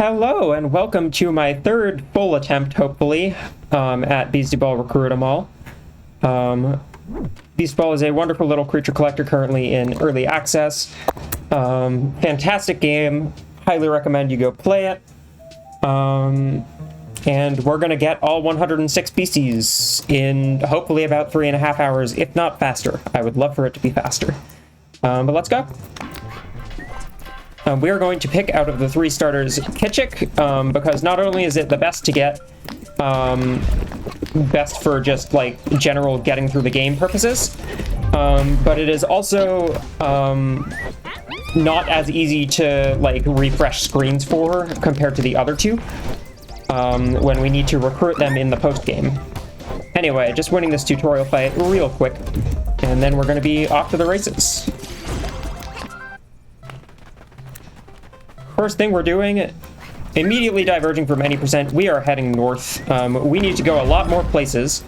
Hello and welcome to my third full attempt, hopefully, at Beastieball Recruit 'em All. Beastieball is a wonderful little creature collector currently in early access. Fantastic game. Highly recommend you go play it. And we're going to get all 106 beasties in hopefully about 3.5 hours, if not faster. I would love for it to be faster. But let's go. We are going to pick out of the 3 starters Kitschik, because not only is it the best to get, best for just like general getting through the game purposes, but it is also not as easy to like refresh screens for compared to the other two when we need to recruit them in the post game. Anyway, just winning this tutorial fight real quick, and then we're going to be off to the races. First thing we're doing, immediately diverging from any percent, we are heading north. We need to go a lot more places.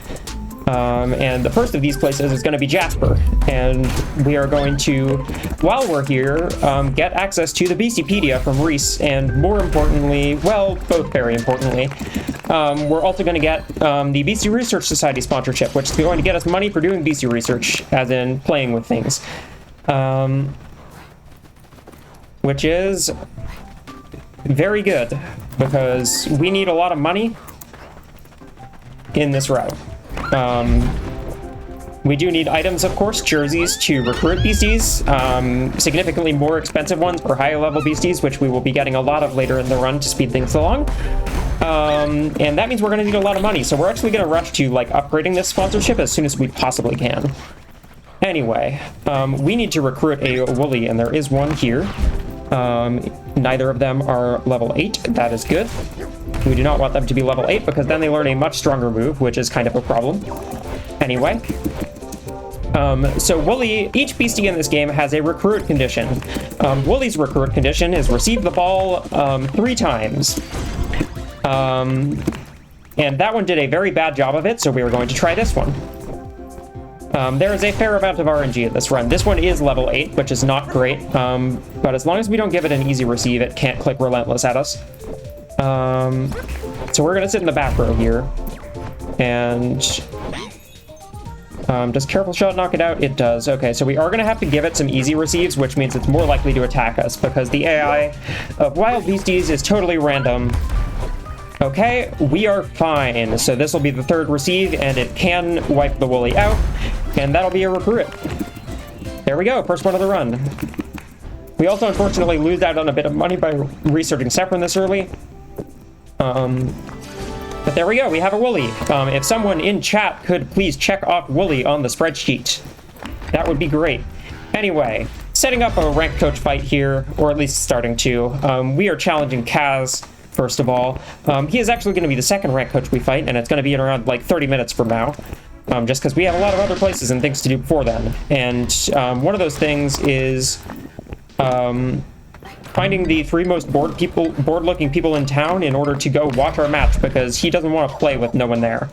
And the first of these places is going to be Jasper. And we are going to, while we're here, get access to the Beastiepedia from Reese. And more importantly, well, both very importantly, we're also going to get the Beastie Research Society sponsorship, which is going to get us money for doing Beastie research, as in playing with things. Which is very good, because we need a lot of money in this route. We do need items, of course, jerseys to recruit beasties, significantly more expensive ones for higher level beasties, which we will be getting a lot of later in the run to speed things along. And that means we're going to need a lot of money, so we're actually going to rush to like upgrading this sponsorship as soon as we possibly can. Anyway, we need to recruit a Woolly, and there is one here. Neither of them are level 8. That is good. We do not want them to be level 8 because then they learn a much stronger move, which is kind of a problem. Anyway. So Woolly, each beastie in this game has a recruit condition. Woolly's recruit condition is receive the ball 3 times. And that one did a very bad job of it, so we are going to try this one. There is a fair amount of RNG in this run. This one is level 8, which is not great, but as long as we don't give it an easy receive, it can't click Relentless at us. So we're going to sit in the back row here, and does Careful Shot knock it out? It does. Okay, so we are going to have to give it some easy receives, which means it's more likely to attack us, because the AI of Wild Beasties is totally random. Okay, we are fine. So this will be the 3rd receive, and it can wipe the Woolly out, and that'll be a recruit. There we go, first one of the run. We also unfortunately lose out on a bit of money by researching Sephirin this early. But there we go, we have a Woolly. If someone in chat could please check off Woolly on the spreadsheet, that would be great. Anyway, setting up a rank coach fight here, or at least starting to. We are challenging Kaz. First of all, he is actually going to be the 2nd rank coach we fight, and it's going to be in around like 30 minutes from now, just because we have a lot of other places and things to do before then. And one of those things is finding the 3 most bored-looking people in town in order to go watch our match, because he doesn't want to play with no one there.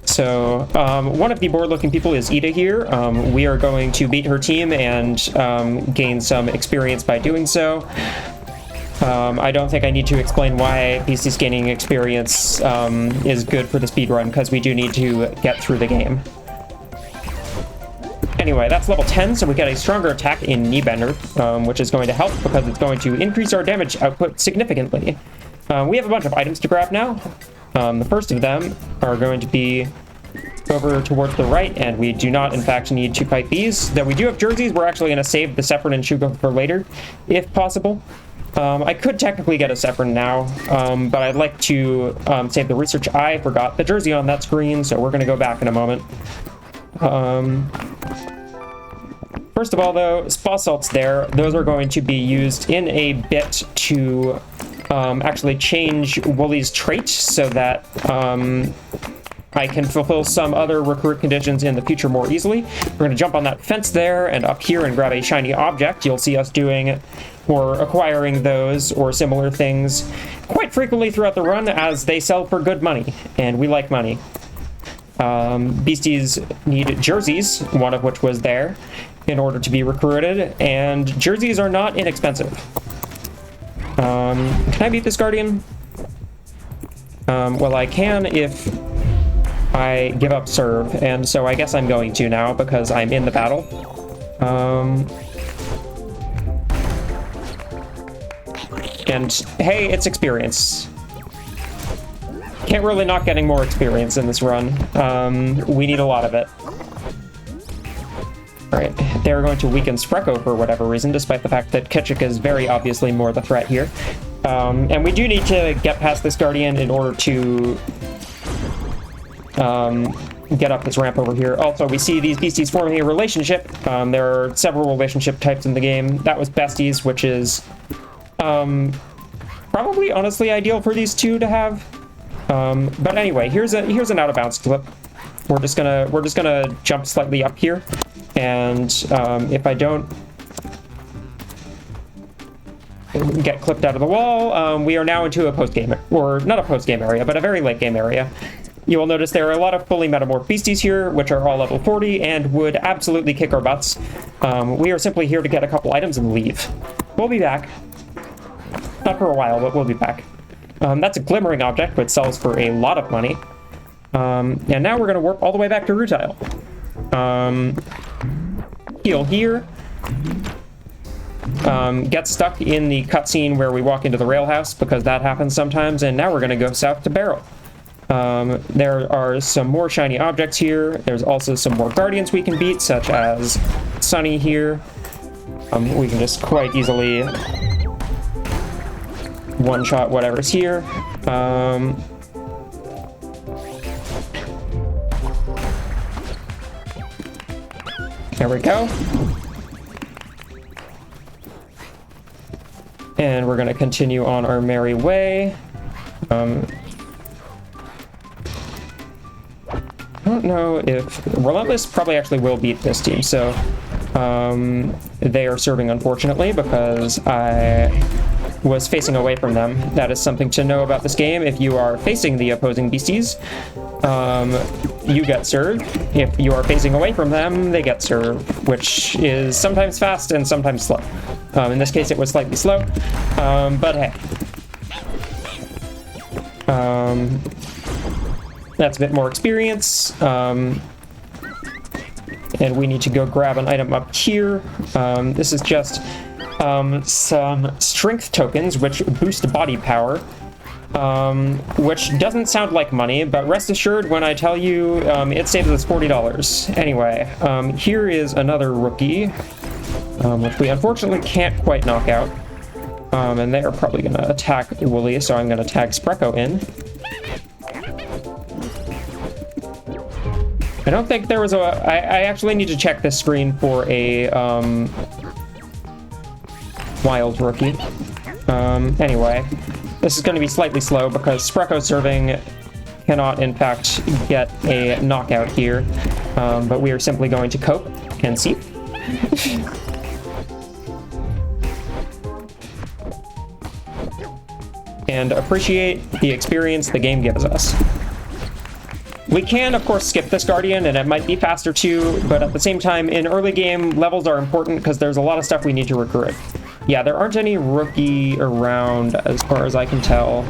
So, one of the bored-looking people is Ida here. We are going to beat her team and gain some experience by doing so. I don't think I need to explain why beasties gaining experience is good for the speedrun, because we do need to get through the game. Anyway, that's level 10, so we get a stronger attack in Kneebender, which is going to help because it's going to increase our damage output significantly. We have a bunch of items to grab now. The first of them are going to be over towards the right, and we do not, in fact, need to fight these. Though we do have jerseys, we're actually going to save the Sephirin and Shugo for later, if possible. I could technically get a Sephirin now, but I'd like to save the research. I forgot the jersey on that screen, so we're going to go back in a moment. First of all, though, spa salts there, those are going to be used in a bit to actually change Woolly's trait so that I can fulfill some other recruit conditions in the future more easily. We're going to jump on that fence there and up here and grab a shiny object. You'll see us doing or acquiring those or similar things quite frequently throughout the run, as they sell for good money, and we like money. Beasties need jerseys, one of which was there, in order to be recruited, and jerseys are not inexpensive. Can I beat this Guardian? Well, I can if I give up serve, and so I guess I'm going to now because I'm in the battle. And hey, it's experience. Can't really not getting more experience in this run. We need a lot of it. Alright, they're going to weaken Sprecco for whatever reason, despite the fact that Kitchik is very obviously more the threat here. And we do need to get past this Guardian in order to get up this ramp over here. Also, we see these beasties forming a relationship. There are several relationship types in the game. That was besties, which is probably honestly ideal for these two to have. But anyway, here's an out of bounds clip. We're just gonna jump slightly up here, and if I don't get clipped out of the wall, we are now into a post-game, or not a post-game area, but a very late-game area. You will notice there are a lot of fully metamorphed beasties here, which are all level 40 and would absolutely kick our butts. We are simply here to get a couple items and leave. We'll be back. Not for a while, but we'll be back. That's a glimmering object, which sells for a lot of money. And now we're going to warp all the way back to Rutile. Heal here. Get stuck in the cutscene where we walk into the rail house, because that happens sometimes, and now we're going to go south to Barrel. There are some more shiny objects here. There's also some more guardians we can beat, such as Sunny here. We can just quite easily one-shot whatever's here. There we go. And we're going to continue on our merry way. I don't know if Relentless probably actually will beat this team, so they are serving unfortunately because I was facing away from them. That is something to know about this game. If you are facing the opposing beasties, you get served. If you are facing away from them, they get served, which is sometimes fast and sometimes slow. In this case, it was slightly slow, but hey. That's a bit more experience. And we need to go grab an item up here. This is just some strength tokens, which boost body power, which doesn't sound like money, but rest assured when I tell you it saves us $40. Anyway, here is another rookie, which we unfortunately can't quite knock out. And they are probably going to attack Wooly, so I'm going to tag Sprecco in. I don't think there was a... I actually need to check this screen for a wild rookie. Anyway, this is going to be slightly slow because Sprecco serving cannot, in fact, get a knockout here. But we are simply going to cope and see. And appreciate the experience the game gives us. We can, of course, skip this Guardian, and it might be faster too, but at the same time, in early game, levels are important because there's a lot of stuff we need to recruit. Yeah, there aren't any rookie around as far as I can tell.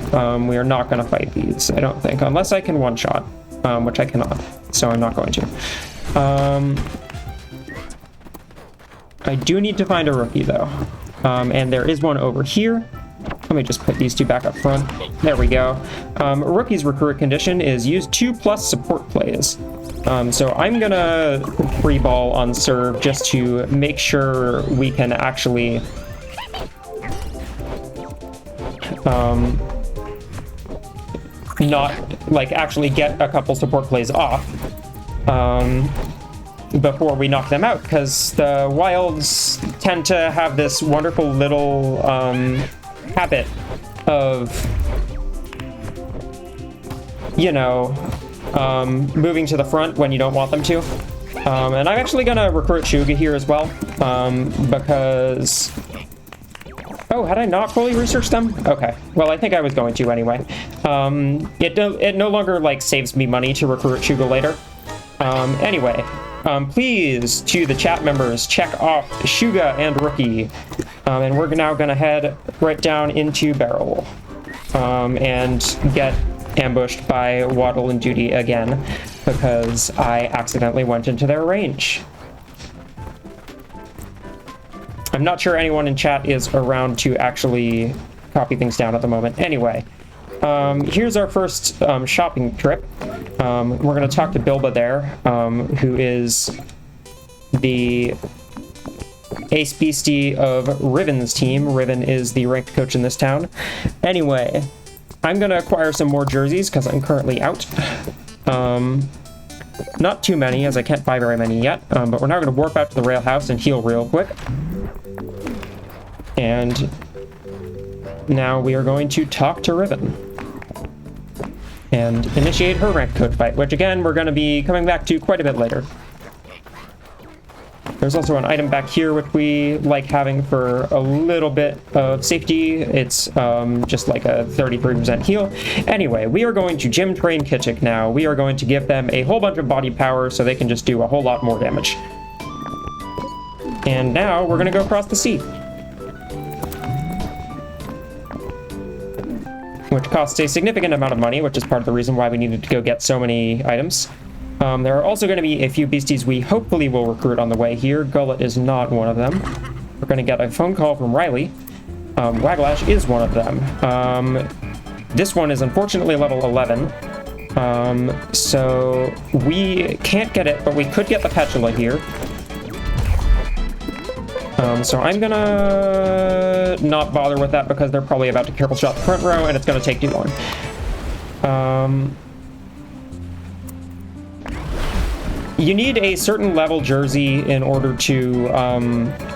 We are not going to fight these, I don't think, unless I can one-shot, which I cannot, so I'm not going to. I do need to find a rookie, though, and there is one over here. Let me just put these two back up front. There we go. Rookie's recruit condition is use 2+ support plays. So I'm gonna free ball on serve just to make sure we can actually not like actually get a couple support plays off before we knock them out, because the wilds tend to have this wonderful little habit of, you know, moving to the front when you don't want them to. And I'm actually gonna recruit Shuga here as well, because... Oh, had I not fully researched them? Okay, well, I think I was going to anyway. It no longer, like, saves me money to recruit Shuga later. Anyway, Please, to the chat members, check off Shuga and Rookie. And we're now gonna head right down into Barrel. And get ambushed by Waddle and Judy again, because I accidentally went into their range. I'm not sure anyone in chat is around to actually copy things down at the moment. Anyway, here's our first shopping trip. We're going to talk to Bilba there, who is the ace beastie of Riven's team. Riven is the ranked coach in this town. Anyway, I'm going to acquire some more jerseys because I'm currently out. Not too many, as I can't buy very many yet, but we're now going to warp out to the rail house and heal real quick. And now we are going to talk to Riven and initiate her ranked coach fight, which again, we're going to be coming back to quite a bit later. There's also an item back here which we like having for a little bit of safety. It's just like a 33% heal. Anyway, we are going to gym train Kitchik now. We are going to give them a whole bunch of body power so they can just do a whole lot more damage. And now we're going to go across the sea, which costs a significant amount of money, which is part of the reason why we needed to go get so many items. There are also going to be a few beasties we hopefully will recruit on the way here. Gullet is not one of them. We're going to get a phone call from Riley. Waglash is one of them. This one is unfortunately level 11. So we can't get it, but we could get the Petula here. So I'm gonna not bother with that because they're probably about to careful shot the front row and it's gonna take too long. You need a certain level jersey in order to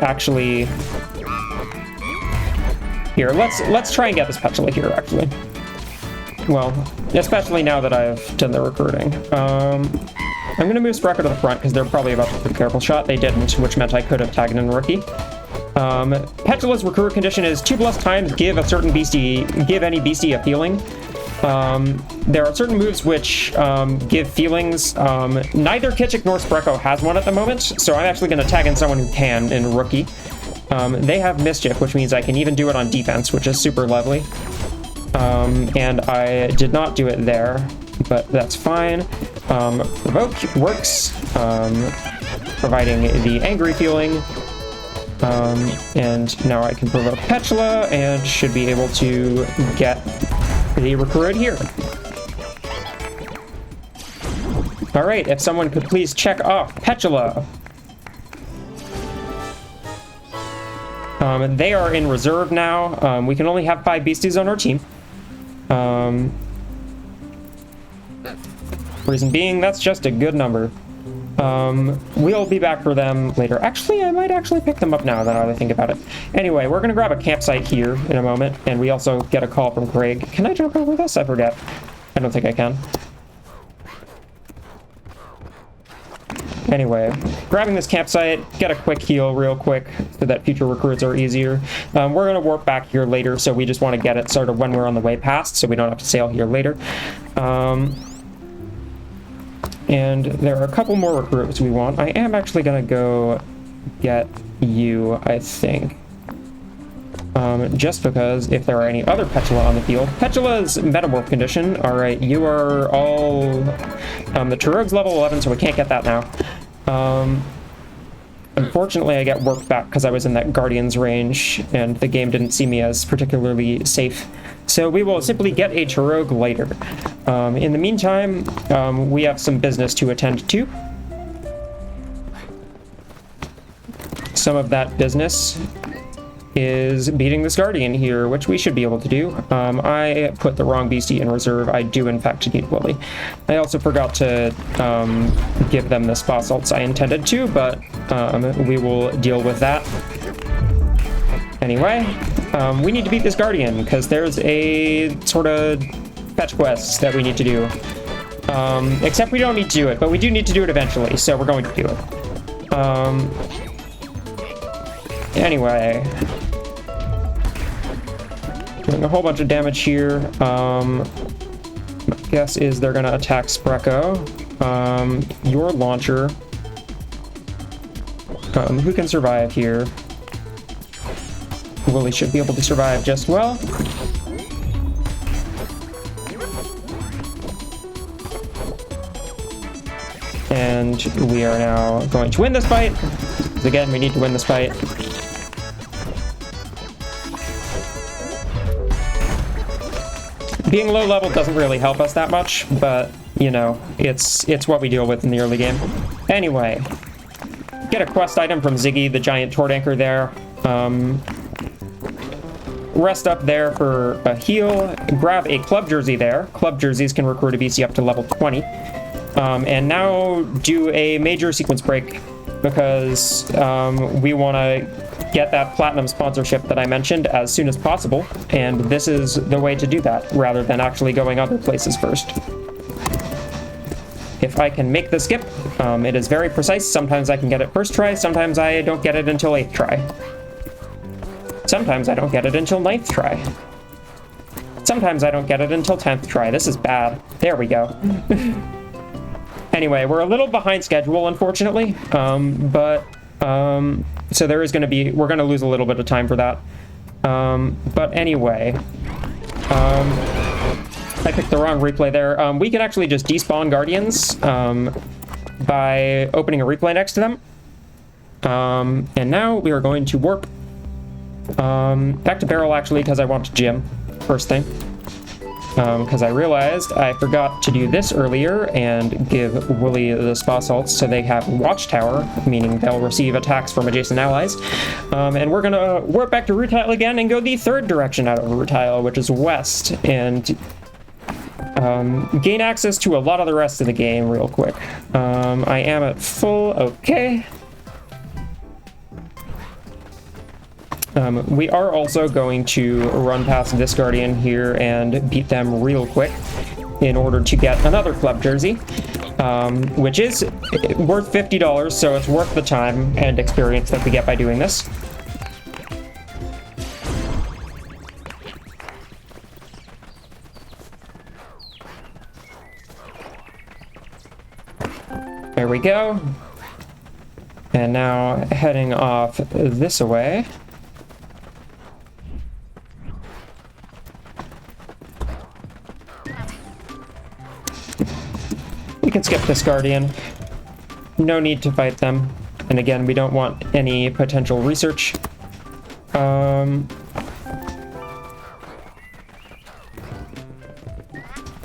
actually... Here, let's try and get this Petula here, actually. Well, especially now that I've done the recruiting. I'm going to move Sprecher to the front because they're probably about to put a careful shot. They didn't, which meant I could have tagged in Rookie. Petula's recruit condition is 2+ times give any beastie a feeling. There are certain moves which give feelings. Neither Kitchik nor Sprecho has one at the moment, so I'm actually going to tag in someone who can in Rookie. They have Mischief, which means I can even do it on defense, which is super lovely. And I did not do it there, but that's fine. Provoke works, providing the angry feeling. And now I can provoke Petula and should be able to get the recruit here. All right, if someone could please check off Petula. They are in reserve now. We can only have 5 beasties on our team. Reason being, that's just a good number. We'll be back for them later. Actually, I might actually pick them up now that I think about it. Anyway, we're gonna grab a campsite here in a moment, and we also get a call from Craig. Can I jump over this? I forget. I don't think I can. Anyway, grabbing this campsite, get a quick heal real quick so that future recruits are easier. We're going to warp back here later, so we just want to get it sort of when we're on the way past, so we don't have to sail here later. And there are a couple more recruits we want. I am actually going to go get you, I think. Just because if there are any other Petula on the field. Petula's metamorph condition. Alright, you are all... the Turogue's level 11, so we can't get that now. Unfortunately, I get worked back because I was in that Guardian's range, and the game didn't see me as particularly safe. So we will simply get a Turogue later. In the meantime, we have some business to attend to. Some of that business is beating this Guardian here, which we should be able to do. I put the wrong beastie in reserve. I do, in fact, need Willy. I also forgot to give them the spa salts I intended to, but we will deal with that. Anyway, we need to beat this Guardian, because there's a sort of fetch quest that we need to do. Except we don't need to do it, but we do need to do it eventually, so we're going to do it. Anyway, doing a whole bunch of damage here. My guess is they're going to attack Sprecho. Your launcher Who can survive here? Willie should be able to survive just well. And we are now going to win this fight. Again, we need to win this fight. Being low level doesn't really help us that much, but, you know, it's what we deal with in the early game. Anyway, get a quest item from Ziggy, the giant tort anchor there. Rest up there for a heal. Grab a club jersey there. Club jerseys can recruit a beastie up to level 20. And now do a major sequence break because we want to get that platinum sponsorship that I mentioned as soon as possible, and this is the way to do that rather than actually going other places first. If I can make the skip, it is very precise. Sometimes I can get it first try, sometimes I don't get it until 8th try. Sometimes I don't get it until 9th try. Sometimes I don't get it until 10th try. This is bad. There we go. Anyway, we're a little behind schedule, unfortunately, so there is going to be, we're going to lose a little bit of time for that. But anyway, I picked the wrong replay there. We can actually just despawn Guardians by opening a replay next to them. And now we are going to warp back to Barrel, actually, because I want to gym first thing. Because I realized I forgot to do this earlier and give Wooly the spa salts so they have Watchtower, meaning they'll receive attacks from adjacent allies. And we're gonna warp back to Rutile again and go the third direction out of Rutile, which is west, and gain access to a lot of the rest of the game real quick. I am at full okay. We are also going to run past this Guardian here and beat them real quick in order to get another club jersey, which is worth $50, so it's worth the time and experience that we get by doing this. There we go. And now heading off this way. We can skip this Guardian. No need to fight them. And again, we don't want any potential research.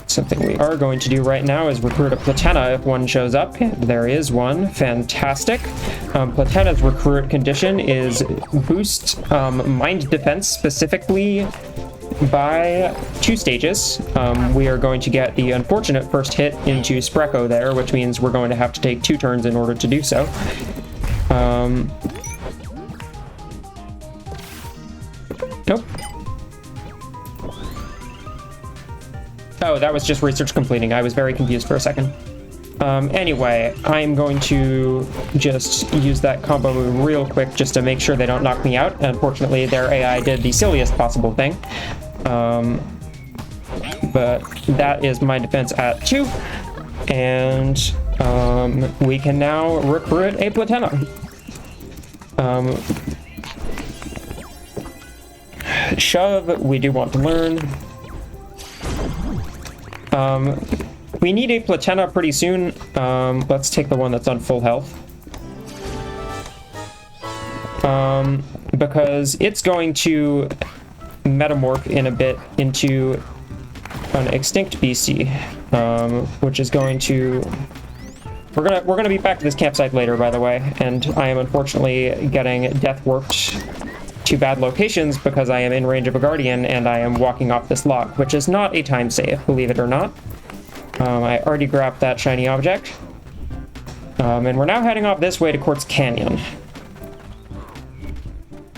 Something we are going to do right now is recruit a Platena if one shows up. And there is one. Fantastic. Platena's recruit condition is boost mind defense specifically by 2 stages. We are going to get the unfortunate first hit into Spreco there, which means we're going to have to take 2 turns in order to do so. Nope. Oh, that was just research completing. I was very confused for a second. Anyway, I'm going to just use that combo move real quick just to make sure they don't knock me out. Unfortunately, their AI did the silliest possible thing. But that is my defense at 2. And we can now recruit a Platena. Shove, we do want to learn. We need a Platena pretty soon. Let's take the one that's on full health. Because it's going to metamorph in a bit into an extinct beastie, which is going to... We're gonna be back to this campsite later, by the way, and I am unfortunately getting death warped to bad locations because I am in range of a Guardian and I am walking off this log, which is not a time save, believe it or not. I already grabbed that shiny object. And we're now heading off this way to Quartz Canyon.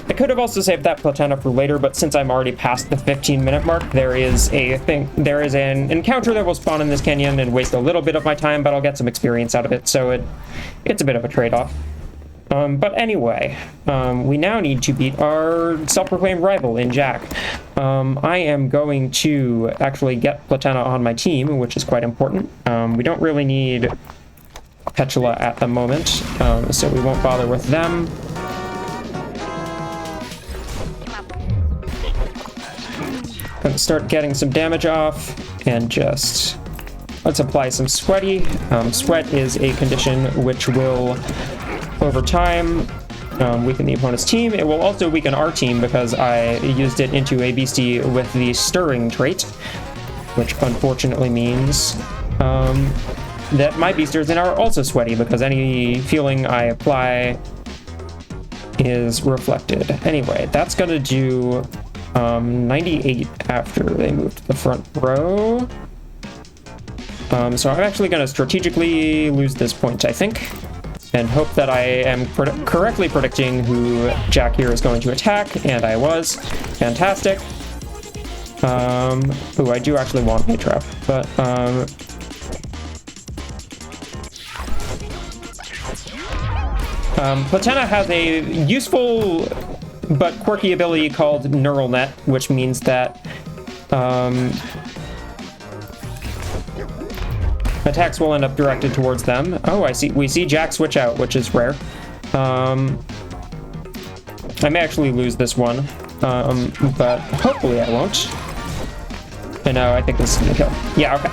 I could have also saved that Platena for later, but since I'm already past the 15-minute mark, there is an encounter that will spawn in this canyon and waste a little bit of my time, but I'll get some experience out of it, so it's a bit of a trade-off. But anyway, we now need to beat our self-proclaimed rival in Jack. I am going to actually get Platena on my team, which is quite important. We don't really need Petula at the moment, so we won't bother with them. Gonna start getting some damage off, and just let's apply some Sweaty. Sweat is a condition which will, over time, weaken the opponent's team. It will also weaken our team because I used it into a beastie with the Stirring trait, which unfortunately means that my beasters are also sweaty because any feeling I apply is reflected. Anyway, that's gonna do 98 after they move to the front row. So I'm actually gonna strategically lose this point, I think, and hope that I am correctly predicting who Jack here is going to attack, and I was. Fantastic. Ooh, I do actually want a trap, but Platena has a useful but quirky ability called Neural Net, which means that attacks will end up directed towards them. Oh, I see. We see Jack switch out, which is rare. I may actually lose this one, but hopefully I won't. I know, I think this is gonna kill. Yeah, okay.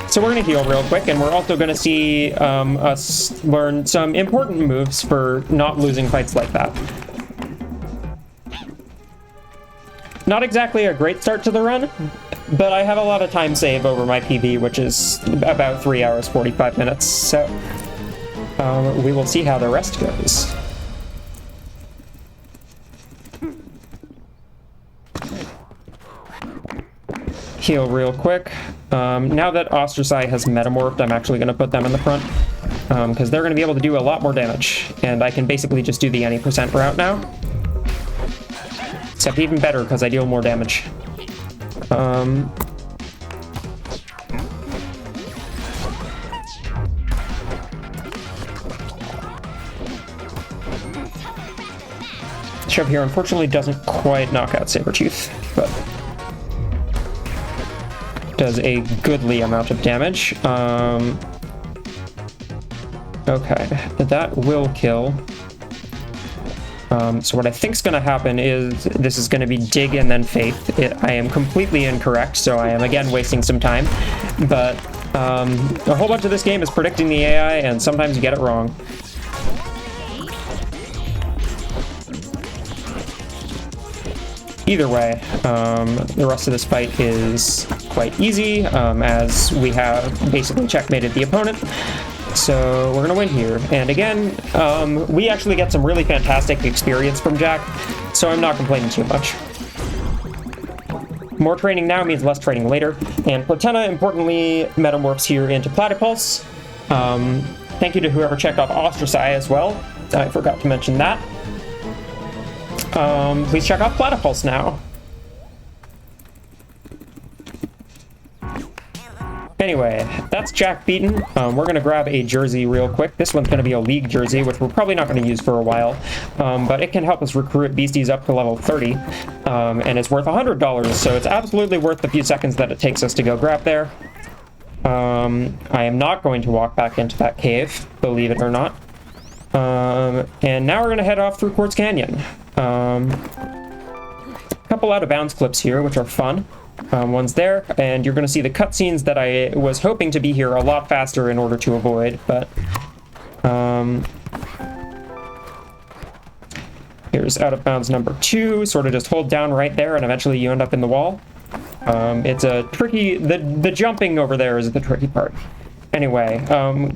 So we're gonna heal real quick, and we're also gonna see us learn some important moves for not losing fights like that. Not exactly a great start to the run, but I have a lot of time save over my PB, which is about 3 hours, 45 minutes, so we will see how the rest goes. Heal real quick. Now that Ostracized has metamorphed, I'm actually going to put them in the front, because they're going to be able to do a lot more damage, and I can basically just do the any % route now. Except even better, because I deal more damage. Shove here unfortunately doesn't quite knock out Sabretooth, but does a goodly amount of damage. Okay, that will kill. So what I think is going to happen is this is going to be Dig and then Faith. I am completely incorrect, so I am again wasting some time. But a whole bunch of this game is predicting the AI, and sometimes you get it wrong. Either way, the rest of this fight is quite easy, as we have basically checkmated the opponent. So we're going to win here. And again, we actually get some really fantastic experience from Jack, so I'm not complaining too much. More training now means less training later. And Platena, importantly, metamorphs here into Platypulse. Thank you to whoever checked off Ostracized as well. I forgot to mention that. Please check off Platypulse now. Anyway, that's Jack beaten. We're going to grab a jersey real quick. This one's going to be a league jersey, which we're probably not going to use for a while, but it can help us recruit beasties up to level 30, and it's worth $100, so it's absolutely worth the few seconds that it takes us to go grab there. I am not going to walk back into that cave, believe it or not. And now we're going to head off through Quartz Canyon. A couple out of bounds clips here, which are fun. One's there, and you're going to see the cutscenes that I was hoping to be here a lot faster in order to avoid, but here's out of bounds number 2. Sort of just hold down right there, and eventually you end up in the wall. It's a tricky, the jumping over there is the tricky part. Anyway,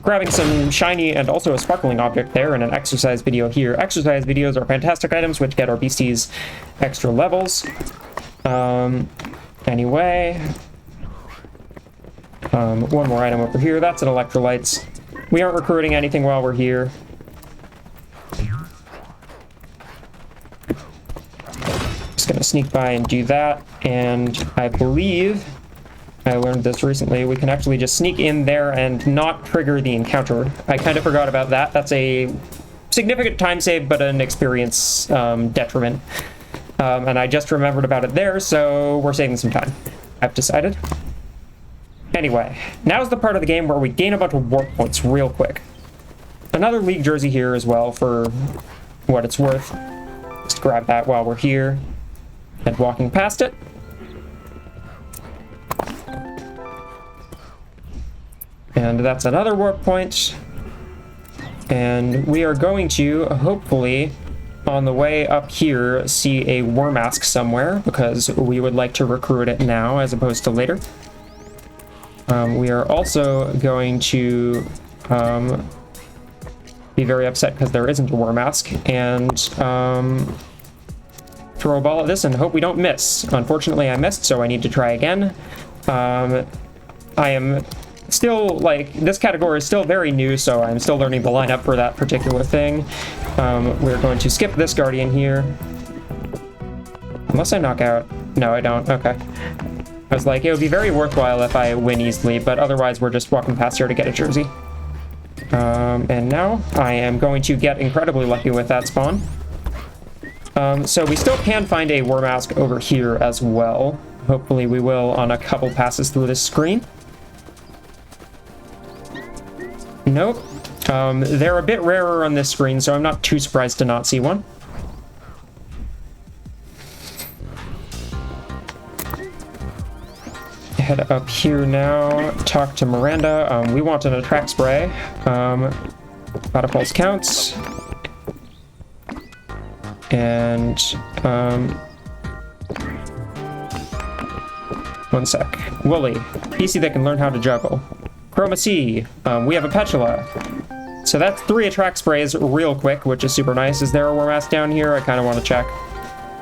grabbing some shiny and also a sparkling object there and an exercise video here. Exercise videos are fantastic items which get our beasties extra levels. Anyway, one more item over here. That's an electrolytes. We aren't recruiting anything while we're here. Just gonna sneak by and do that, and I believe I learned this recently. We can actually just sneak in there and not trigger the encounter. I kind of forgot about that. That's a significant time save, but an experience detriment. And I just remembered about it there, so we're saving some time, I've decided. Anyway, now's the part of the game where we gain a bunch of warp points real quick. another league jersey here as well for what it's worth. Just grab that while we're here and walking past it. And that's another warp point. And we are going to, hopefully, on the way up here, see a Warmask somewhere, because we would like to recruit it now as opposed to later. We are also going to be very upset because there isn't a Warmask, and throw a ball at this and hope we don't miss. Unfortunately, I missed, so I need to try again. I am still, like, this category is still very new, so I'm still learning the lineup for that particular thing. We're going to skip this Guardian here. Unless I knock out. No, I don't. Okay. I was like, it would be very worthwhile if I win easily, but otherwise we're just walking past here to get a jersey. And now I am going to get incredibly lucky with that spawn. So we still can find a Warmask over here as well. Hopefully we will on a couple passes through this screen. Nope. They're a bit rarer on this screen, so I'm not too surprised to not see one. Head up here now, talk to Miranda. We want an attract spray. Out of pulse counts. And, one sec. Wooly. PC that can learn how to juggle. Chroma C. We have a Petula. So that's 3 attract sprays real quick, which is super nice. Is there a Warmask down here? I kind of want to check.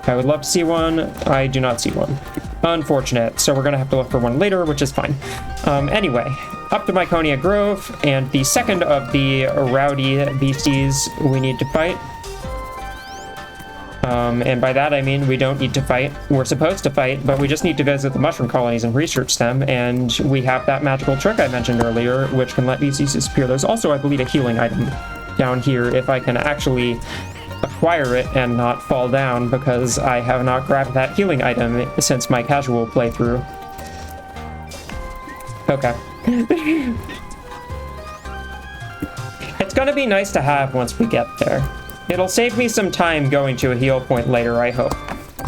I would love to see one. I do not see one. Unfortunate. So we're going to have to look for one later, which is fine. Anyway, up to Myconia Grove, and the second of the rowdy beasties we need to fight. And by that I mean we don't need to fight. We're supposed to fight, but we just need to visit the mushroom colonies and research them, and we have that magical trick I mentioned earlier, which can let beasties disappear. There's also, I believe, a healing item down here if I can actually acquire it and not fall down, because I have not grabbed that healing item since my casual playthrough. Okay. It's gonna be nice to have once we get there. It'll save me some time going to a heal point later, I hope.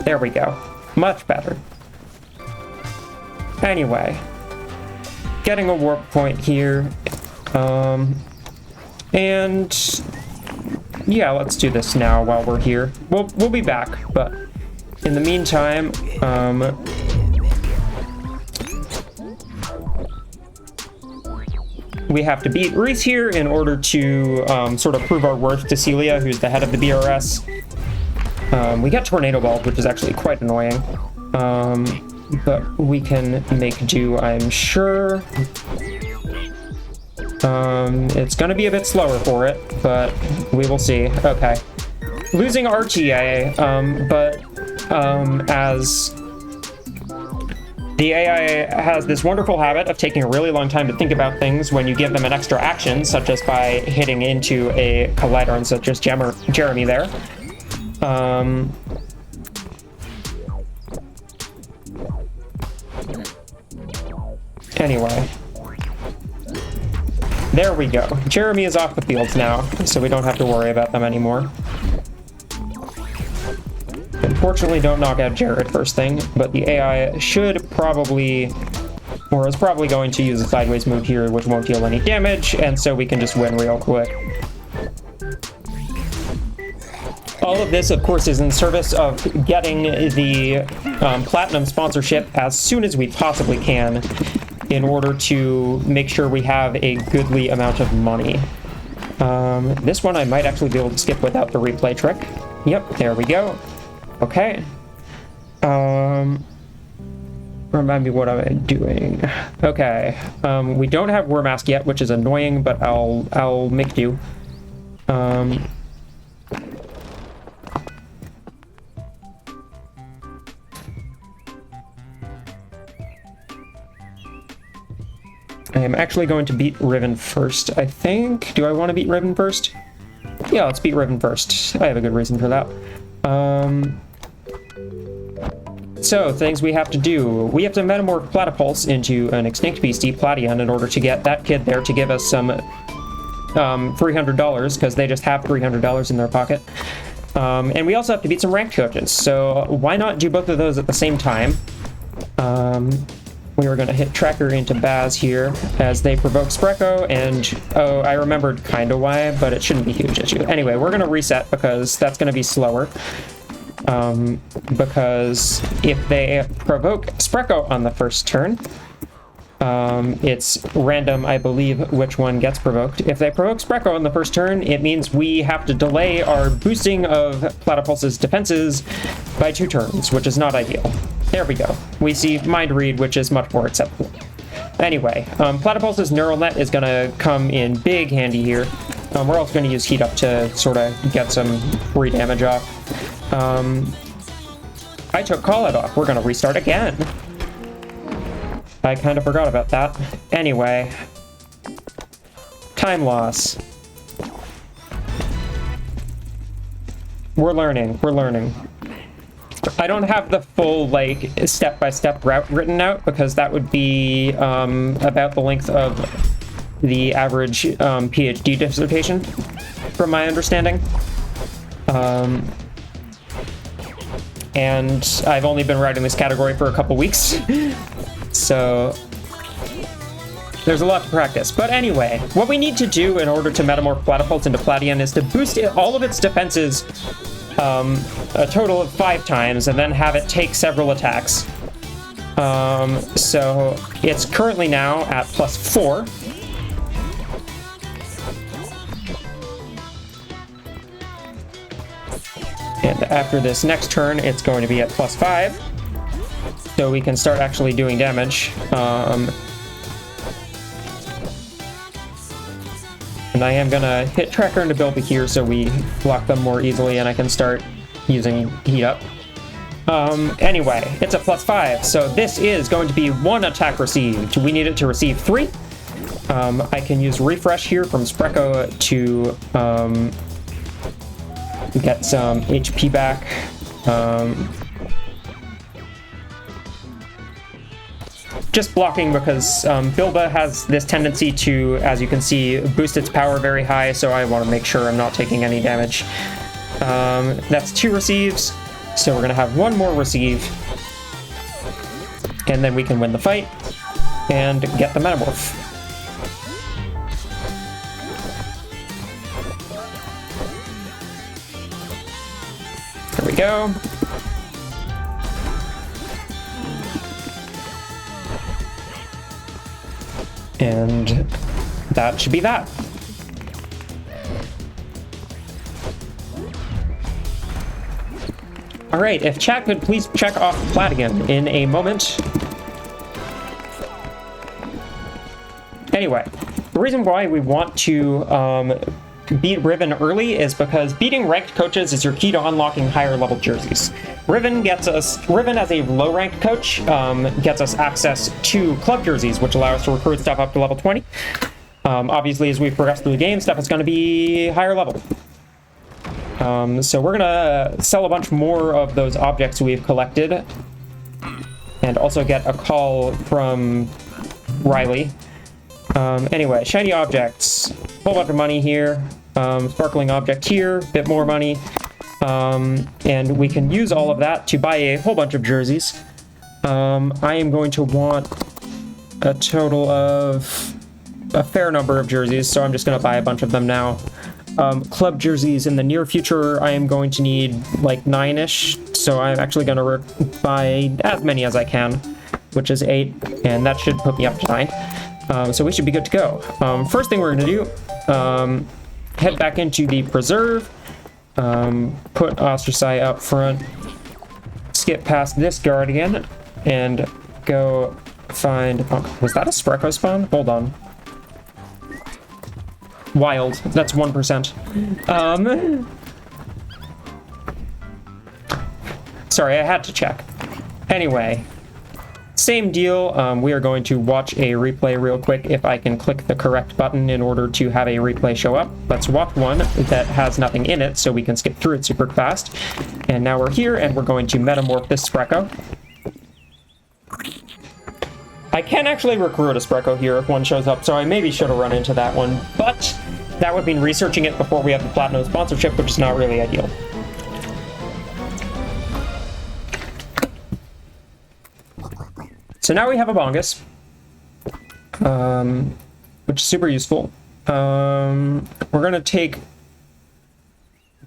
There we go. Much better. Anyway. Getting a warp point here. And yeah, let's do this now while we're here. We'll be back, but in the meantime, we have to beat Reese here in order to sort of prove our worth to Celia, who's the head of the BRS. We get Tornado Ball, which is actually quite annoying. But we can make do, I'm sure. It's gonna be a bit slower for it, but we will see. Okay. Losing RTA, as the AI has this wonderful habit of taking a really long time to think about things when you give them an extra action, such as by hitting into a collider, and such as Jeremy there. Anyway. There we go. Jeremy is off the field now, so we don't have to worry about them anymore. Unfortunately, don't knock out Jared first thing, but the AI should probably, or is probably going to use a sideways move here, which won't deal any damage, and so we can just win real quick. All of this, of course, is in service of getting the Platinum sponsorship as soon as we possibly can, in order to make sure we have a goodly amount of money. This one I might actually be able to skip without the replay trick. Yep, there we go. Okay. Remind me what I'm doing. Okay. We don't have Warmask yet, which is annoying, but I'll make do. I am actually going to beat Riven first, I think. Do I want to beat Riven first? Yeah, let's beat Riven first. I have a good reason for that. So, things we have to do. We have to metamorph Platypulse into an extinct beastie, Platian, in order to get that kid there to give us some $300 because they just have $300 in their pocket. And we also have to beat some ranked coaches, so why not do both of those at the same time? We are going to hit Tracker into Baz here as they provoke Sprecco, and oh, I remembered kind of why, but it shouldn't be a huge issue. Anyway, we're going to reset because that's going to be slower. Because if they provoke Sprecco on the first turn, it's random, I believe, which one gets provoked. If they provoke Sprecco on the first turn, it means we have to delay our boosting of Platypulse's defenses by 2 turns, which is not ideal. There we go. We see Mind Read, which is much more acceptable. Anyway, Platypulse's Neural Net is going to come in big handy here. We're also going to use Heat Up to sort of get some free damage off. I took Call It off. We're going to restart again. I kind of forgot about that. Anyway. Time loss. We're learning. We're learning. I don't have the full, like, step-by-step route written out, because that would be about the length of the average PhD dissertation, from my understanding. And I've only been writing this category for a couple weeks, so there's a lot to practice. But anyway, what we need to do in order to metamorph Platypulse into Platian is to boost all of its defenses a total of 5 times, and then have it take several attacks. So it's currently now at +4. And after this next turn, it's going to be at +5. So we can start actually doing damage. And I am going to hit Tracker into Bilby here so we block them more easily and I can start using Heat Up. Anyway, it's a +5, so this is going to be 1 attack received. We need it to receive 3. I can use Refresh here from Sprecco to get some HP back. Just blocking because Bilba has this tendency to, as you can see, boost its power very high, so I want to make sure I'm not taking any damage. That's 2 receives, so we're going to have 1 more receive, and then we can win the fight and get the Metamorph. There we go. And that should be that. All right, if chat could please check off Platigan in a moment. Anyway, the reason why we want to beat Riven early is because beating ranked coaches is your key to unlocking higher level jerseys. Riven as a low ranked coach gets us access to club jerseys, which allow us to recruit stuff up to level 20. Obviously, as we progress through the game, stuff is going to be higher level. So we're going to sell a bunch more of those objects we've collected and also get a call from Riley. Anyway, shiny objects, whole bunch of money here, sparkling object here, bit more money, and we can use all of that to buy a whole bunch of jerseys. I am going to want a total of a fair number of jerseys, so I'm just going to buy a bunch of them now. Club jerseys in the near future, I am going to need like 9-ish, so I'm actually going to buy as many as I can, which is 8, and that should put me up to 9. So we should be good to go. First thing we're going to do, head back into the preserve, put Ostracai up front, skip past this Guardian, and go find... Oh, was that a Sprecco spawn? Hold on. Wild. That's 1%. Sorry, I had to check. Anyway, same deal. We are going to watch a replay real quick if I can click the correct button in order to have a replay show up. Let's watch one that has nothing in it so we can skip through it super fast. And now we're here and we're going to metamorph this Sprecco. I can actually recruit a Sprecco here if one shows up, so I maybe should have run into that one, but That would mean researching it before we have the Platinum sponsorship, which is not really ideal. So now we have a Bongus, which is super useful. We're going to take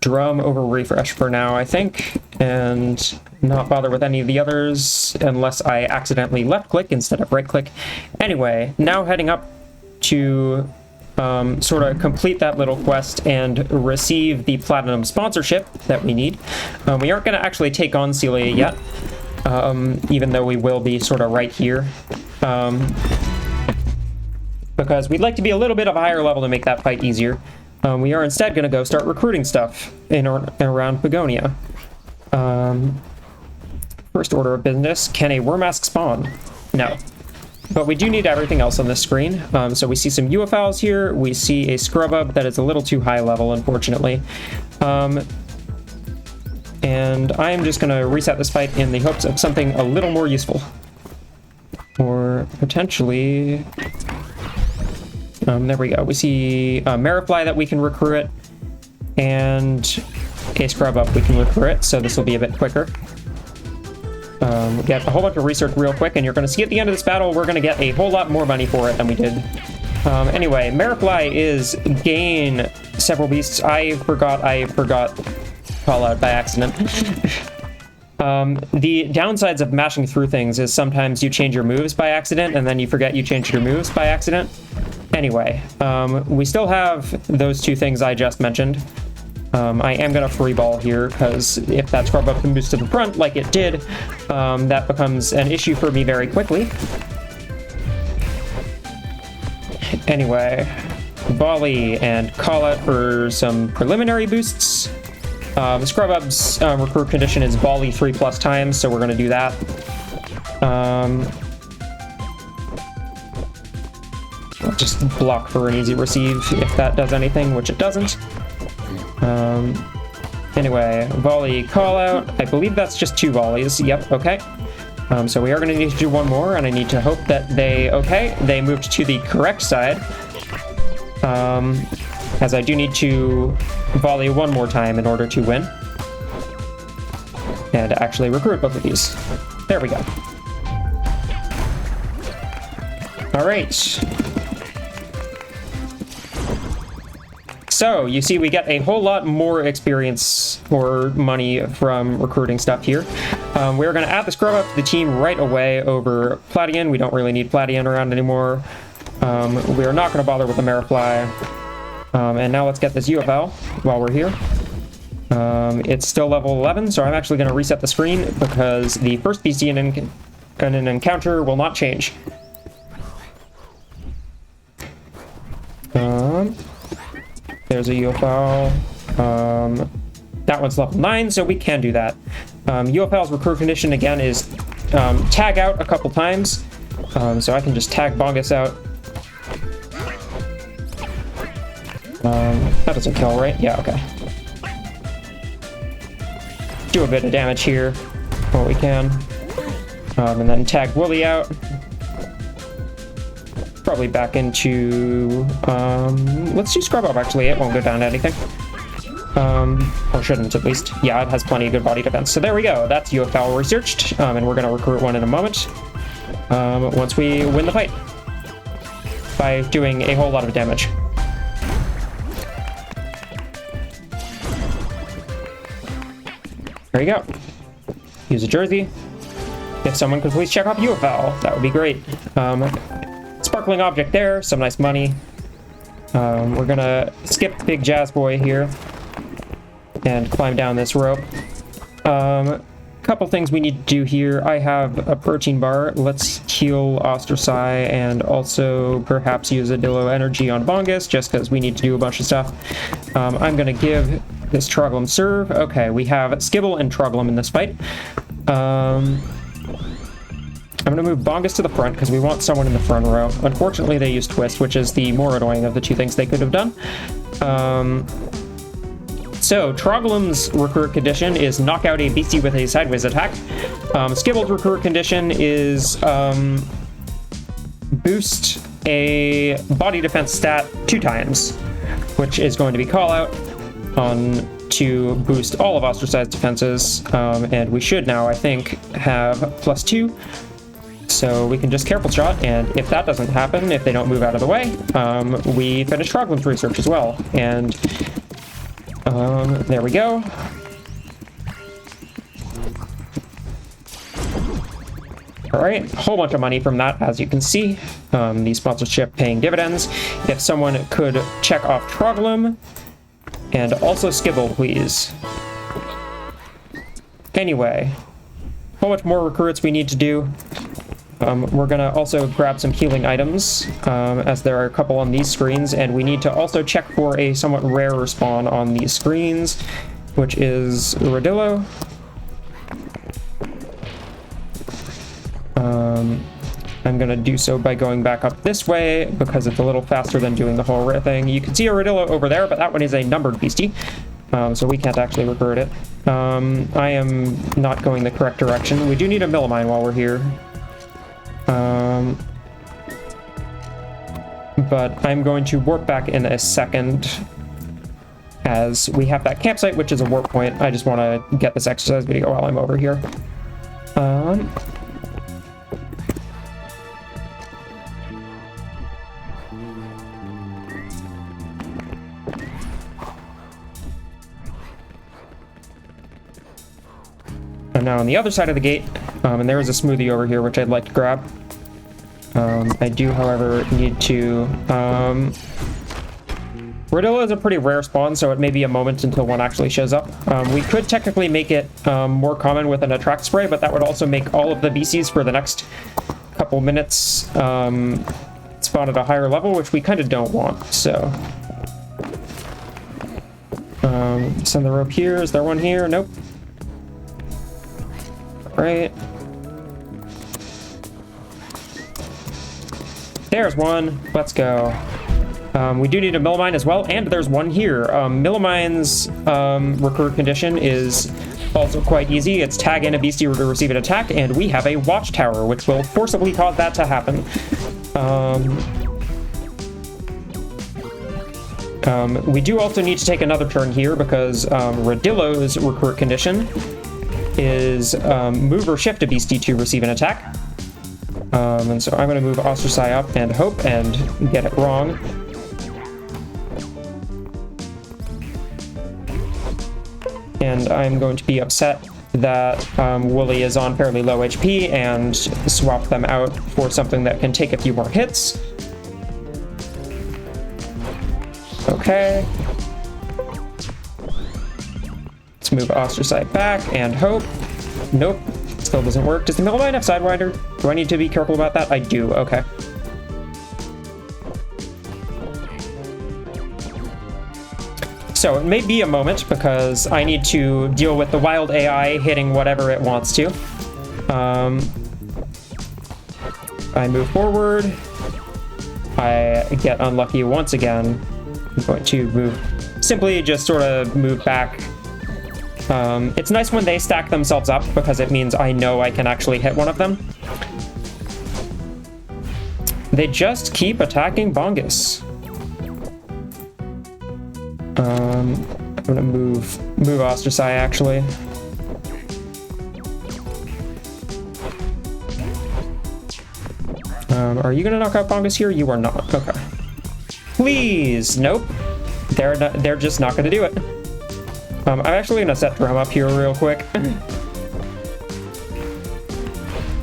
Drum over Refresh for now, I think, and not bother with any of the others unless I accidentally left-click instead of right-click. Anyway, now heading up to sort of complete that little quest and receive the Platinum sponsorship that we need. We aren't going to actually take on Celia yet. Even though we will be sort of right here. Because we'd like to be a little bit of a higher level to make that fight easier. We are instead going to go start recruiting stuff in or around Begonia. First order of business, can a Wormask spawn? No. But we do need everything else on this screen. So we see some UFLs here, we see a Scrubub that is a little too high level, unfortunately. And I am just going to reset this fight in the hopes of something a little more useful. Or potentially... there we go. We see a Marifly that we can recruit, and a Scrub-Up we can recruit, so this will be a bit quicker. We get a whole bunch of research real quick, and you're going to see at the end of this battle, we're going to get a whole lot more money for it than we did. Anyway, Marifly is gain several beasts. I forgot call out by accident. The downsides of mashing through things is sometimes you change your moves by accident and then you forget you changed your moves by accident. Anyway, we still have those two things I just mentioned. I am going to free ball here because if that Scrub Up can boost to the front like it did, that becomes an issue for me very quickly. Anyway, volley and call out for some preliminary boosts. Scrubub's recruit condition is volley 3+ times, so we're going to do that. I'll just block for an easy receive if that does anything, which it doesn't. Anyway, volley call out. I believe that's just 2 volleys. Yep, okay. So we are going to need to do one more, and I need to hope that they moved to the correct side. As I do need to volley one more time in order to win. And actually recruit both of these. There we go. Alright. So, you see we get a whole lot more experience or money from recruiting stuff here. We're going to add the Scrub Up to the team right away over Platian. We don't really need Platian around anymore. We are not going to bother with the Marifly. And now let's get this UFL while we're here. It's still level 11, so I'm actually going to reset the screen because the first beastie in an encounter will not change. There's a UFL. That one's level 9, so we can do that. UFL's recruit condition, again, is tag out a couple times. So I can just tag Bongus out. That doesn't kill, right? Yeah, okay. Do a bit of damage here, what we can. And then tag Wooly out. Probably back into... let's do Scrub Up, actually. It won't go down to anything. Or shouldn't, at least. Yeah, it has plenty of good body defense. So there we go. That's UFL researched. And we're going to recruit one in a moment. Once we win the fight. By doing a whole lot of damage. There you go. Use a jersey. If someone could please check off UFL, that would be great. Sparkling object there, some nice money. We're gonna skip Big Jazz Boy here and climb down this rope. Couple things we need to do here. I have a protein bar. Let's heal Ostracai and also perhaps use a Dillo Energy on Bongus just because we need to do a bunch of stuff. I'm gonna give this Troglum serve. Okay, we have Skibble and Troglum in this fight. I'm going to move Bongus to the front because we want someone in the front row. Unfortunately, they use Twist, which is the more annoying of the two things they could have done. So, Troglum's recruit condition is knock out a beastie with a sideways attack. Skibble's recruit condition is boost a body defense stat 2 times. which is going to be call out on to boost all of ostracized defenses, and we should now, I think, have +2. So we can just careful shot, and if that doesn't happen, if they don't move out of the way, we finish Troglim's research as well. And there we go. All right, a whole bunch of money from that, as you can see. The sponsorship paying dividends. If someone could check off Troglim, and also Skibble, please. Anyway, a whole bunch more recruits we need to do. We're gonna also grab some healing items, as there are a couple on these screens, and we need to also check for a somewhat rare respawn on these screens, which is Radillo. I'm gonna do so by going back up this way, because it's a little faster than doing the whole rare thing. You can see a Radillo over there, but that one is a numbered beastie, so we can't actually recruit it. I am not going the correct direction. We do need a Millimine while we're here. But I'm going to warp back in a second, as we have that campsite, which is a warp point. I just want to get this exercise video while I'm over here. I'm now on the other side of the gate, and there is a smoothie over here, which I'd like to grab. I do, however, need to... Radillo is a pretty rare spawn, so it may be a moment until one actually shows up. We could technically make it more common with an attract spray, but that would also make all of the BCs for the next couple minutes spawn at a higher level, which we kind of don't want, so... send the rope here. Is there one here? Nope. Right. There's one. Let's go. We do need a Millimine as well, and there's one here. Millimine's recruit condition is also quite easy. It's tag in a beastie to receive an attack, and we have a watchtower, which will forcibly cause that to happen. We do also need to take another turn here, because Radillo's recruit condition is move or shift a beastie to receive an attack. And so I'm going to move Ostraci up and hope and get it wrong. And I'm going to be upset that Wooly is on fairly low HP and swap them out for something that can take a few more hits. Okay. Let's move Ostraci back and hope. Nope. Still doesn't work. Does the Millimine have Sidewinder? Do I need to be careful about that? I do. Okay. So it may be a moment, because I need to deal with the wild AI hitting whatever it wants to. I move forward. I get unlucky once again. I'm going to move, simply just sort of move back. It's nice when they stack themselves up, because it means I know I can actually hit one of them. They just keep attacking Bongus. I'm gonna move Ostraci, actually. Are you gonna knock out Bongus here? You are not. Okay. Please! Nope. They're just not gonna do it. I'm actually gonna set Drum up here real quick.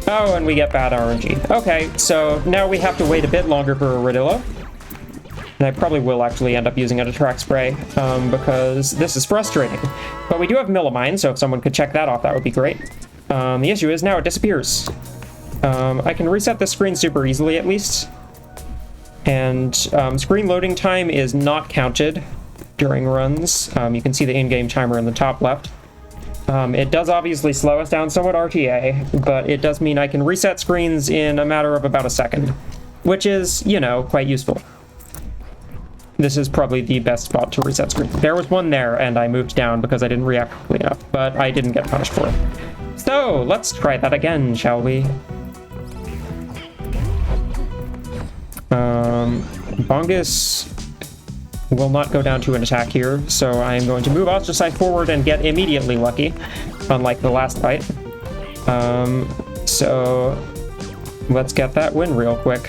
Oh, and we get bad RNG. Okay, so now we have to wait a bit longer for a Radillo. And I probably will actually end up using an attract spray, because this is frustrating. But we do have Millimine, so if someone could check that off, that would be great. The issue is now it disappears. I can reset the screen super easily, at least. And screen loading time is not counted during runs. You can see the in-game timer in the top left. It does obviously slow us down somewhat RTA, but it does mean I can reset screens in a matter of about a second, which is, you know, quite useful. This is probably the best spot to reset screen. There was one there, and I moved down because I didn't react quickly enough, but I didn't get punished for it. So, let's try that again, shall we? Bongus will not go down to an attack here, so I am going to move Ostracized forward and get immediately lucky, unlike the last fight. So let's get that win real quick.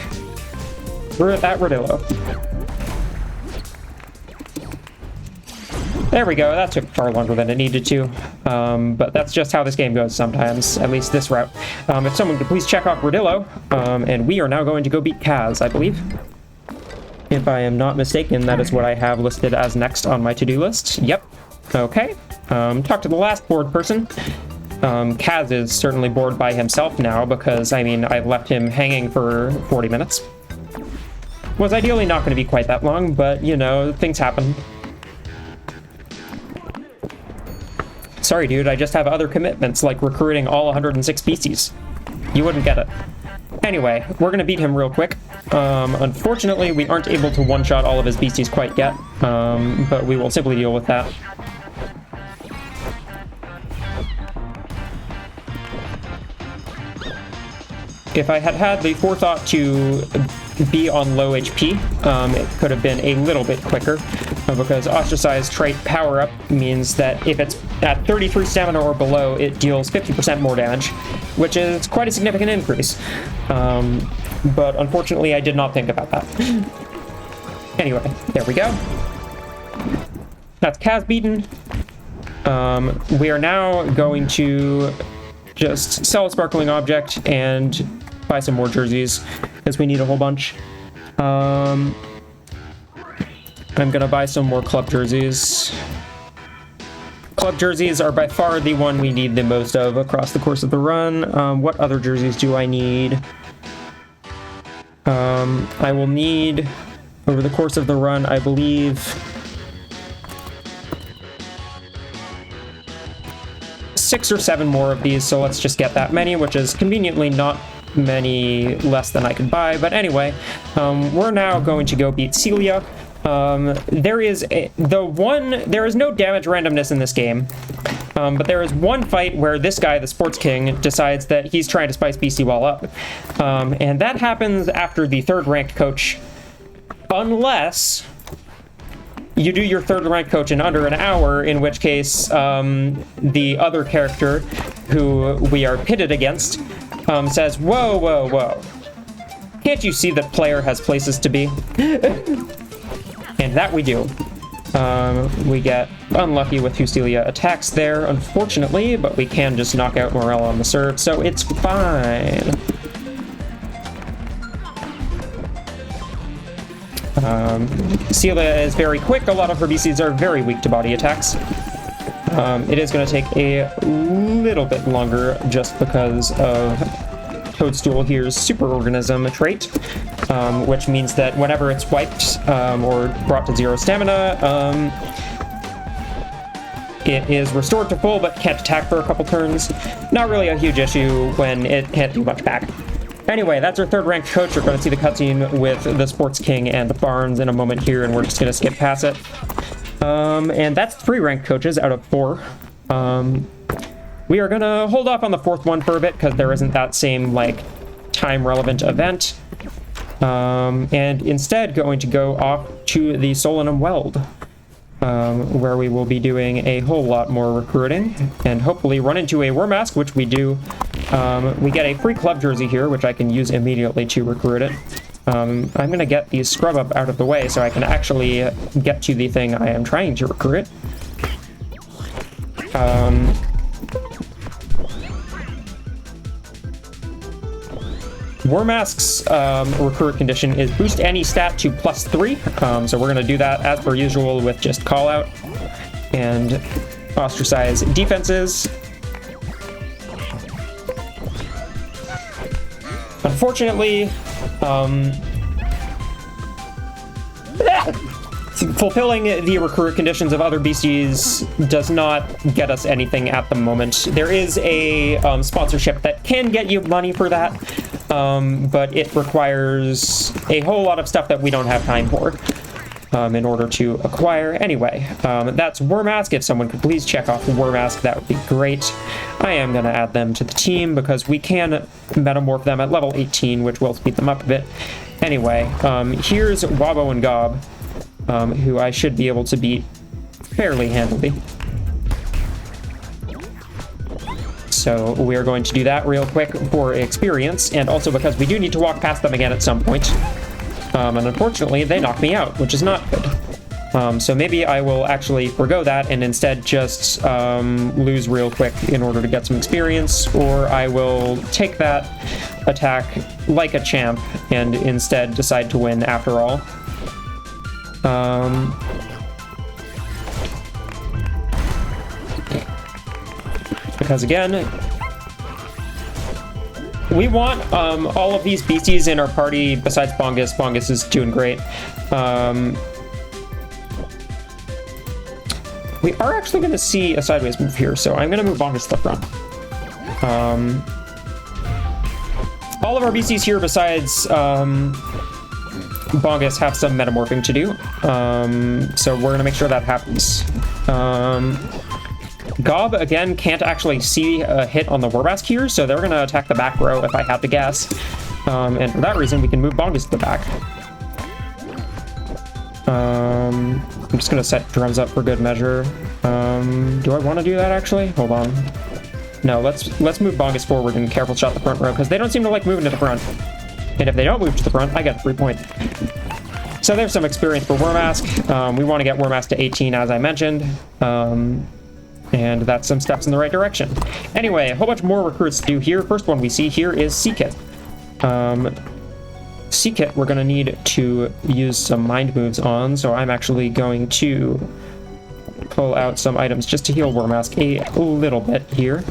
We're at that Rodillo. There we go, that took far longer than it needed to, but that's just how this game goes sometimes, at least this route. If someone could please check off Rodillo, and we are now going to go beat Kaz, I believe. If I am not mistaken, that is what I have listed as next on my to-do list. Yep. Okay. Talk to the last bored person. Kaz is certainly bored by himself now because, I mean, I've left him hanging for 40 minutes. Was ideally not going to be quite that long, but, you know, things happen. Sorry, dude, I just have other commitments, like recruiting all 106 species. You wouldn't get it. Anyway, we're going to beat him real quick. Unfortunately, we aren't able to one-shot all of his beasties quite yet, but we will simply deal with that. If I had had the forethought to be on low HP, it could have been a little bit quicker, because Ostracized trait power-up means that if it's at 33 stamina or below, it deals 50% more damage, which is quite a significant increase. But unfortunately, I did not think about that. Anyway, there we go. That's Kaz beaten. We are now going to just sell a sparkling object and buy some more jerseys, because we need a whole bunch. I'm gonna buy some more club jerseys. Club jerseys are by far the one we need the most of across the course of the run. What other jerseys do I need? I will need, over the course of the run, I believe, 6 or 7 more of these, so let's just get that many, which is conveniently not many less than I could buy. But anyway, we're now going to go beat Celia. There is no damage randomness in this game, but there is one fight where this guy, the Sports King, decides that he's trying to spice Beastieball up, and that happens after the 3rd ranked coach, unless you do your 3rd ranked coach in under an hour, in which case the other character who we are pitted against says, whoa, whoa, whoa, can't you see that player has places to be? And that we do. We get unlucky with Fusilia attacks there, unfortunately, but we can just knock out Morel on the serve, so it's fine. Celia is very quick. A lot of her BCs are very weak to body attacks. It is going to take a little bit longer just because of Toadstool here's superorganism trait, which means that whenever it's wiped or brought to 0 stamina, it is restored to full but can't attack for a couple turns. Not really a huge issue when it can't do much back. Anyway, that's our 3rd ranked coach. We're going to see the cutscene with the Sports King and Barnes in a moment here, and we're just going to skip past it. And that's 3 ranked coaches out of 4. We are going to hold off on the 4th one for a bit, because there isn't that same, like, time-relevant event. And instead going to go off to the Solanum Weld, where we will be doing a whole lot more recruiting, and hopefully run into a Wormask, which we do. We get a free club jersey here, which I can use immediately to recruit it. I'm going to get the scrub up out of the way so I can actually get to the thing I am trying to recruit. Wormask's recruit condition is boost any stat to +3, so we're going to do that as per usual with just call out and ostracize defenses. Unfortunately, fulfilling the recruit conditions of other beasties does not get us anything at the moment. There is a sponsorship that can get you money for that, but it requires a whole lot of stuff that we don't have time for in order to acquire. Anyway, that's Wormask. If someone could please check off Wormask, that would be great. I am going to add them to the team because we can metamorph them at level 18, which will speed them up a bit. Anyway, here's Wabo and Gob. who I should be able to beat fairly handily. So we're going to do that real quick for experience, and also because we do need to walk past them again at some point. And unfortunately, they knocked me out, which is not good. So maybe I will actually forgo that and instead just lose real quick in order to get some experience, or I will take that attack like a champ and instead decide to win after all. Because again, we want all of these beasties in our party besides Bongus. Bongus is doing great. We are actually going to see a sideways move here, so I'm going to move Bongus to the front. All of our beasties here besides Bongus have some metamorphing to do, so we're going to make sure that happens. Gob, again, can't actually see a hit on the Warmask here, so they're going to attack the back row if I had to guess. And for that reason, we can move Bongus to the back. I'm just going to set drums up for good measure. Do I want to do that, actually? Hold on. No, let's move Bongus forward and careful shot the front row, because they don't seem to like moving to the front. And if they don't move to the front, I get a 3 point. So there's some experience for Warmask. We want to get Warmask to 18, as I mentioned. And that's some steps in the right direction. Anyway, a whole bunch more recruits to do here. First one we see here is Seekit. Seekit, we're going to need to use some mind moves on, so I'm actually going to pull out some items just to heal Warmask a little bit here.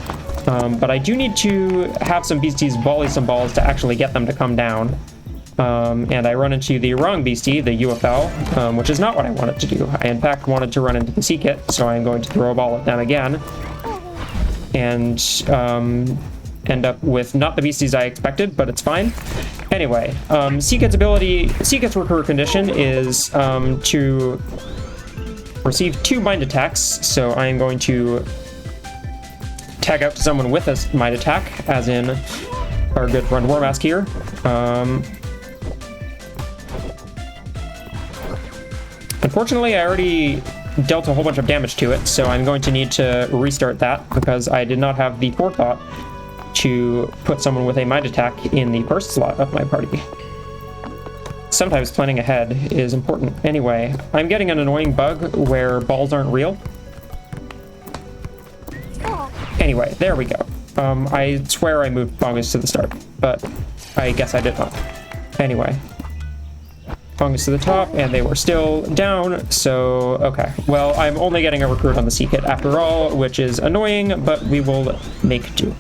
But I do need to have some beasties volley some balls to actually get them to come down. And I run into the wrong beastie, the UFL, which is not what I wanted to do. I, in fact, wanted to run into the Seekit, so I'm going to throw a ball at them again. And end up with not the beasties I expected, but it's fine. Anyway, Seekit's recruit condition is to receive 2 mind attacks, so I am going to tag out to someone with a mind attack, as in our good friend Warmask here. Unfortunately, I already dealt a whole bunch of damage to it, so I'm going to need to restart that because I did not have the forethought to put someone with a mind attack in the first slot of my party. Sometimes planning ahead is important. Anyway, I'm getting an annoying bug where balls aren't real. Anyway, there we go. I swear I moved Bongus to the start, but I guess I did not. Anyway. Bongus to the top, and they were still down, so okay. Well, I'm only getting a recruit on the Seekit after all, which is annoying, but we will make do.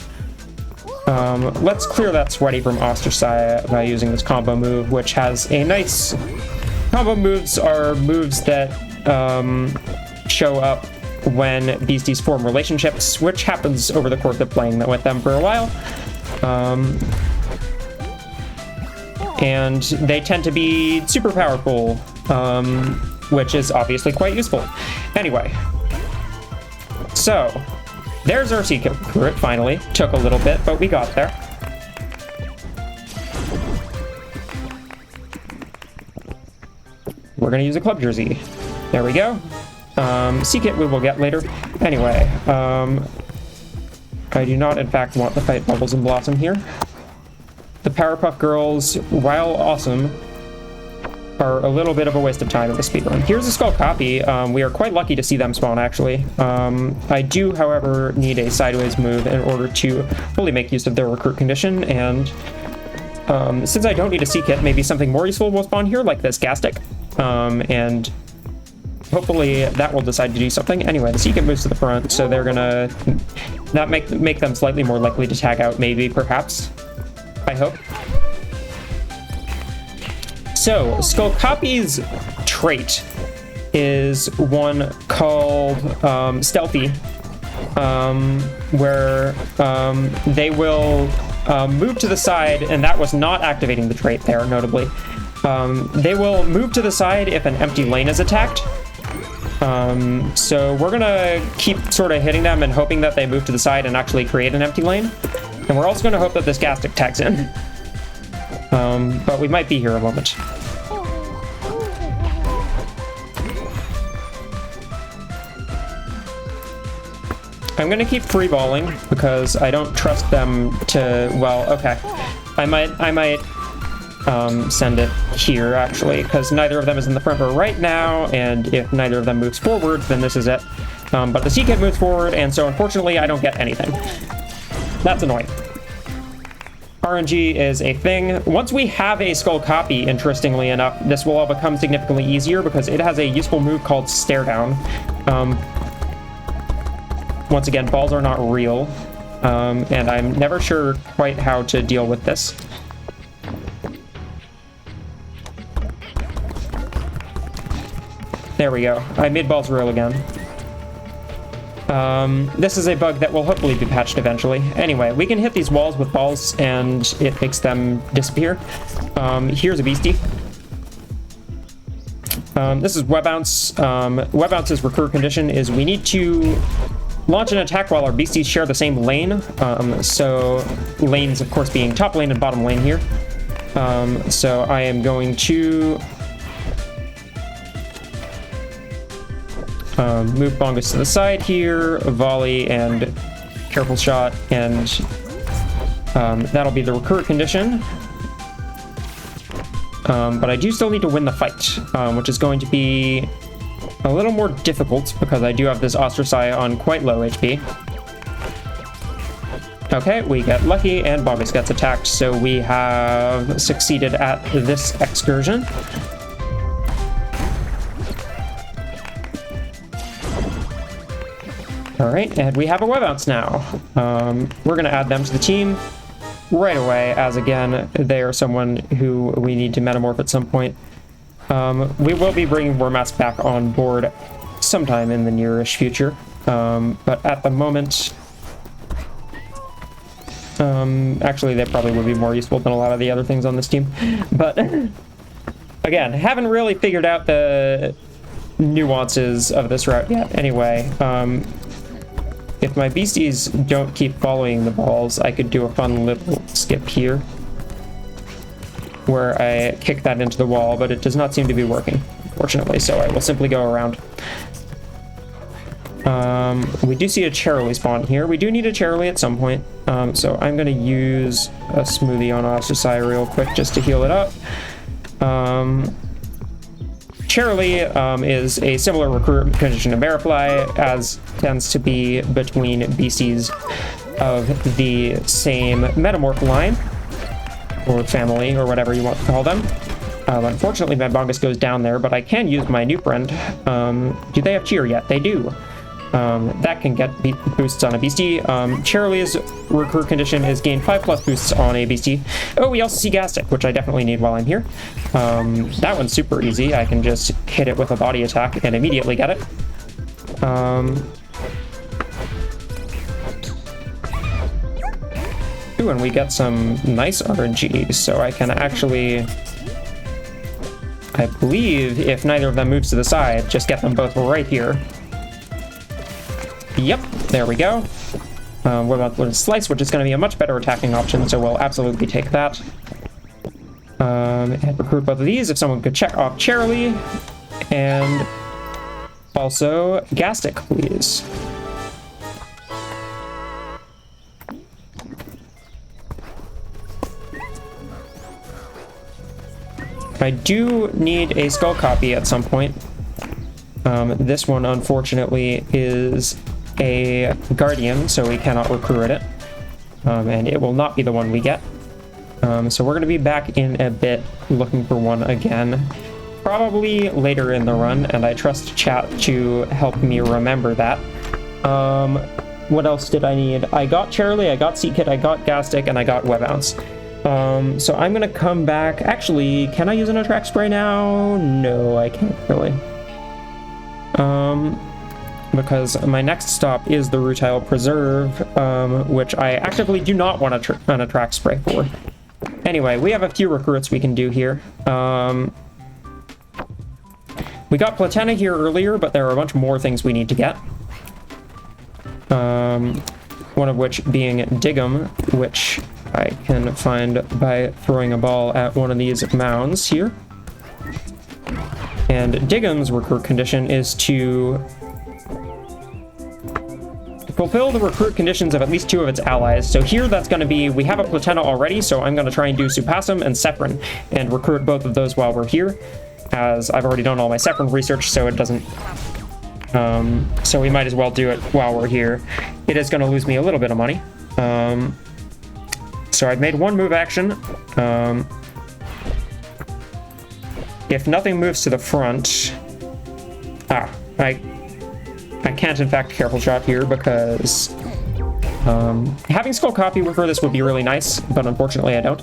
Let's clear that sweaty from Ostracized by using this combo move, which has a nice... Combo moves are moves that show up when beasties form relationships, which happens over the course of playing with them for a while. And they tend to be super powerful, which is obviously quite useful. Anyway, so there's our Seekit recruit, finally. Took a little bit, but we got there. We're gonna use a club jersey. There we go. Seekit we will get later. Anyway, I do not in fact want to fight Bubbles and Blossom here. The Powerpuff Girls, while awesome, are a little bit of a waste of time in the speedrun. Here's a Skull copy. We are quite lucky to see them spawn, actually. I do, however, need a sideways move in order to fully make use of their recruit condition, and since I don't need a Seekit, maybe something more useful will spawn here, like this Gastic, and hopefully that will decide to do something. Anyway, the Seekit moves to the front, so they're gonna not make them slightly more likely to tag out, maybe, perhaps. I hope. So, Skull Copy's trait is one called Stealthy, where they will move to the side, and that was not activating the trait there, notably. They will move to the side if an empty lane is attacked. So we're gonna keep sort of hitting them and hoping that they move to the side and actually create an empty lane. And we're also going to hope that this Gastic tags in. But we might be here a moment. I'm gonna keep free balling because I don't trust them to, well, okay. I might send it here, actually, because neither of them is in the front row right now, and if neither of them moves forward, then this is it. But the C-Kit moves forward, and so unfortunately, I don't get anything. That's annoying. RNG is a thing. Once we have a skull copy, interestingly enough, this will all become significantly easier because it has a useful move called Stare Down. Once again, balls are not real, and I'm never sure quite how to deal with this. There we go. I made balls real again. This is a bug that will hopefully be patched eventually. Anyway, we can hit these walls with balls and it makes them disappear. Here's a beastie. This is Web Bounce. Web Bounce's recur condition is we need to launch an attack while our beasties share the same lane. So lanes, of course, being top lane and bottom lane here. So I am going to move Bongus to the side here, volley and careful shot, and that'll be the recur condition. But I do still need to win the fight, which is going to be a little more difficult because I do have this Ostracized on quite low HP. Okay, we get lucky and Bongus gets attacked, so we have succeeded at this excursion. Alright, and we have a Web Bounce now. We're going to add them to the team right away, as again, they are someone who we need to metamorph at some point. We will be bringing Wormass back on board sometime in the nearish future, but at the moment, actually they probably would be more useful than a lot of the other things on this team. But again, haven't really figured out the nuances of this route yet. Anyway, if my beasties don't keep following the balls, I could do a fun little skip here where I kick that into the wall, but it does not seem to be working, fortunately, so I will simply go around. We do see a Charlie spawn here. We do need a Charlie at some point, so I'm going to use a smoothie on Ostracized real quick just to heal it up. Charlie is a similar recruitment condition to Marifly, as tends to be between beasties of the same metamorph line, or family, or whatever you want to call them. Unfortunately, my Bongus goes down there, but I can use my new friend. Do they have cheer yet? They do. That can get boosts on a beastie. Charlie's recur condition is gain 5+ boosts on a beastie. Oh, we also see Gastic, which I definitely need while I'm here. That one's super easy. I can just hit it with a body attack and immediately get it. Ooh, and we get some nice RNG, so I can actually, I believe, if neither of them moves to the side, just get them both right here. Yep, there we go. What about Slice, which is going to be a much better attacking option, so we'll absolutely take that. And recruit both of these, if someone could check off Charlie. And also Gastic, please. I do need a skull copy at some point. This one, unfortunately, is a Guardian, so we cannot recruit it. And it will not be the one we get. So we're going to be back in a bit looking for one again. Probably later in the run, and I trust chat to help me remember that. What else did I need? I got Charlie, I got Seekit, I got Gastic, and I got Web Bounce. So I'm going to come back. Actually, can I use an attract spray now? No, I can't really. Because my next stop is the Rutile Preserve, which I actively do not want an attract spray for. Anyway, we have a few recruits we can do here. We got Platena here earlier, but there are a bunch more things we need to get. One of which being Dig'em, which I can find by throwing a ball at one of these mounds here. And Dig'em's recruit condition is to Fulfill the recruit conditions of at least 2 of its allies. So here that's going to be, we have a Platenna already, so I'm going to try and do Supasum and Sephren and recruit both of those while we're here, as I've already done all my Sephren research, so it doesn't... so we might as well do it while we're here. It is going to lose me a little bit of money. So I've made 1 move action. If nothing moves to the front... I can't, in fact, careful shot here because having Skull Copy for this would be really nice, but unfortunately I don't.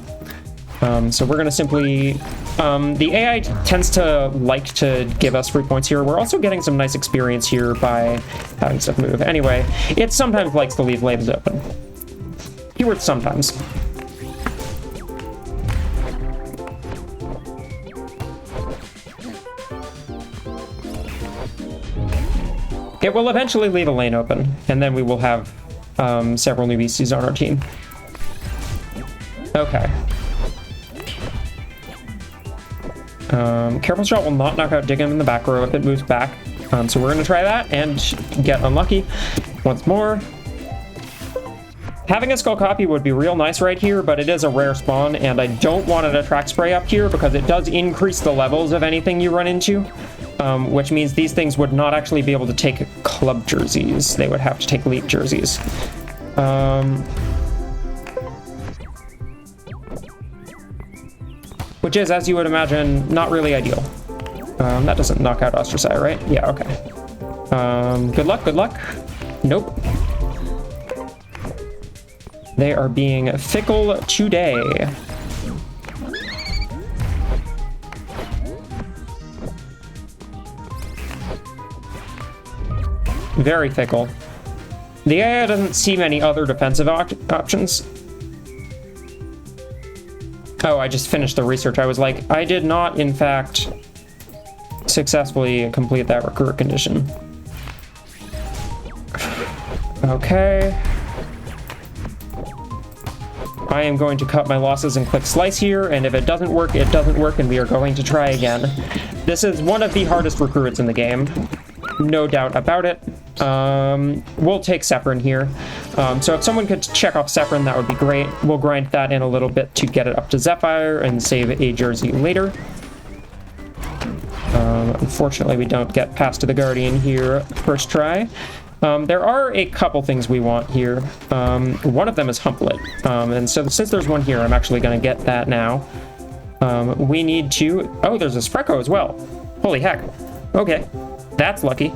So we're going to simply... the AI tends to like to give us free points here. We're also getting some nice experience here by having stuff move. Anyway, it sometimes likes to leave lanes open. Keyword sometimes. It will eventually leave a lane open, and then we will have several new beasties on our team. Okay. Careful Shot will not knock out Diggum in the back row if it moves back. So we're going to try that and get unlucky once more. Having a Skull Copy would be real nice right here, but it is a rare spawn, and I don't want an Attract Spray up here because it does increase the levels of anything you run into. Which means these things would not actually be able to take club jerseys. They would have to take elite jerseys. Which is, as you would imagine, not really ideal. That doesn't knock out Ostracite, right? Yeah, okay. Good luck, good luck. Nope. They are being fickle today. Very fickle. The AI doesn't see many other defensive options. Oh, I just finished the research. I was like, I did not, in fact, successfully complete that recruit condition. Okay. I am going to cut my losses and click slice here, and if it doesn't work, it doesn't work, and we are going to try again. This is one of the hardest recruits in the game. No doubt about it. We'll take Sephren here. So if someone could check off Sephren, that would be great. We'll grind that in a little bit to get it up to Zephyr and save a jersey later. Unfortunately, we don't get past to the Guardian here first try. There are a couple things we want here. One of them is Humplet. And so since there's one here, I'm actually going to get that now. We need to... Oh, there's a Spreco as well. Holy heck. Okay. That's lucky.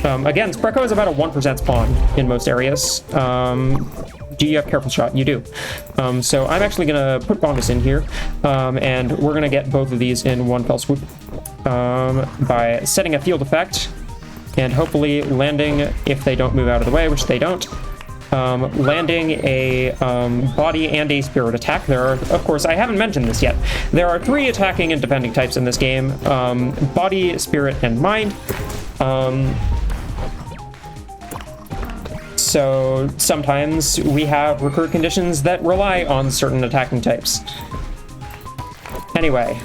Again, Spreco is about a 1% spawn in most areas. Do you have Careful Shot? You do. So I'm actually going to put Bongus in here, and we're going to get both of these in one fell swoop by setting a field effect and hopefully landing, if they don't move out of the way, which they don't, landing a body and a spirit attack. There are, of course, I haven't mentioned this yet. There are 3 attacking and defending types in this game. Body, spirit, and mind. So sometimes we have recruit conditions that rely on certain attacking types. Anyway,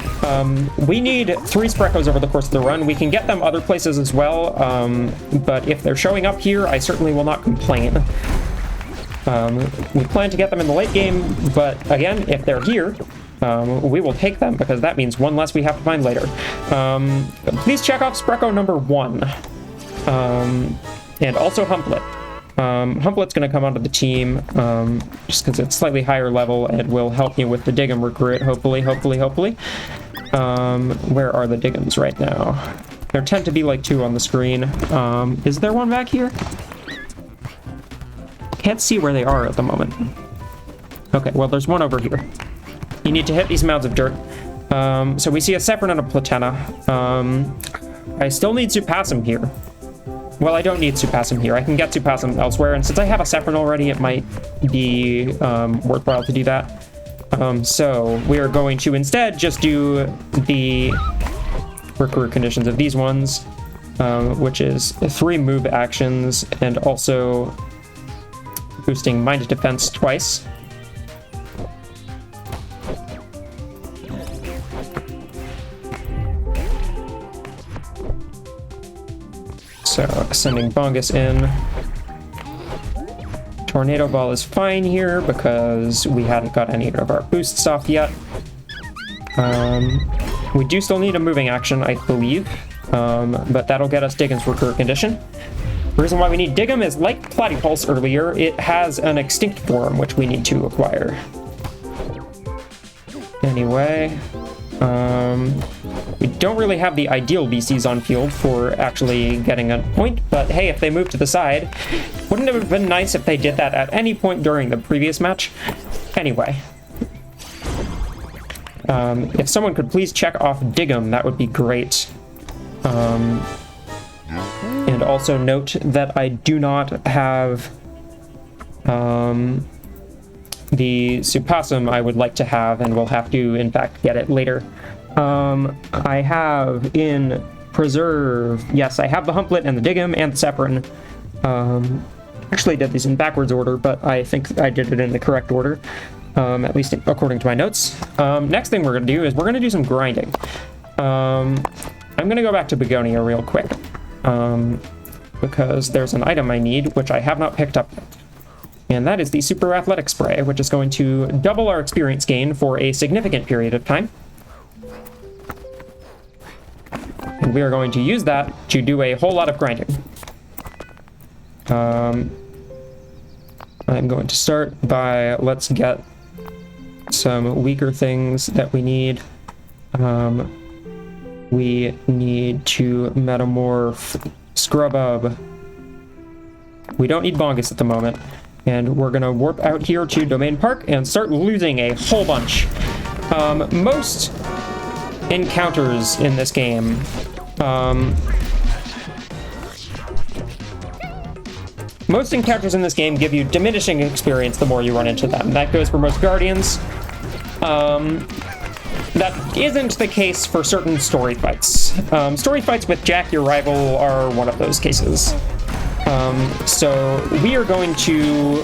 we need 3 Sprecos over the course of the run. We can get them other places as well, but if they're showing up here, I certainly will not complain. We plan to get them in the late game, but again, if they're here, we will take them because that means one less we have to find later. Please check off Spreco number 1. And also Humplet. Humplet's going to come onto the team just because it's slightly higher level and will help me with the Diggum recruit, hopefully. Where are the Diggums right now? There tend to be like 2 on the screen. Is there one back here? Can't see where they are at the moment. Okay, well, there's one over here. You need to hit these mounds of dirt. So we see a Sephren and a Platenna. I still need Supasum here. Well, I don't need Supasum here. I can get Supasum elsewhere, and since I have a Sephren already, it might be worthwhile to do that. So we are going to instead just do the recruit conditions of these ones, which is 3 move actions and also boosting mind defense twice. So sending Bongus in. Tornado Ball is fine here because we hadn't got any of our boosts off yet. We do still need a moving action, I believe, but that'll get us Digim's recruit condition. The reason why we need Digim is, like Platypulse earlier, it has an extinct form which we need to acquire. Anyway, we don't really have the ideal BCs on field for actually getting a point, but hey, if they move to the side, wouldn't it have been nice if they did that at any point during the previous match? Anyway. If someone could please check off Digim, that would be great. And also note that I do not have the Supasum I would like to have, and we'll have to, in fact, get it later. I have in Preserve, yes, I have the Humplet and the Digim and the Sephirin. Actually, I did these in backwards order, but I think I did it in the correct order. At least according to my notes. Next thing we're going to do is we're going to do some grinding. I'm going to go back to Begonia real quick, because there's an item I need, which I have not picked up yet. And that is the Super Athletic Spray, which is going to double our experience gain for a significant period of time. And we are going to use that to do a whole lot of grinding. I'm going to start by, let's get some weaker things that we need. We need to metamorph Scrubub. We don't need Bongus at the moment. And we're going to warp out here to Domain Park and start losing a whole bunch. Most encounters in this game, give you diminishing experience the more you run into them. That goes for most Guardians. That isn't the case for certain story fights. Story fights with Jack, your rival, are one of those cases. So we are going to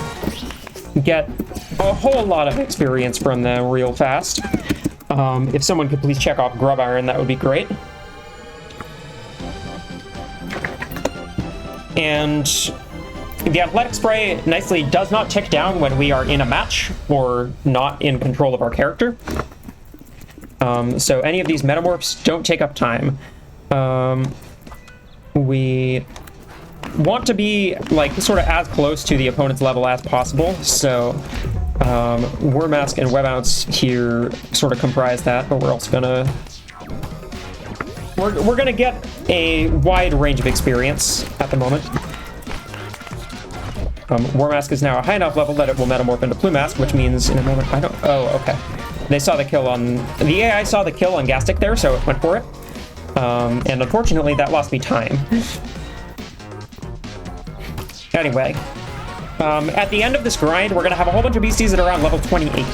get a whole lot of experience from them real fast. If someone could please check off Grub Iron, that would be great. And the Athletic Spray nicely does not tick down when we are in a match or not in control of our character. So any of these metamorphs don't take up time. We want to be like sort of as close to the opponent's level as possible, so Wormask and Webounce here sort of comprise that, but we're also gonna we're gonna get a wide range of experience at the moment. Wormask is now a high enough level that it will metamorph into Plumask, which means in a moment oh, okay. They saw the kill on the AI saw the kill on Gastic there, so it went for it. And unfortunately that lost me time. Anyway, at the end of this grind, we're going to have a whole bunch of beasties at around level 28.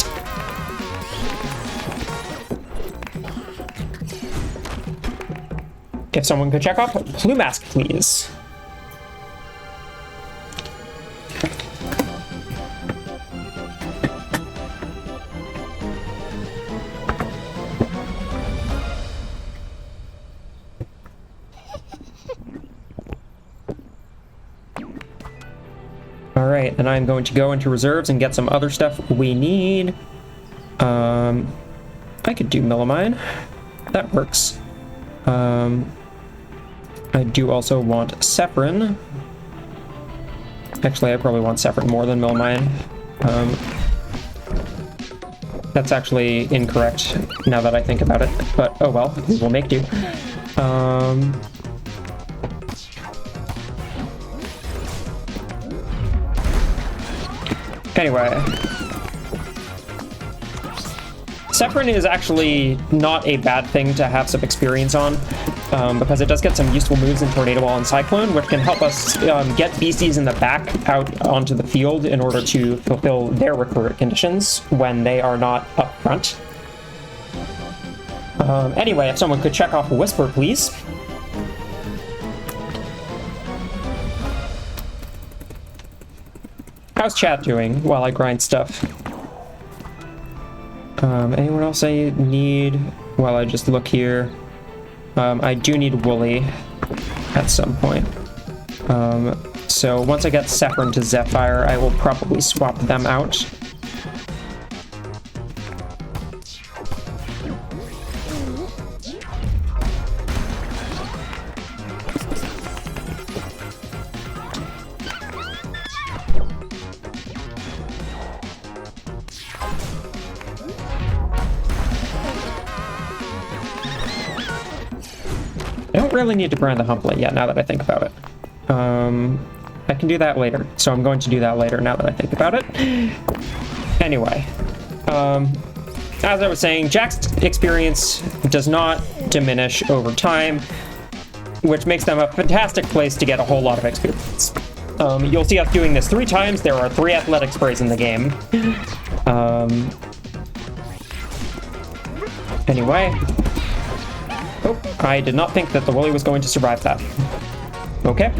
If someone could check off Plumask, please. Alright, and I'm going to go into reserves and get some other stuff we need. I could do Millimine. That works. I do also want Sephirin. Actually, I probably want Sephirin more than Millimine. That's actually incorrect now that I think about it, but oh well, we'll make do. Anyway, Sephirin is actually not a bad thing to have some experience on, because it does get some useful moves in Tornado Ball and Cyclone, which can help us get beasties in the back out onto the field in order to fulfill their recruit conditions when they are not up front. Anyway, if someone could check off Whisper, please. How's chat doing while I grind stuff? Anyone else I need while I just look here? I do need Wooly at some point. So once I get Saffron to Zephyr, I will probably swap them out. I don't really need to grind the Humplet yet, now that I think about it. I can do that later, so I'm going to do that later now that I think about it. Anyway, as I was saying, Jack's experience does not diminish over time, which makes them a fantastic place to get a whole lot of experience. You'll see us doing this 3 times. There are 3 athletic sprays in the game. Anyway. Oh, I did not think that the Woolly was going to survive that. Okay,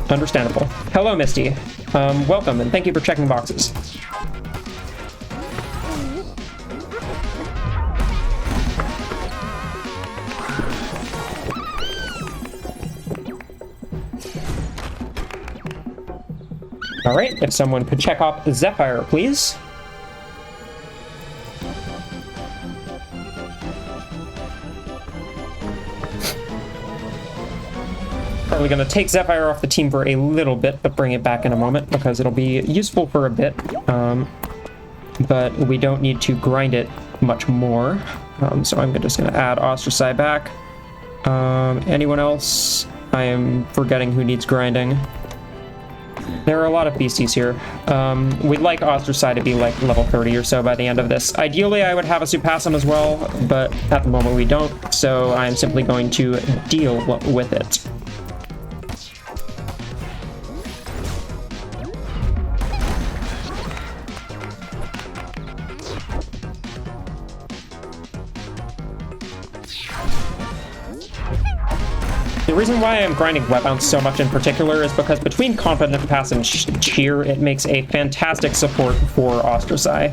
understandable. Hello, Misty. Welcome, and thank you for checking boxes. All right, if someone could check off Zephyr, please. Probably going to take Zephyr off the team for a little bit, but bring it back in a moment because it'll be useful for a bit. But we don't need to grind it much more. So I'm just going to add Ostraci back. Anyone else? I am forgetting who needs grinding. There are a lot of beasties here. We'd like Ostraci to be like level 30 or so by the end of this. Ideally, I would have a Supasum as well, but at the moment we don't, so I'm simply going to deal with it. The reason why I'm grinding Web Bounce so much in particular is because between Confident Pass and Cheer, it makes a fantastic support for Ostraci.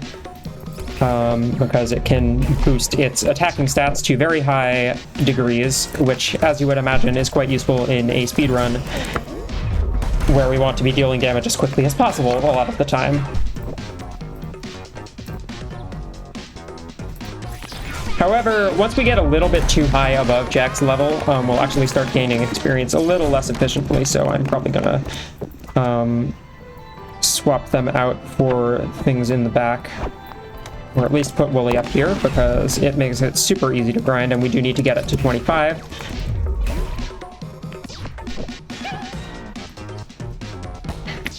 Because it can boost its attacking stats to very high degrees, which, as you would imagine, is quite useful in a speedrun where we want to be dealing damage as quickly as possible a lot of the time. However, once we get a little bit too high above Jack's level, we'll actually start gaining experience a little less efficiently, so I'm probably gonna swap them out for things in the back. Or at least put Wooly up here, because it makes it super easy to grind, and we do need to get it to 25.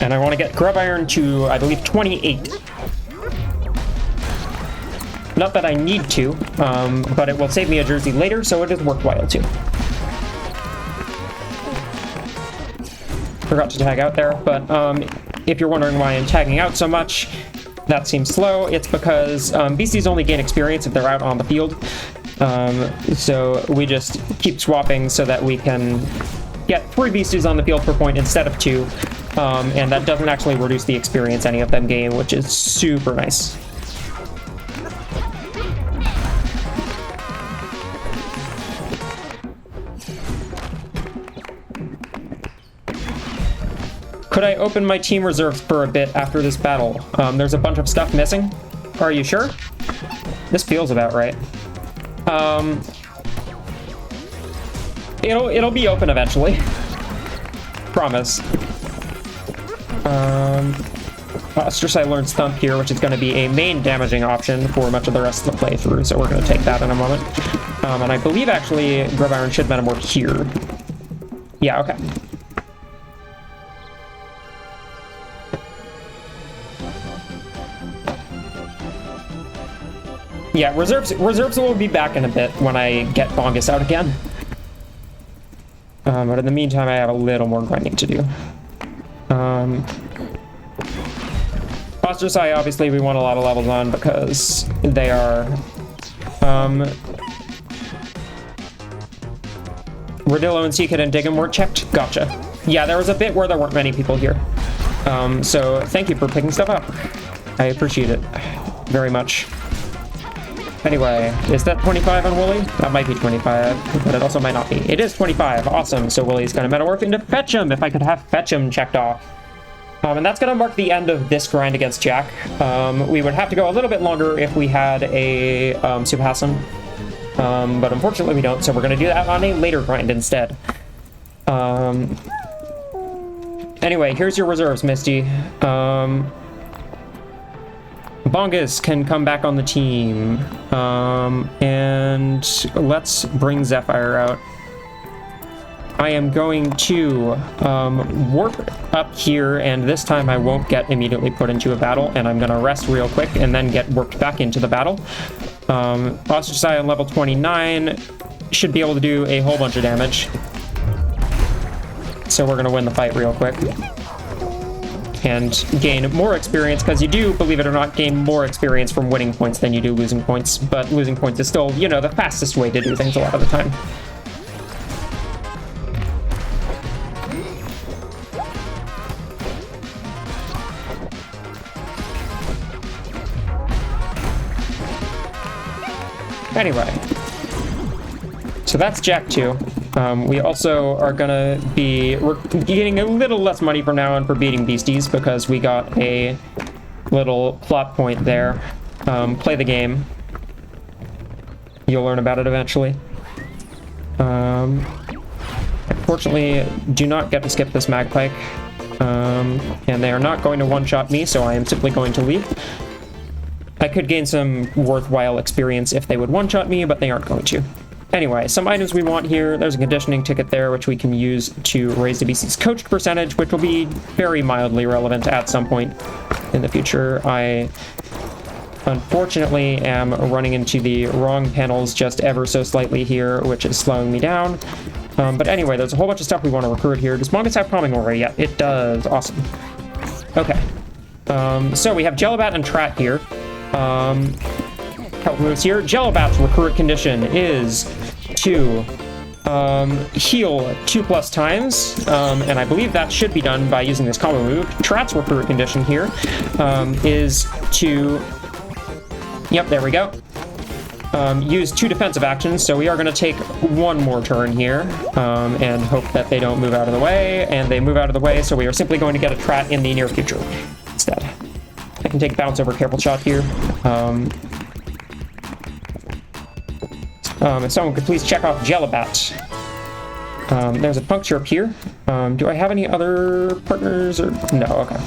And I want to get Grub Iron to, I believe, 28. Not that I need to, but it will save me a jersey later, so it is worthwhile to. Forgot to tag out there, but if you're wondering why I'm tagging out so much, that seems slow. It's because beasties only gain experience if they're out on the field. So we just keep swapping so that we can get 3 beasties on the field per point instead of 2. And that doesn't actually reduce the experience any of them gain, which is super nice. Could I open my team reserves for a bit after this battle? There's a bunch of stuff missing. Are you sure? This feels about right. It'll be open eventually. Promise. Ostraci learns Thump here, which is going to be a main damaging option for much of the rest of the playthrough, so we're going to take that in a moment. And I believe actually Grub Iron should Metamorph here. Yeah, okay. Yeah, reserves will be back in a bit when I get Bongus out again. But in the meantime, I have a little more grinding to do. Ostraci, obviously, we want a lot of levels on because they are... Rodillo and Seekit and Diggum were checked? Gotcha. Yeah, there was a bit where there weren't many people here. So thank you for picking stuff up. I appreciate it very much. Anyway, is that 25 on Wooly? That might be 25, but it also might not be. It is 25. Awesome. So Wooly's going to Metamorph into Fetch'em, if I could have Fetch'em checked off. And that's going to mark the end of this grind against Jack. We would have to go a little bit longer if we had a Subhasan. But unfortunately we don't, so we're going to do that on a later grind instead. Anyway, here's your reserves, Misty. Bongus can come back on the team. And let's bring Zephyr out. I am going to warp up here, and this time I won't get immediately put into a battle, and I'm going to rest real quick and then get warped back into the battle. Ostracized on level 29 should be able to do a whole bunch of damage. So we're going to win the fight real quick. And gain more experience, because you do, believe it or not, gain more experience from winning points than you do losing points. But losing points is still, you know, the fastest way to do things a lot of the time. Anyway, so that's Jack 2. We also are gonna be getting a little less money from now on for beating beasties because we got a little plot point there. Play the game. You'll learn about it eventually. Unfortunately, do not get to skip this Magpike. And they are not going to one-shot me, so I am simply going to leave. I could gain some worthwhile experience if they would one-shot me, but they aren't going to. Anyway, some items we want here. There's a conditioning ticket there, which we can use to raise the beastie's coached percentage, which will be very mildly relevant at some point in the future. I, unfortunately, am running into the wrong panels just ever so slightly here, which is slowing me down. But anyway, there's a whole bunch of stuff we want to recruit here. Does Mongus have calming aura yet? It does. Awesome. Okay. So we have Jellobat and Trat here. Couple moves here. Jellobat's recruit condition is to heal 2+ times, and I believe that should be done by using this combo move. Trat's recruit condition here is to, yep, there we go, use 2 defensive actions, so we are going to take 1 more turn here, and hope that they don't move out of the way, and they move out of the way, so we are simply going to get a Trat in the near future instead. I can take bounce over careful shot here. If someone could please check off Jellobat. There's a puncture up here. Do I have any other partners? Or no, okay.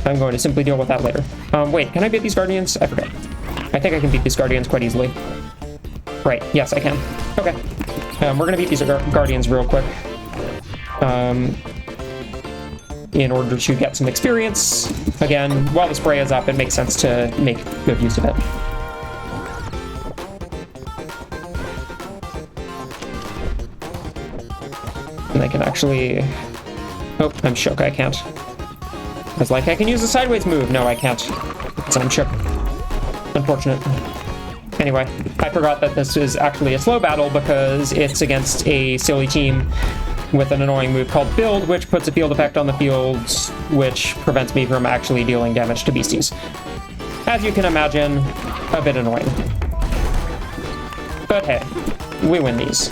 I'm going to simply deal with that later. Wait, can I beat these Guardians? I forget. I think I can beat these Guardians quite easily. Right, yes, I can. Okay. We're going to beat these Guardians real quick. In order to get some experience. Again, while the spray is up, it makes sense to make good use of it. And I can actually... Oh, I'm shook, I can't. I was like, I can use a sideways move. No, I can't. Because I'm shook. Unfortunate. Anyway, I forgot that this is actually a slow battle because it's against a silly team with an annoying move called Build, which puts a field effect on the field, which prevents me from actually dealing damage to beasties. As you can imagine, a bit annoying. But hey, we win these.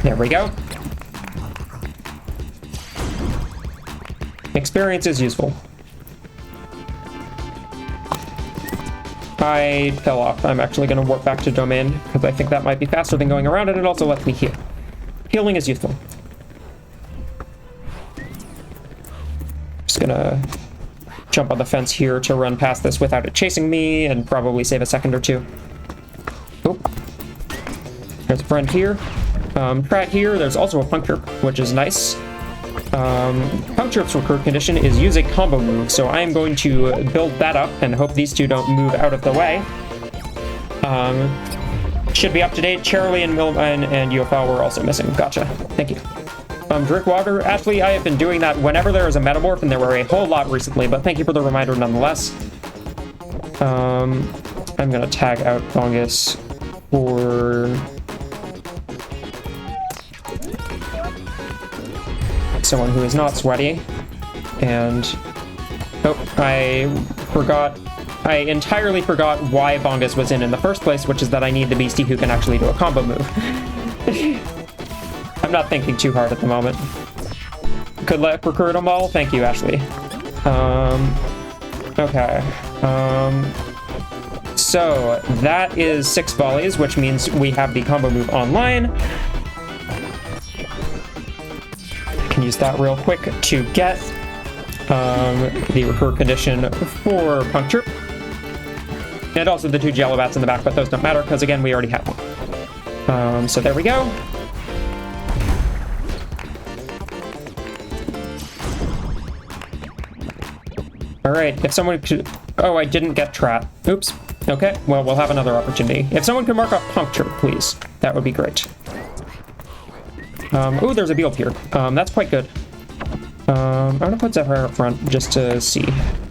There we go. Experience is useful. I fell off. I'm actually going to warp back to Domain, because I think that might be faster than going around, and it also lets me heal. Healing is useful. Just gonna jump on the fence here to run past this without it chasing me, and probably save a second or two. Oh. There's a friend here. Trat here. There's also a Puncture, which is nice. Puncture's recruit condition is use a combo move, so I am going to build that up and hope these two don't move out of the way. Should be up to date. Charlie and Milman and UFL were also missing. Gotcha. Thank you. Drink water. Ashley, I have been doing that whenever there is a metamorph, and there were a whole lot recently, but thank you for the reminder nonetheless. I'm gonna tag out Bongus for... someone who is not sweaty. And oh, I entirely forgot why Bongus was in the first place, which is that I need the beastie who can actually do a combo move. I'm not thinking too hard at the moment. Good luck recruit them all. Thank you, Ashley. Okay. So that is 6 volleys, which means we have the combo move online. I can use that real quick to get the recruit condition for puncture. And also the 2 jello bats in the back, but those don't matter because, again, we already have one. So there we go. All right, if someone could... Oh, I didn't get Trat. Oops. Okay, well, we'll have another opportunity. If someone could mark off puncture, please. That would be great. Oh, there's a Beald here. That's quite good. I'm gonna put Zephyr up front just to see.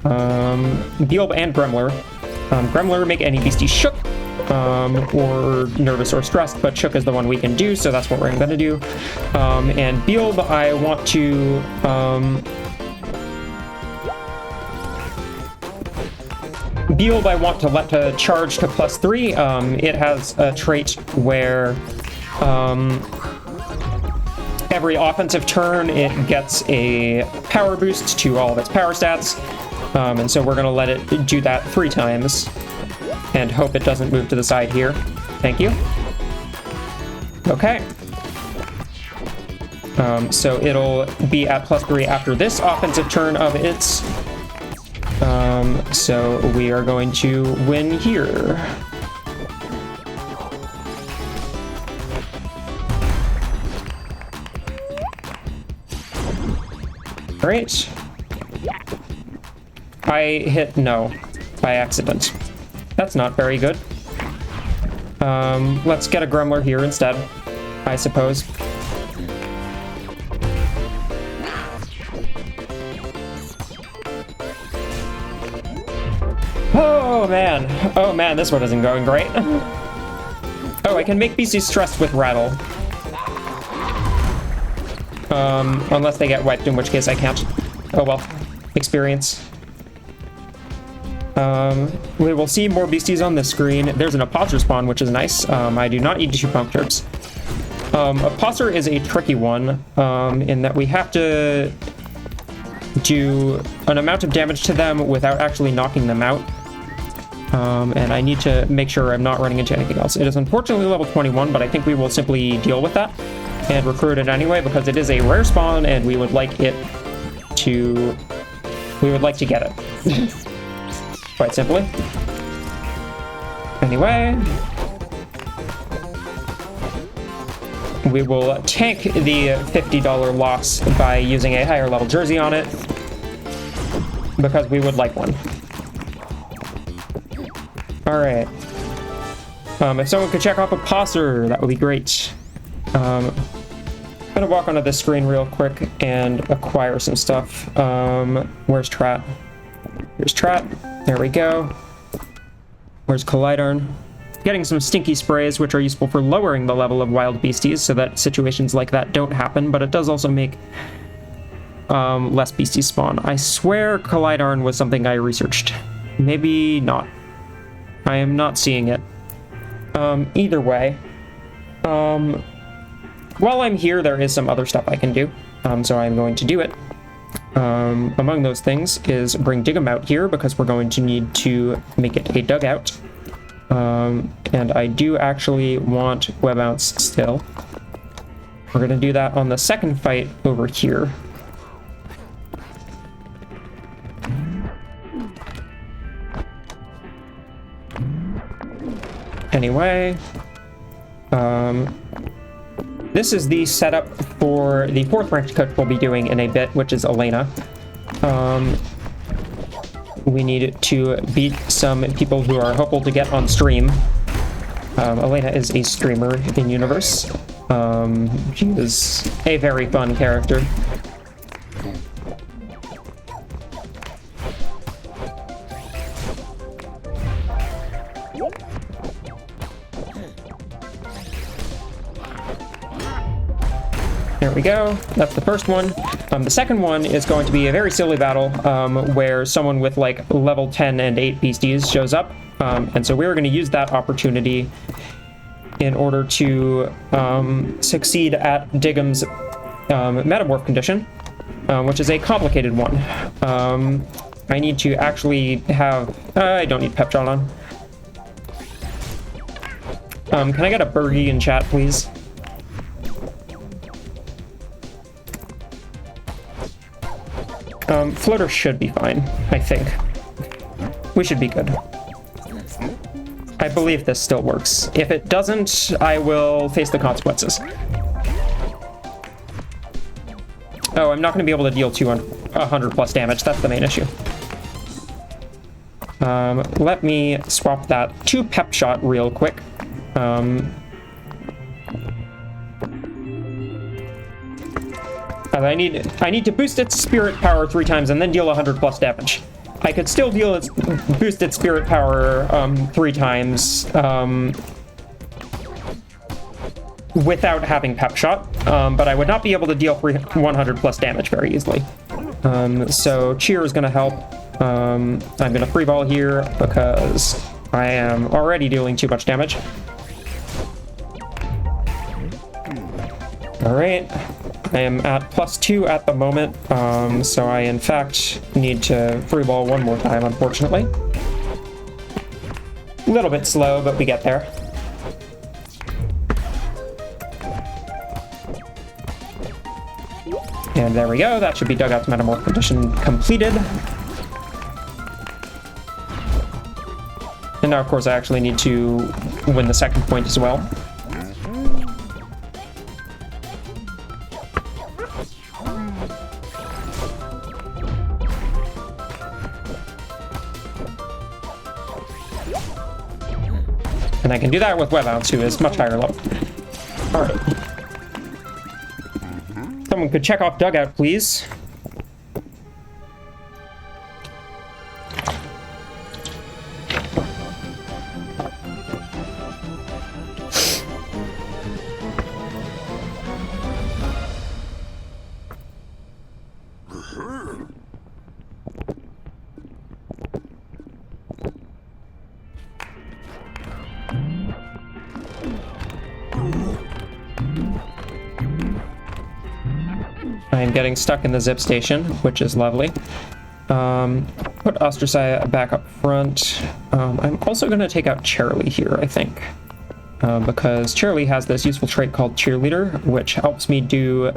Beald and Gremler. Gremler make any beastie shook, or nervous or stressed, but shook is the one we can do, so that's what we're gonna do. And Beald, I want to... Beald, I want to let to charge to +3. It has a trait where every offensive turn it gets a power boost to all of its power stats. And so we're going to let it do that 3 times and hope it doesn't move to the side here. Thank you. Okay. So it'll be at +3 after this offensive turn of its. So we are going to win here. All right. I hit no by accident. That's not very good. Let's get a Gremler here instead, I suppose. Oh man, this one isn't going great. Oh, I can make beasties stressed with Rattle. Unless they get wiped, in which case I can't. Oh well, experience. We will see more beasties on this screen. There's an Apostro spawn, which is nice. I do not need to shoot punctures. Apostro is a tricky one, in that we have to do an amount of damage to them without actually knocking them out. And I need to make sure I'm not running into anything else. It is unfortunately level 21, but I think we will simply deal with that and recruit it anyway, because it is a rare spawn and we would like it to... We would like to get it. Quite simply. Anyway. We will tank the $50 loss by using a higher level jersey on it, because we would like one. Alright. If someone could check off a posser, that would be great. I'm gonna walk onto this screen real quick and acquire some stuff. Where's Trat? Here's Trat. There we go. Where's Collidarn? Getting some stinky sprays, which are useful for lowering the level of wild beasties so that situations like that don't happen, but it does also make less beasties spawn. I swear Collidarn was something I researched. Maybe not. I am not seeing it. Either way. While I'm here, there is some other stuff I can do, so I'm going to do it. Among those things is bring Dig'em out here, because we're going to need to make it a dugout. And I do actually want web mounts still. We're going to do that on the second fight over here. Anyway, this is the setup for the 4th ranked coach we'll be doing in a bit, which is Elena. We need to beat some people who are hopeful to get on stream. Elena is a streamer in universe. She is a very fun character. There we go. That's the first one. The second one is going to be a very silly battle where someone with like level 10 and 8 beasties shows up. And so we're going to use that opportunity in order to succeed at Diggum's metamorph condition, which is a complicated one. I need to actually have... I don't need pep shot on. Can I get a Bergie in chat, please? Floater should be fine, I think. We should be good. I believe this still works. If it doesn't, I will face the consequences. Oh, I'm not going to be able to deal 100 plus damage. That's the main issue. Let me swap that to pep shot real quick. I need to boost its spirit power 3 times and then deal 100 plus damage. I could still boost its spirit power 3 times without having pep shot, but I would not be able to deal 100 plus damage very easily. So cheer is going to help. I'm going to free ball here because I am already dealing too much damage. All right. I am at +2 at the moment, so I in fact need to free ball one more time, unfortunately. A little bit slow, but we get there. And there we go, that should be Dugout's Metamorph condition completed. And now, of course, I actually need to win the second point as well. And I can do that with Webbounce, who is much higher level. Alright. Someone could check off Dugout, please. I'm getting stuck in the zip station, which is lovely. Put Ostracized back up front. I'm also going to take out Cheerilee here, I think. Because Cheerilee has this useful trait called Cheerleader, which helps me do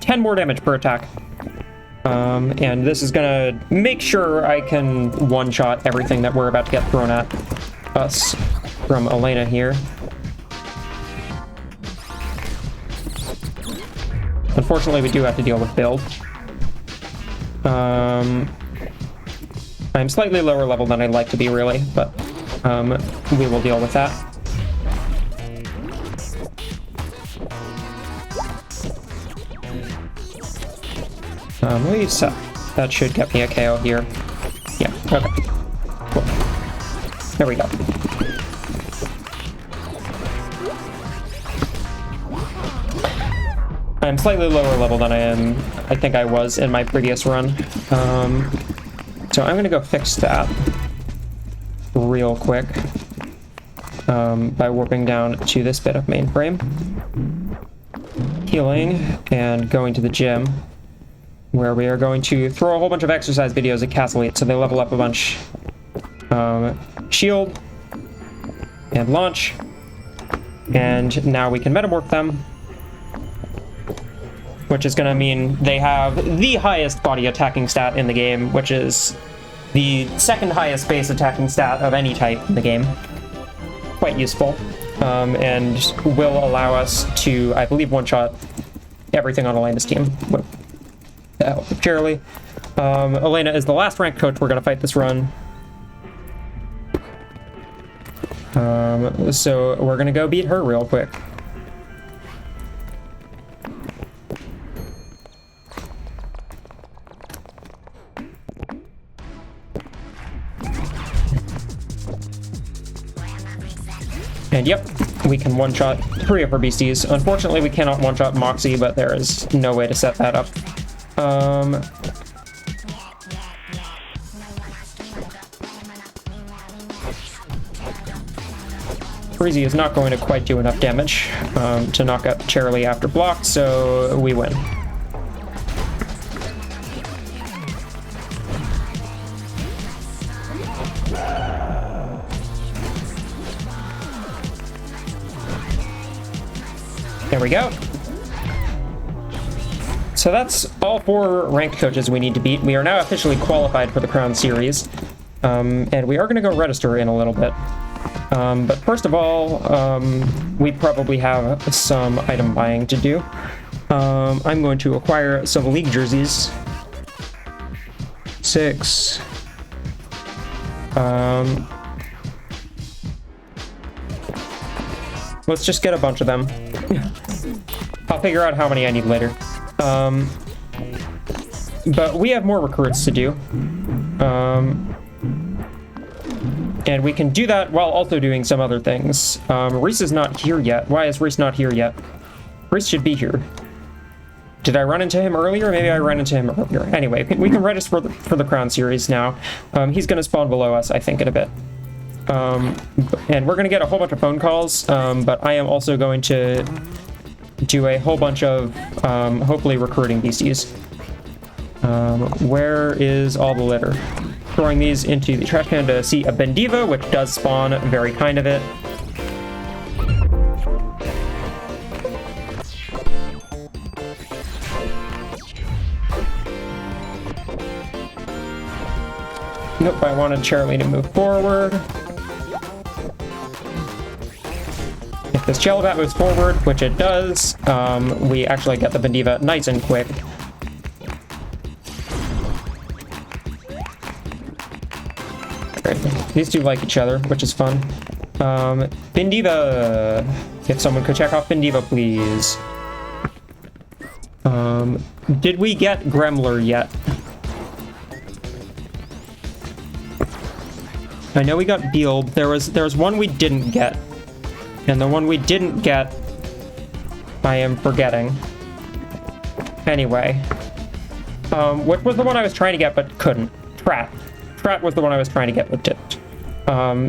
10 more damage per attack. And this is going to make sure I can one-shot everything that we're about to get thrown at us from Elena here. Unfortunately, we do have to deal with build. I'm slightly lower level than I'd like to be, really, but we will deal with that. That should get me a KO here. Yeah, okay. Cool. There we go. I'm slightly lower level than I think I was in my previous run. So I'm going to go fix that real quick by warping down to this bit of mainframe. Healing and going to the gym, where we are going to throw a whole bunch of exercise videos at Castle 8 so they level up a bunch. Shield and launch. And now we can metamorph them, which is going to mean they have the highest body attacking stat in the game, which is the second highest base attacking stat of any type in the game. Quite useful, and will allow us to, I believe, one-shot everything on Elena's team with the help of Cheerilee. Elena is the last ranked coach we're going to fight this run. So we're going to go beat her real quick. And yep, we can one-shot 3 of her beasties. Unfortunately, we cannot one-shot Moxie, but there is no way to set that up. Freezy is not going to quite do enough damage to knock out Charlie after block, so we win. There we go. So that's all 4 ranked coaches we need to beat. We are now officially qualified for the Crown Series. And we are going to go register in a little bit. But first of all, we probably have some item buying to do. I'm going to acquire some league jerseys. 6. Let's just get a bunch of them. I'll figure out how many I need later. But we have more recruits to do. And we can do that while also doing some other things. Reese is not here yet. Why is Reese not here yet? Reese should be here. Did I run into him earlier? Maybe I ran into him earlier. Anyway, we can register for the Crown Series now. He's going to spawn below us, I think, in a bit. And we're going to get a whole bunch of phone calls, but I am also going to do a whole bunch of, hopefully, recruiting beasties. Where is all the litter? Throwing these into the trash can to see a Bendiva, which does spawn, very kind of it. Nope, I wanted Charlie to move forward. If this Jellybat moves forward, which it does, we actually get the Bendiva nice and quick. These two like each other, which is fun. Bendiva! If someone could check off Bendiva, please. Did we get Gremler yet? I know we got Beal. There was one we didn't get. And the one we didn't get, I am forgetting. Anyway. Which was the one I was trying to get but couldn't? Trat. Trat was the one I was trying to get but didn't.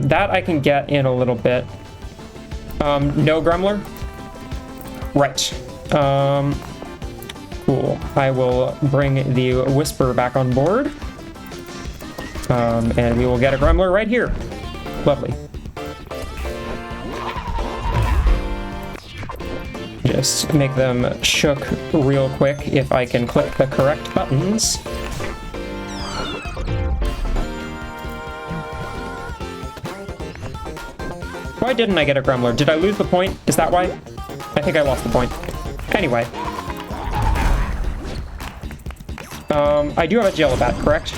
That I can get in a little bit. No Gremler? Right. Cool. I will bring the Whisper back on board. And we will get a Gremler right here. Lovely. Just make them shook real quick if I can click the correct buttons. Why didn't I get a Gremler? Did I lose the point? Is that why? I think I lost the point. Anyway. I do have a Jellybat, correct?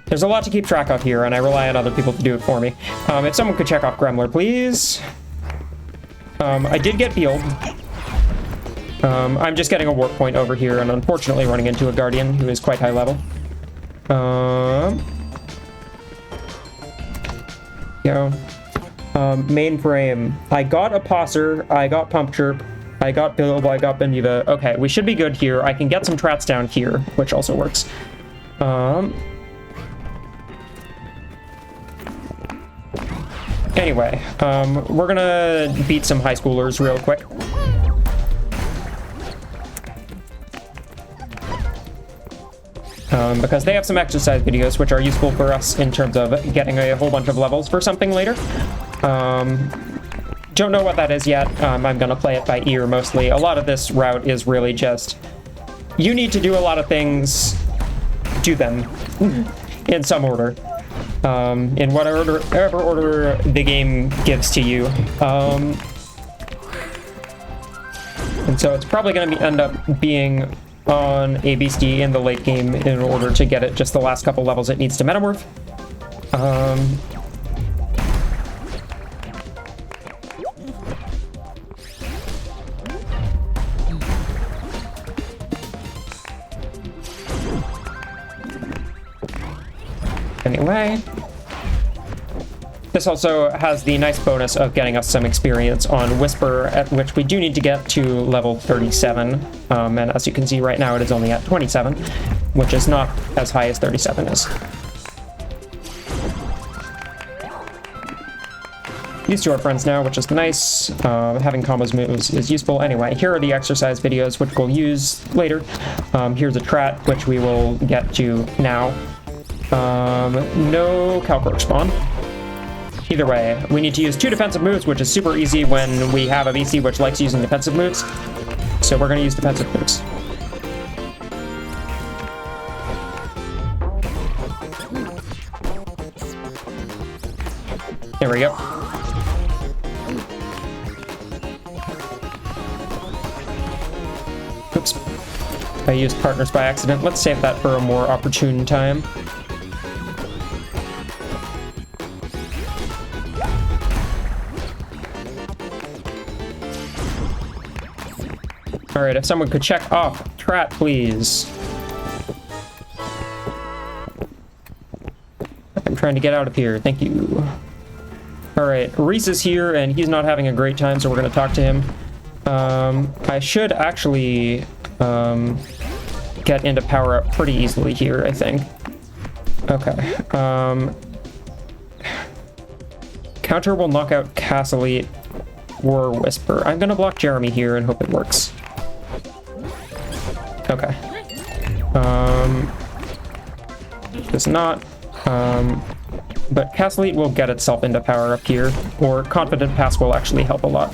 There's a lot to keep track of here, and I rely on other people to do it for me. If someone could check off Gremler, please. I did get Bealed. I'm just getting a warp point over here, and unfortunately running into a Guardian who is quite high level. Mainframe. I got a Posser, I got Pump Chirp, I got Bilbo, I got Bendiva. Okay, we should be good here. I can get some Trats down here, which also works. Anyway, we're gonna beat some high schoolers real quick. Because they have some exercise videos which are useful for us in terms of getting a whole bunch of levels for something later. Don't know what that is yet. I'm gonna play it by ear mostly. A lot of this route is really just, you need to do a lot of things, do them in some order. In whatever order the game gives to you. And so it's probably going to end up being on a beastie in the late game in order to get it just the last couple levels it needs to metamorph. Anyway, this also has the nice bonus of getting us some experience on Whisper, at which we do need to get to level 37. And as you can see right now, it is only at 27, which is not as high as 37 is. These two are friends now, which is nice. Having combos moves is useful. Anyway, here are the exercise videos, which we'll use later. Here's a Trat, which we will get to now. No Calcroak spawn. Either way, we need to use 2 defensive moves, which is super easy when we have a VC which likes using defensive moves. So we're going to use defensive moves. There we go. Oops. I used partners by accident. Let's save that for a more opportune time. Alright, if someone could check off Trat, please. I'm trying to get out of here. Thank you. Alright, Reese is here, and he's not having a great time, so we're going to talk to him. I should actually get into power up pretty easily here, I think. Okay. Counter will knock out Castle or Whisper. I'm going to block Jeremy here and hope it works. Okay. Does not. But Castle will get itself into power up here, or Confident Pass will actually help a lot.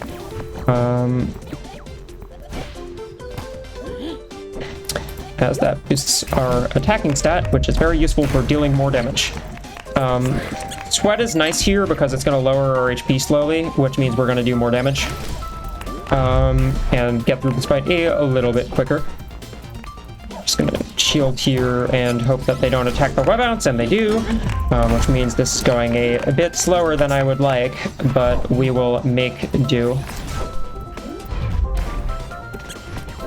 As that boosts our attacking stat, which is very useful for dealing more damage. Sweat is nice here because it's going to lower our HP slowly, which means we're going to do more damage. And get through this fight a little bit quicker. Just going to shield here and hope that they don't attack the web bounce, and they do, which means this is going a bit slower than I would like, but we will make do.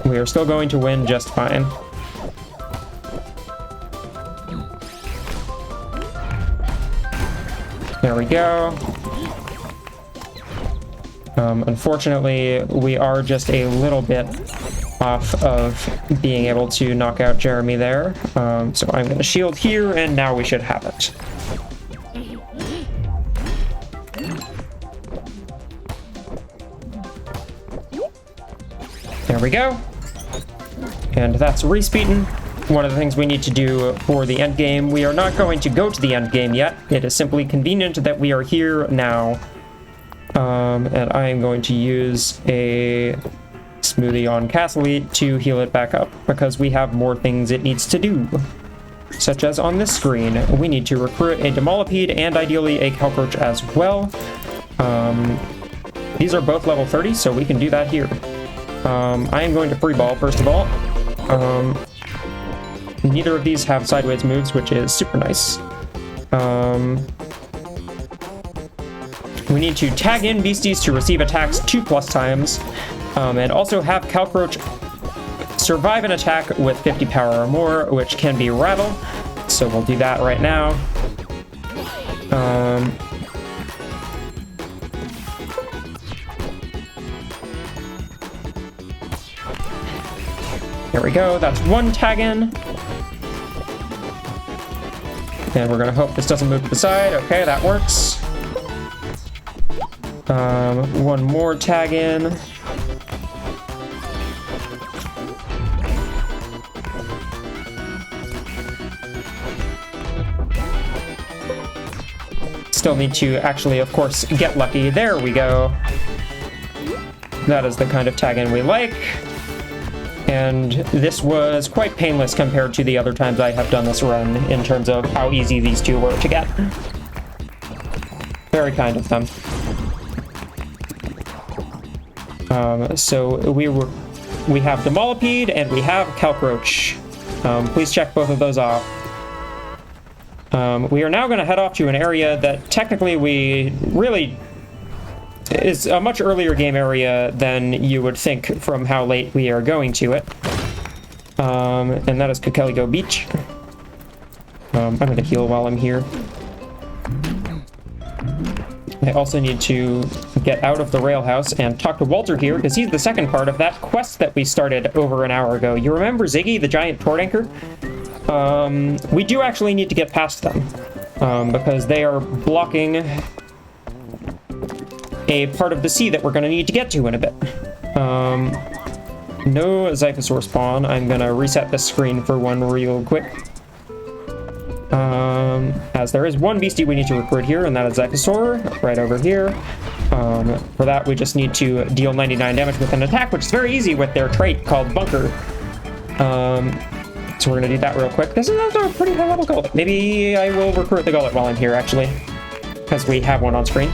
We are still going to win just fine. There we go. Unfortunately, we are just a little bit off of being able to knock out Jeremy there. So I'm going to shield here, and now we should have it. There we go. And that's Reese beaten. One of the things we need to do for the end game, we are not going to go to the end game yet. It is simply convenient that we are here now. And I am going to use a smoothie on Castle to heal it back up, because we have more things it needs to do. Such as on this screen, we need to recruit a Demolipede and ideally a Calcroach as well. These are both level 30, so we can do that here. I am going to free ball, first of all. Neither of these have sideways moves, which is super nice. We need to tag in beasties to receive attacks 2+ times, and also have Calcroach survive an attack with 50 power or more, which can be Rattle. So we'll do that right now. There we go, that's one tag in. And we're gonna hope this doesn't move to the side. Okay, that works. One more tag in. Still need to actually, of course, get lucky. There we go. That is the kind of tag in we like. And this was quite painless compared to the other times I have done this run in terms of how easy these two were to get. Very kind of them. So we have Demolipede and we have Calcroach. Please check both of those off. We are now going to head off to an area that technically we really is a much earlier game area than you would think from how late we are going to it. And that is Kokeligo Beach. I'm going to heal while I'm here. I also need to get out of the rail house and talk to Walter here, because he's the second part of that quest that we started over an hour ago. You remember Ziggy, the giant port anchor? We do actually need to get past them, because they are blocking a part of the sea that we're going to need to get to in a bit. No Zyphosaur spawn. I'm going to reset the screen for one real quick. As there is one beastie we need to recruit here, and that is Zyphosaur, right over here. For that, we just need to deal 99 damage with an attack, which is very easy with their trait called Bunker. So we're going to do that real quick. This is also a pretty high-level Gullet. Maybe I will recruit the Gullet while I'm here, actually, because we have one on screen.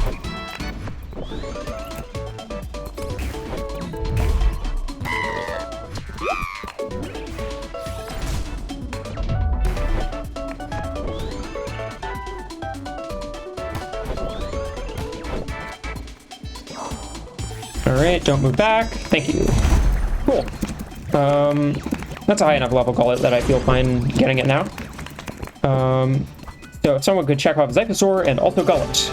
Alright, don't move back. Thank you. Cool. That's a high enough level Gullet that I feel fine getting it now. So if someone could check off Zyphosaur and also Gullet.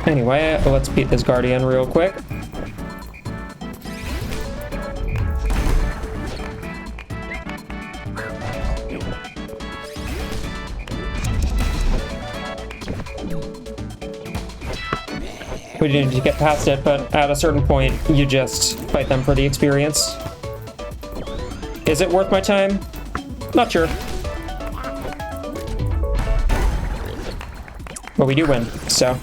Anyway, let's beat this Guardian real quick. We didn't need to get past it, but at a certain point, you just fight them for the experience. Is it worth my time? Not sure. But we do win, so.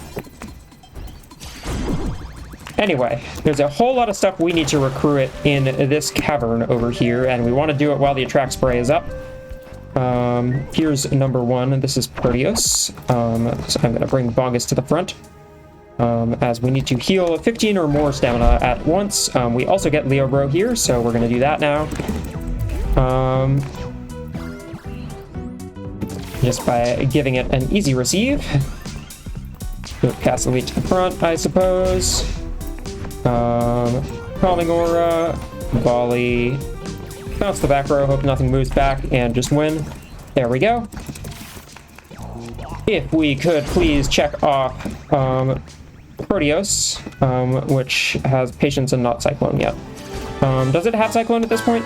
Anyway, there's a whole lot of stuff we need to recruit in this cavern over here, and we want to do it while the attract spray is up. Here's number one, and this is Proteus. So I'm going to bring Bongus to the front. As we need to heal 15 or more stamina at once. We also get Leo Bro here, so we're going to do that now. Just by giving it an easy receive. Move Castle to the front, I suppose. Calming Aura, Volley, bounce the back row, hope nothing moves back, and just win. There we go. If we could please check off Proteus, which has Patience and not Cyclone yet. Does it have Cyclone at this point?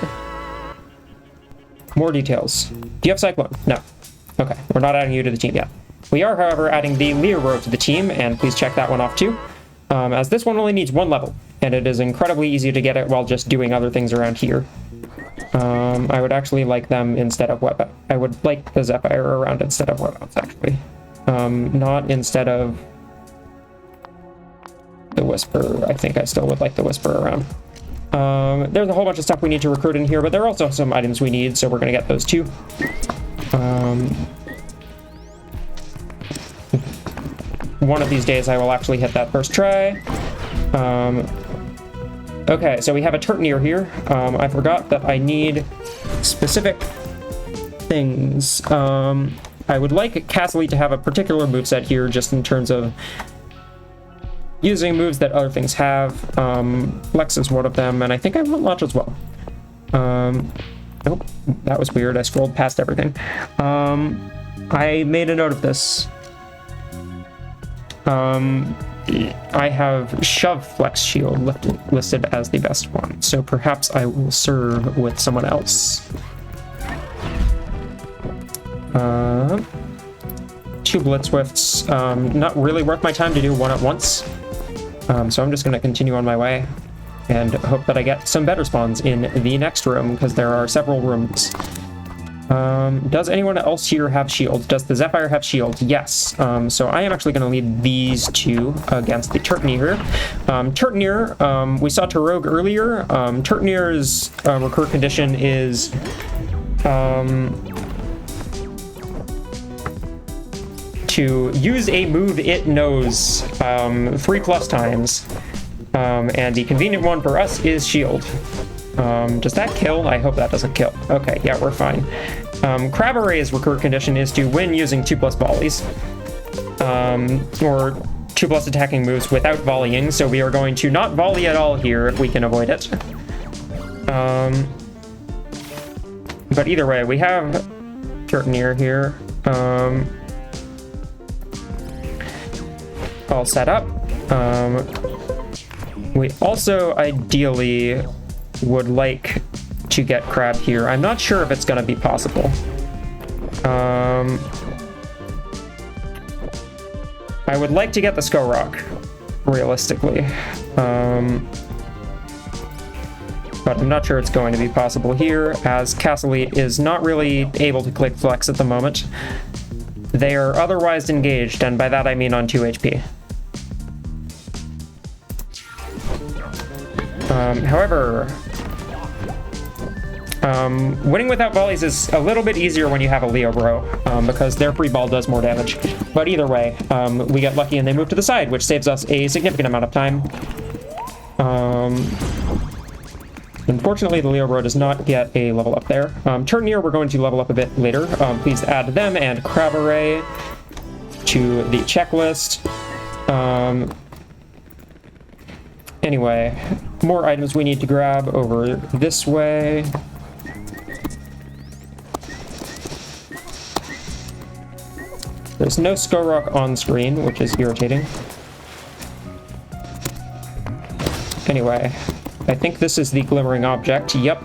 More details. Do you have Cyclone? No. Okay, we're not adding you to the team yet. We are, however, adding the Leoro to the team, and please check that one off too, as this one only needs one level, and it is incredibly easy to get it while just doing other things around here. I would actually like them instead of Web. I would like the Zephyr around instead of Webouts, actually. Not instead of the Whisper. I think I still would like the Whisper around. There's a whole bunch of stuff we need to recruit in here, but there are also some items we need, so we're going to get those too. One of these days I will actually hit that first try. Okay, so we have a Turtonier here. I forgot that I need specific things. I would like Castle to have a particular moveset here, just in terms of using moves that other things have. Flex is one of them, and I think I want Launch as well. Nope, that was weird. I scrolled past everything. I made a note of this. I have Shove Flex Shield listed as the best one, so perhaps I will serve with someone else. Two Blitz Swifts, not really worth my time to do one at once. So I'm just going to continue on my way and hope that I get some better spawns in the next room, because there are several rooms. Does anyone else here have shield? Does the Zephyr have shield? Yes. So I am actually going to lead these two against the Turtonier. Turtonier, we saw Tarogue earlier. Turtonier's recur condition is to use a move it knows 3+ times. And the convenient one for us is shield. Does that kill? I hope that doesn't kill. Okay, yeah, we're fine. Crabaray's recur condition is to win using 2+ volleys. Or 2+ attacking moves without volleying, so we are going to not volley at all here if we can avoid it. But either way, we have Turtonier here. All set up. We also ideally would like to get Crab here. I'm not sure if it's going to be possible. I would like to get the Skull Rock, realistically. But I'm not sure it's going to be possible here, as Castle Elite is not really able to click flex at the moment. They are otherwise engaged, and by that I mean on 2 HP. However, winning without volleys is a little bit easier when you have a Leo Bro, because their free ball does more damage. But either way, we get lucky and they move to the side, which saves us a significant amount of time. Unfortunately, the Leo Bro does not get a level up there. Turnier, we're going to level up a bit later. Please add them and Crab Array to the checklist. Anyway, more items we need to grab over this way. There's no Skull Rock on screen, which is irritating. Anyway, I think this is the glimmering object. Yep.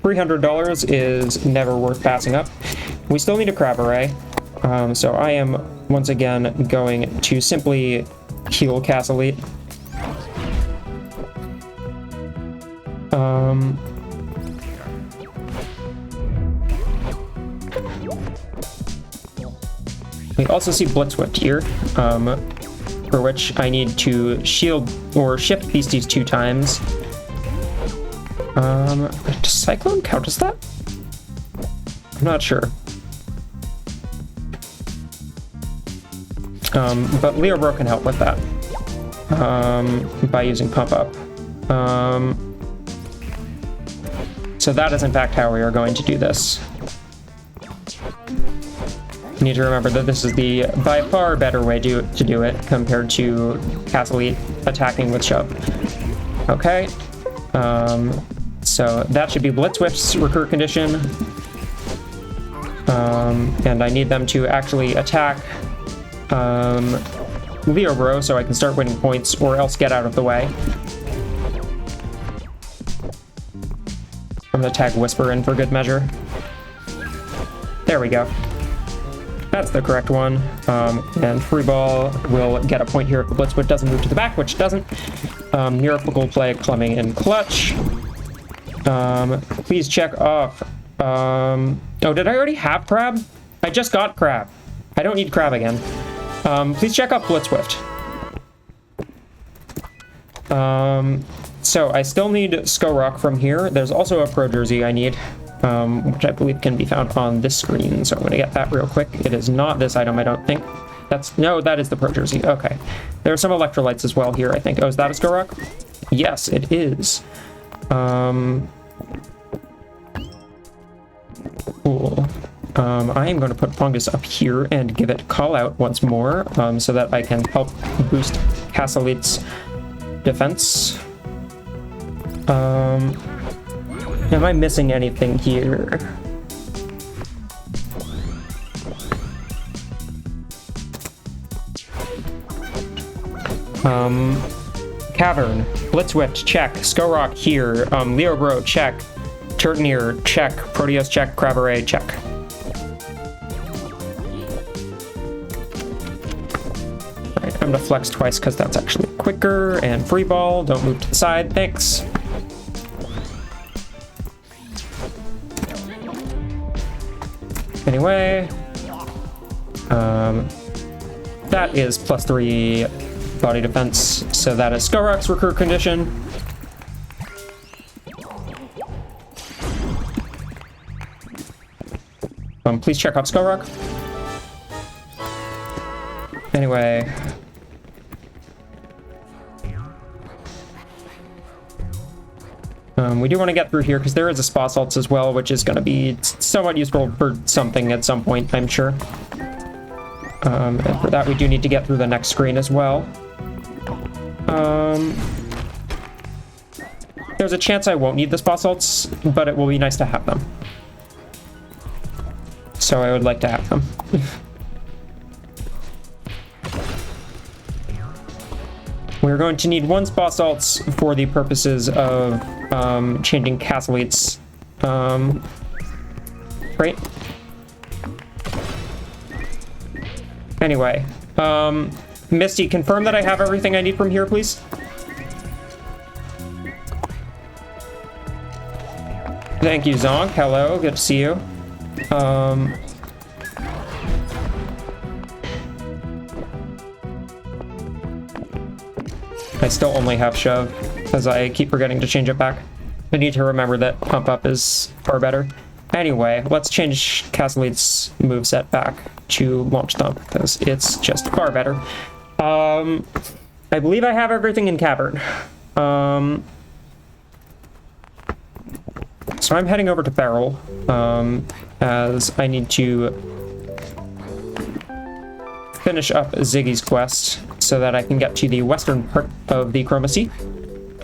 $300 is never worth passing up. We still need a Crab Array. So I am, once again, going to simply heal Castle Elite. We also see Blitzwhift here, for which I need to shield or shift Beasties 2 times. Does Cyclone count as that? I'm not sure. But Leo Bro can help with that, by using Pump Up. So that is in fact how we are going to do this. You need to remember that this is the by far better way to do it compared to Castle Elite attacking with Shove. Okay. So that should be Blitzwhift's recruit condition. And I need them to actually attack Leo Bro so I can start winning points, or else get out of the way. I'm gonna tag Whisper in for good measure. There we go. That's the correct one. And Free Ball will get a point here if the Blitzwhift doesn't move to the back, which doesn't. Miracle play Clumbing in clutch. Please check off. Oh, did I already have Crab? I just got Crab. I don't need Crab again. Please check off Blitzwhift. So I still need Skull Rock from here. There's also a Pro Jersey I need, which I believe can be found on this screen. So I'm going to get that real quick. It is not this item, I don't think. No, that is the Pro Jersey. Okay. There are some electrolytes as well here, I think. Oh, is that a Skull Rock? Yes, it is. Cool. I am going to put Fungus up here and give it Call Out once more, so that I can help boost Castle Elite's defense. Am I missing anything here? Cavern, Blitzwhift, check. Skull Rock here. Leo Bro, check. Turtneer, check. Proteus, check. Crab Array, check. Right, I'm gonna flex twice because that's actually quicker. And Free Ball, don't move to the side, thanks. Anyway, that is +3 body defense, so that is Skull Rock's recruit condition. Please check off Skull Rock. Anyway. We do want to get through here because there is a Spa Salts as well, which is going to be somewhat useful for something at some point, I'm sure. And for that, we do need to get through the next screen as well. There's a chance I won't need the Spa Salts, but it will be nice to have them. So I would like to have them. We're going to need 1 Spa Salts for the purposes of changing Castle Elite's right? Anyway, Misty, confirm that I have everything I need from here, please. Thank you, Zonk. Hello, good to see you. I still only have shove, because I keep forgetting to change it back. I need to remember that pump up is far better. Anyway, let's change Castellead's moveset back to launch thump, because it's just far better. I believe I have everything in Cavern. So I'm heading over to Barrel, as I need to finish up Ziggy's quest so that I can get to the western part of the Chromacy.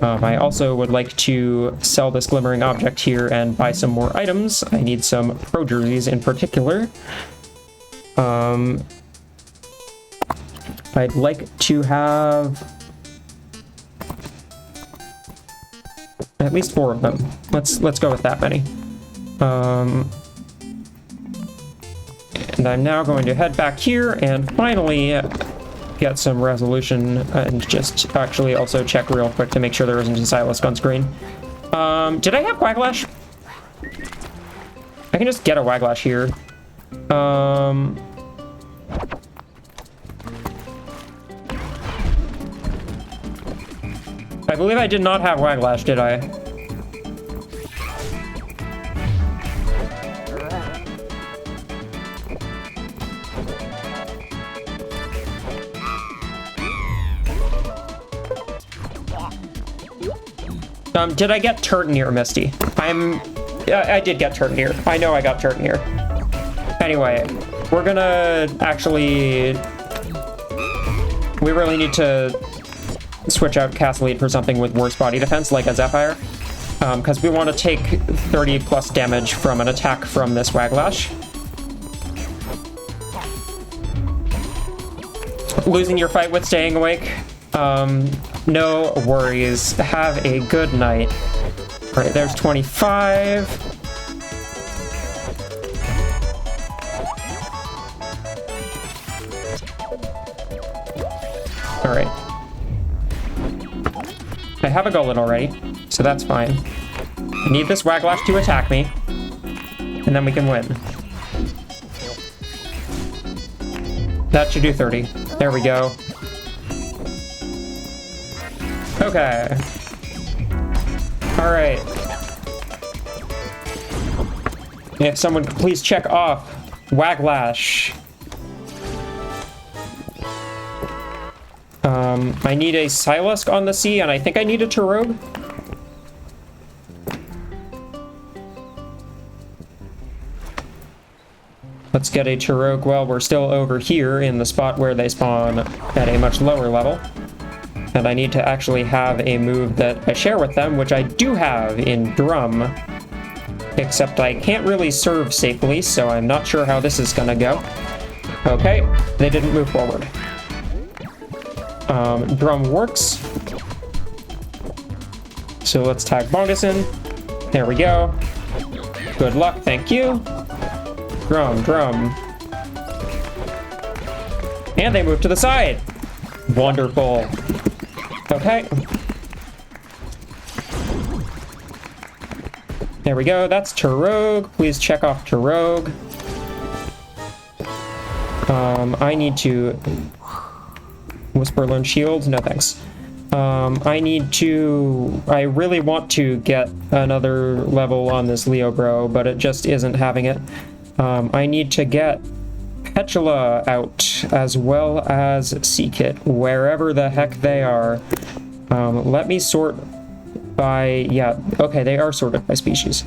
I also would like to sell this glimmering object here and buy some more items. I need some pro jerseys in particular. I'd like to have at least 4 of them. Let's go with that many. And I'm now going to head back here and finally get some resolution and just actually also check real quick to make sure there isn't a Silas on screen. Did I have Waglash? I can just get a Waglash here. I believe I did not have Waglash, did I? Did I get Turtoneer, Misty? I did get Turtoneer. I know I got Turtoneer. Anyway, we're gonna actually... We really need to switch out Castellead for something with worse body defense, like a Zephyr. Because we want to take 30 plus damage from an attack from this Waglash. Losing your fight with staying awake? No worries. Have a good night. All right, there's 25. All right. I have a Gullet already, so that's fine. I need this Waglash to attack me, and then we can win. That should do 30. There we go. Okay. Alright. If someone could please check off Waglash. I need a Silusk on the sea, and I think I need a Turogue. Let's get a Turogue while we're still over here in the spot where they spawn at a much lower level. And I need to actually have a move that I share with them, which I do have in Drum. Except I can't really serve safely, so I'm not sure how this is gonna go. Okay, they didn't move forward. Drum works. So let's tag Bongus in. There we go. Good luck, thank you. Drum. And they move to the side. Wonderful. Okay. There we go, that's Turogue. Please check off Turogue. I need to... Whisper Learn Shield? No thanks. I really want to get another level on this Leo Bro, but it just isn't having it. I need to get Petula out, as well as Seekit, wherever the heck they are. Let me sort by... Yeah, okay, they are sorted by species.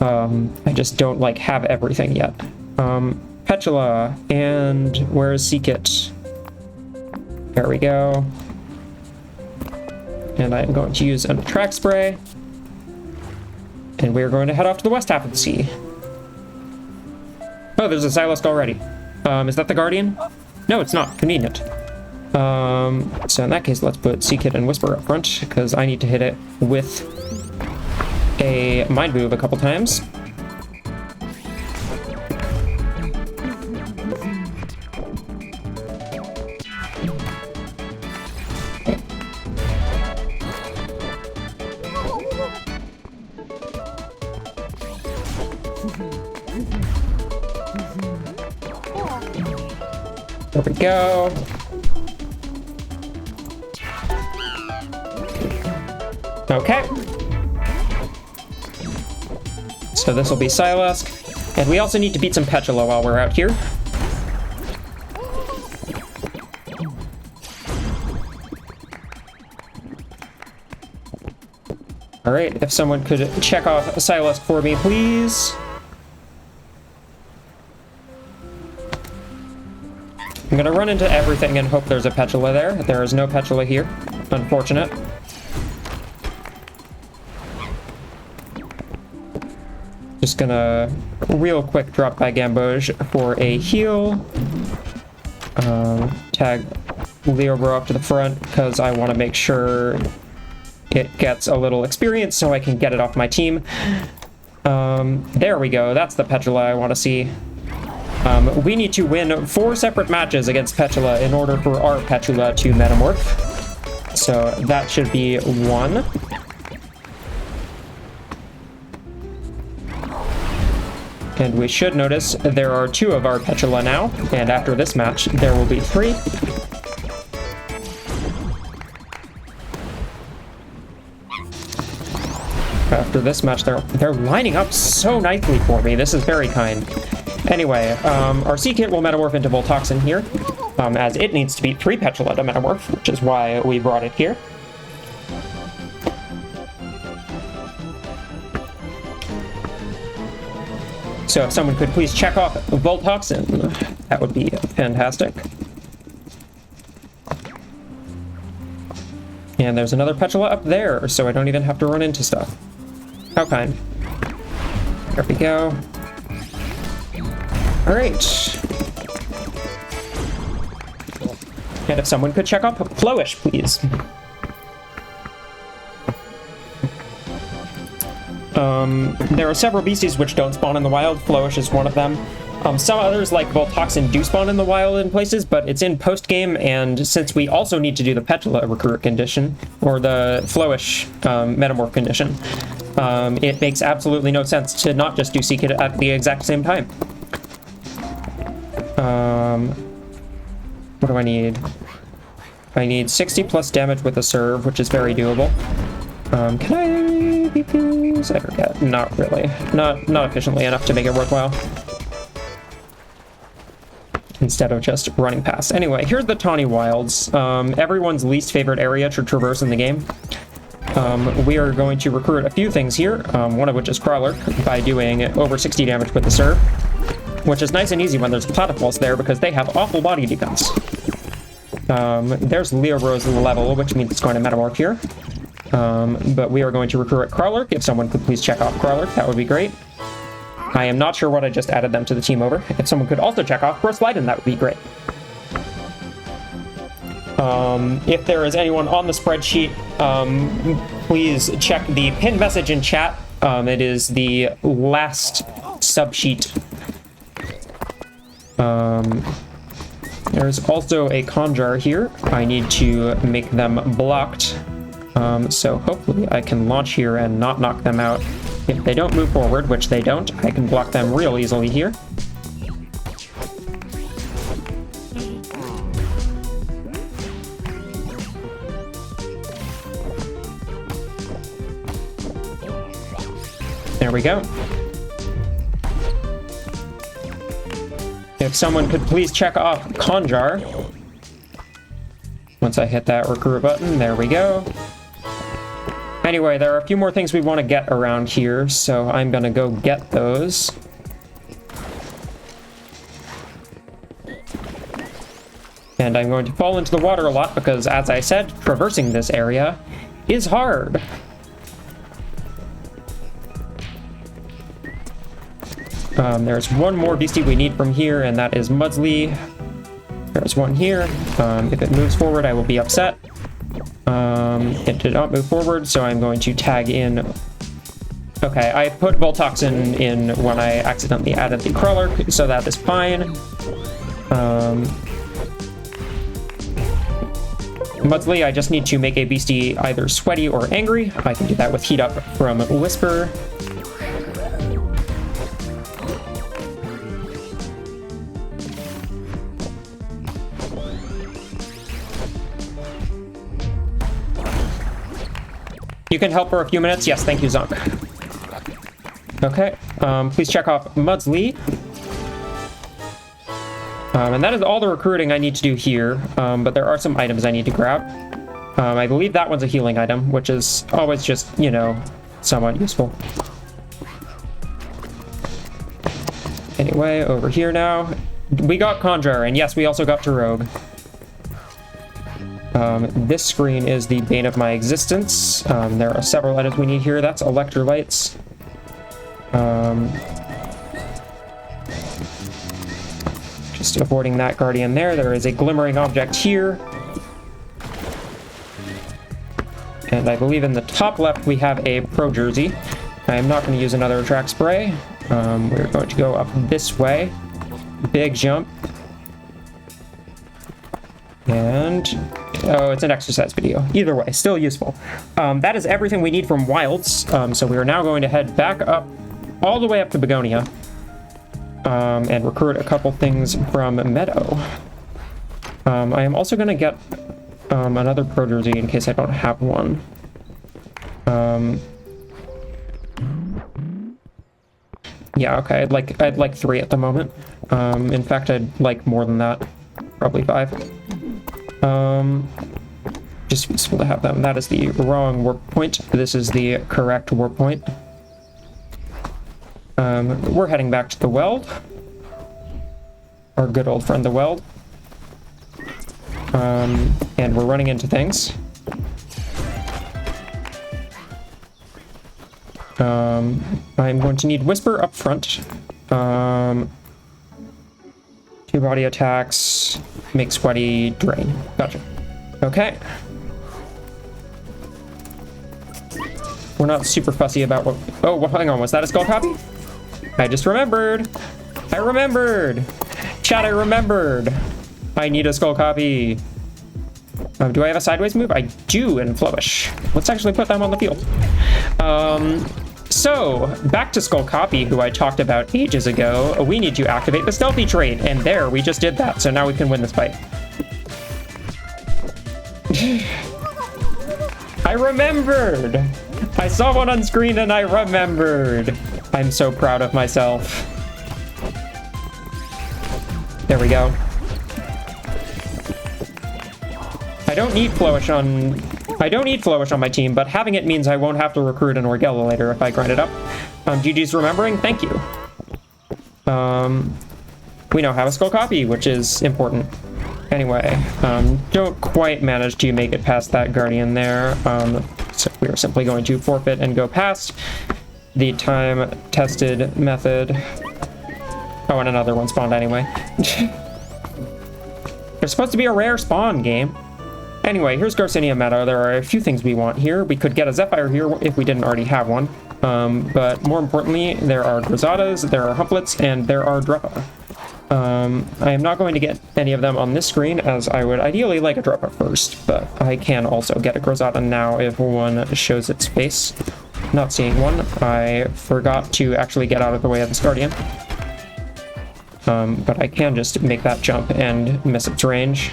I just don't, like, have everything yet. Petula, and where is Seekit? There we go. And I'm going to use an Attract Spray. And we're going to head off to the west half of the sea. Oh, there's a Silusk already. Is that the Guardian? No, it's not. Convenient. So in that case, let's put Seekit and Whisper up front, because I need to hit it with a Mind Move a couple times. There we go. Okay. So this will be Silask. And we also need to beat some Petula while we're out here. Alright, if someone could check off Silask for me, please. I'm gonna run into everything and hope there's a Petula there. There is no Petula here. Unfortunate. Just gonna real quick drop by Gamboge for a heal. Tag Leobro up to the front because I want to make sure it gets a little experience so I can get it off my team. There we go. That's the Petula I want to see. We need to win 4 separate matches against Petula in order for our Petula to metamorph. So that should be 1. And we should notice there are 2 of our Petula now, and after this match, there will be 3. After this match, they're lining up so nicely for me. This is very kind. Anyway, our Sea-Kit will metamorph into Voltoxin here, as it needs to beat 3 Petula to metamorph, which is why we brought it here. So if someone could please check off Voltoxin, that would be fantastic. And there's another Petula up there, so I don't even have to run into stuff. How kind. There we go. Alright. And if someone could check off Flowish, please. There are several beasties which don't spawn in the wild. Flowish is one of them. Some others, like Voltoxin, do spawn in the wild in places, but it's in post-game, and since we also need to do the Petula recruit condition, or the Flowish metamorph condition, it makes absolutely no sense to not just do Sea-Kit at the exact same time. What do I need? I need 60 plus damage with a serve, which is very doable. Can I beat these? I forget. Not really. Not efficiently enough to make it worthwhile. Instead of just running past. Anyway, here's the Tawny Wilds. Everyone's least favorite area to traverse in the game. We are going to recruit a few things here, one of which is Crawler, by doing over 60 damage with the serve, which is nice and easy when there's Platypulse there because they have awful body defense. There's Leobro's level, which means it's going to metamorph here. But we are going to recruit Crawler. If someone could please check off Crawler, that would be great. I am not sure what I just added them to the team over. If someone could also check off Grossleiden, that would be great. If there is anyone on the spreadsheet, please check the pinned message in chat. It is the last subsheet. There's also a Conjar here. I need to make them blocked. So hopefully I can launch here and not knock them out. If they don't move forward, which they don't, I can block them real easily here. There we go. If someone could please check off Conjar. Once I hit that recruit button, there we go. Anyway, there are a few more things we want to get around here, so I'm gonna go get those. And I'm going to fall into the water a lot because, as I said, traversing this area is hard. There's one more beastie we need from here, and that is Mudsley. There's one here. If it moves forward, I will be upset. It did not move forward, so I'm going to tag in. Okay, I put Voltoxin in when I accidentally added the Crawler, so that is fine. Mudsley, I just need to make a beastie either sweaty or angry. I can do that with Heat Up from Whisper. You can help for a few minutes? Yes, thank you, Zonk. Okay, please check off Mudsley. And that is all the recruiting I need to do here, but there are some items I need to grab. I believe that one's a healing item, which is always just, you know, somewhat useful. Anyway, over here now. We got Conjure, and yes, we also got to Rogue. This screen is the bane of my existence. There are several items we need here. That's electrolytes. Just avoiding that guardian there. There is a glimmering object here. And I believe in the top left we have a pro jersey. I am not going to use another attract spray. We're going to go up this way. Big jump. And oh, it's an exercise video. Either way, still useful. That is everything we need from Wilds. So we are now going to head back up, all the way up to Begonia, and recruit a couple things from Meadow. I am also going to get another pro jersey in case I don't have one. Yeah, okay. I'd like 3 at the moment. In fact, I'd like more than that. Probably 5. Just useful to have them. That is the wrong warp point. This is the correct warp point. We're heading back to the Weld. Our good old friend, the Weld. And we're running into things. I'm going to need Whisper up front. 2 body attacks, make sweaty, drain. Gotcha. Okay. We're not super fussy about what... Oh, well, hang on. Was that a skull copy? I just remembered. I remembered. Chat, I remembered. I need a skull copy. Do I have a sideways move? I do in Flourish. Let's actually put them on the field. So, back to Skull Copy, who I talked about ages ago. We need to activate the Stealthy trait, and there, we just did that, so now we can win this fight. I remembered! I saw one on screen and I remembered! I'm so proud of myself. There we go. I don't need Flourish on my team, but having it means I won't have to recruit an Orgella later if I grind it up. GG's remembering, thank you. We now have a Skull Copy, which is important. Anyway, don't quite manage to make it past that Guardian there. So we are simply going to forfeit and go past the time-tested method. Oh, and another one spawned anyway. There's supposed to be a rare spawn game. Anyway, here's Garcinia Meadow. There are a few things we want here. We could get a Zephyr here if we didn't already have one. But more importantly, there are Grisadas, there are Humplets, and there are Druppa. I am not going to get any of them on this screen, as I would ideally like a Druppa first, but I can also get a Grisada now if one shows its face. Not seeing one. I forgot to actually get out of the way of this Guardian. But I can just make that jump and miss its range.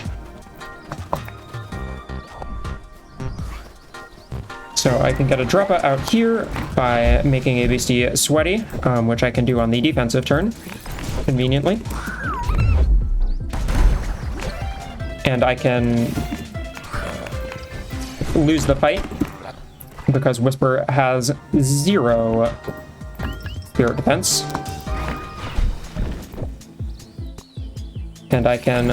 So I can get a Druppa out here by making a Beastie sweaty, which I can do on the defensive turn, conveniently. And I can lose the fight, because Whisper has 0 spirit defense. And I can...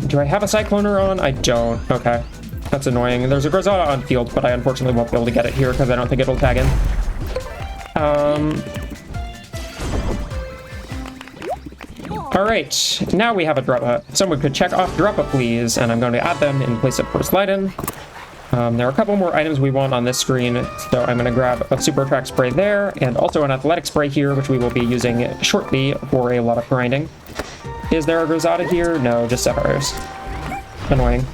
do I have a Cycloner on? I don't. Okay. That's annoying. There's a Grisada on field, but I unfortunately won't be able to get it here because I don't think it'll tag in. Alright, now we have a Druppa. Someone could check off Druppa, please, and I'm going to add them in place of First Liden. There are a couple more items we want on this screen, so I'm going to grab a Super Attract Spray there, and also an Athletic Spray here, which we will be using shortly for a lot of grinding. Is there a Grisada here? No, just Zephyrs. Annoying.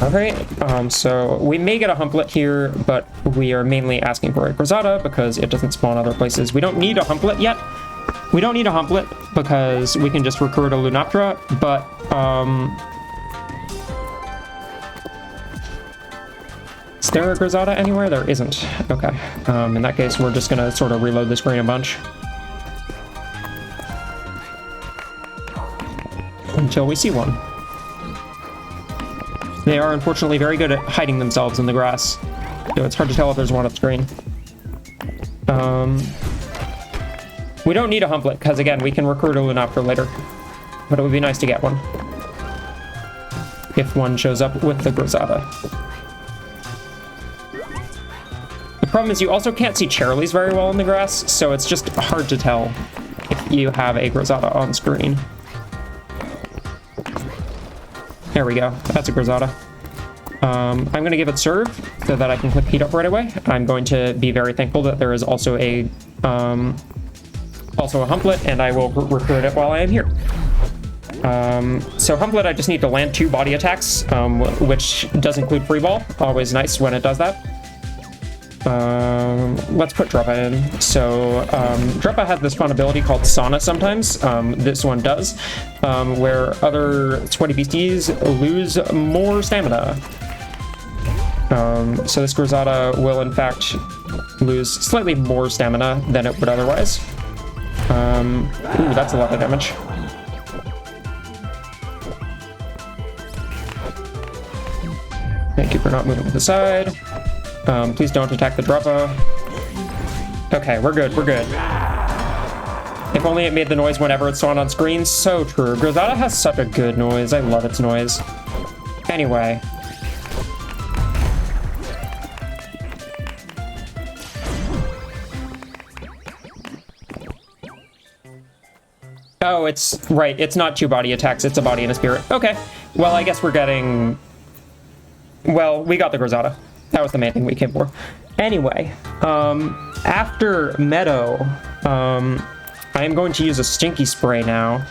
Alright, so we may get a Humplet here, but we are mainly asking for a Grisada because it doesn't spawn other places. We don't need a Humplet yet. We don't need a Humplet because we can just recruit a Lunaptra, but there a Grisada anywhere? There isn't. Okay. In that case, we're just gonna sort of reload the screen a bunch. Until we see one. They are unfortunately very good at hiding themselves in the grass. So it's hard to tell if there's one up screen. We don't need a Humplet, because again, we can recruit a Lunop for later. But it would be nice to get one. If one shows up with the Grisada. The problem is you also can't see Cherilys very well in the grass, so it's just hard to tell if you have a Grisada on screen. There we go. That's a Grisada. I'm going to give it serve so that I can click heat up right away. I'm going to be very thankful that there is also a Humplet, and I will recruit it while I am here. So Humplet, I just need to land 2 body attacks, which does include free ball. Always nice when it does that. Let's put Druppa in. So Druppa has this fun ability called Sauna sometimes. This one does, where other sweaty beasties lose more stamina. So this Grisada will in fact lose slightly more stamina than it would otherwise. Ooh, that's a lot of damage. Thank you for not moving to the side. Please don't attack the Druppa. Okay, we're good, we're good. If only it made the noise whenever it's on screen. So true. Grisada has such a good noise. I love its noise. Anyway. Oh, it's right. It's not 2 body attacks. It's a body and a spirit. Okay. Well, I guess we're getting... Well, we got the Grisada. That was the main thing we came for. Anyway, after Meadow, I am going to use a Stinky Spray now.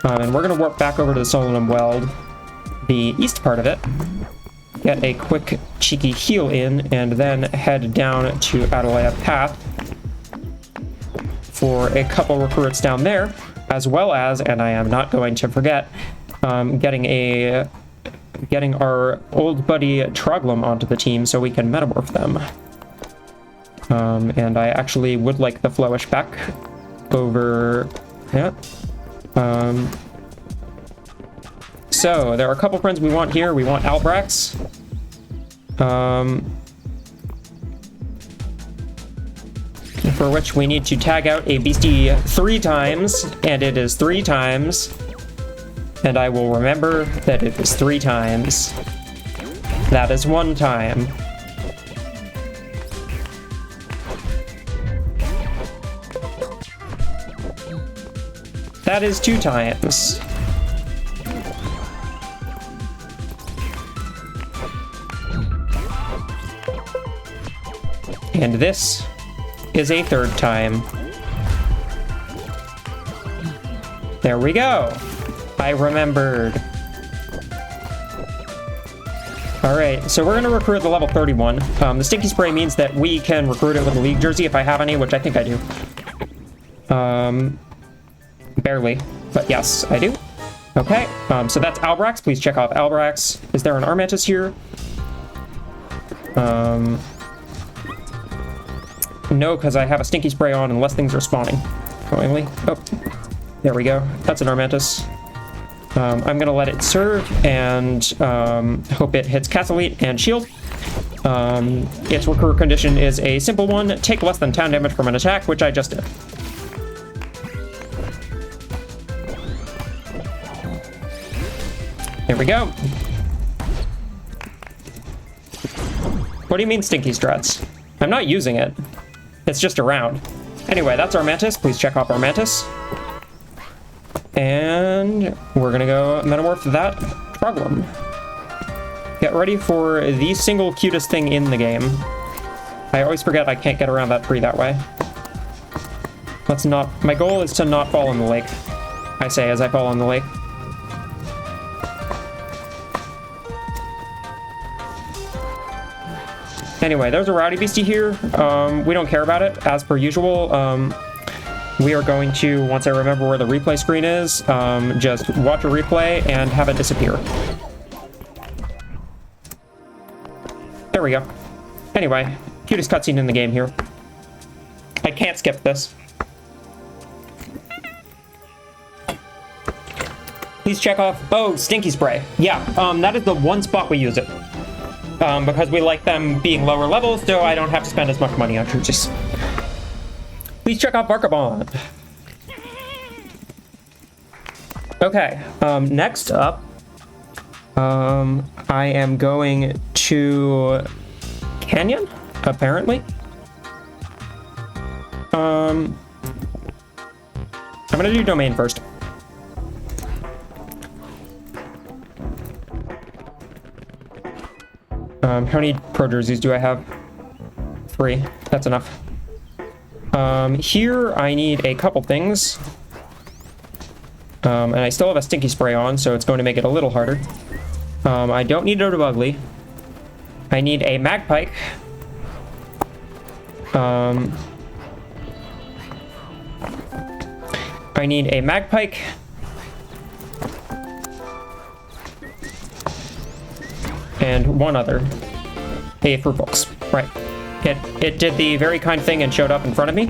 And we're going to warp back over to the Solanum Weld, the east part of it, get a quick cheeky heal in, and then head down to Atalaya Path for a couple recruits down there, as well as, and I am not going to forget, getting our old buddy Troglum onto the team so we can metamorph them. And I actually would like the Flowish back over... Yeah. So, there are a couple friends we want here. We want Albrax. For which we need to tag out a beastie 3 times, and it is 3 times. And I will remember that it is 3 times. That is 1 time. That is 2 times. And this is a 3rd time. There we go. I remembered. Alright, so we're going to recruit the level 31. The Stinky Spray means that we can recruit it with a League jersey if I have any, which I think I do. Barely, but yes, I do. Okay, so that's Albrax. Please check off Albrax. Is there an Armantis here? No, because I have a Stinky Spray on unless things are spawning. Annoyingly. Oh, there we go. That's an Armantis. I'm going to let it serve and hope it hits Castle Elite and Shield. Its recruit condition is a simple one. Take less than 10 damage from an attack, which I just did. There we go. What do you mean Stinky Struts? I'm not using it. It's just around. Anyway, that's Armantis. Please check off Armantis. And we're gonna go metamorph that Troglum. Get ready for the single cutest thing in the game. I always forget I can't get around that tree that way. Let's not... My goal is to not fall in the lake. I say as I fall in the lake. Anyway, there's a Rowdy Beastie here. We don't care about it, as per usual. We are going to, once I remember where the replay screen is, just watch a replay and have it disappear. There we go. Anyway, cutest cutscene in the game here. I can't skip this. Please check off... Oh, Stinky Spray. Yeah, that is the one spot we use it. Because we like them being lower levels, so I don't have to spend as much money on creatures. Please check out Barkabond. Okay, next up, I am going to Canyon, apparently. I'm gonna do Domain first. How many pro jerseys do I have? 3. That's enough. Here I need a couple things. And I still have a Stinky Spray on, so it's going to make it a little harder. I don't need a Ugly. I need a Magpike. I need a Magpike. And one other. A Fruit Box. Right. It did the very kind thing and showed up in front of me.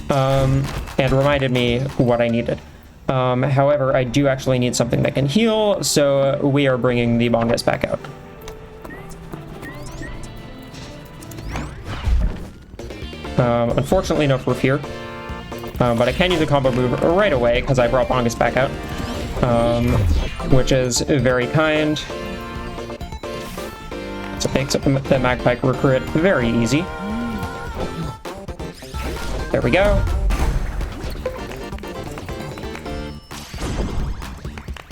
And reminded me what I needed. However, I do actually need something that can heal, so we are bringing the Bongus back out. Unfortunately, no proof here. But I can use a combo move right away because I brought Bongus back out. Which is very kind. So it makes up the Magpike recruit very easy. There we go.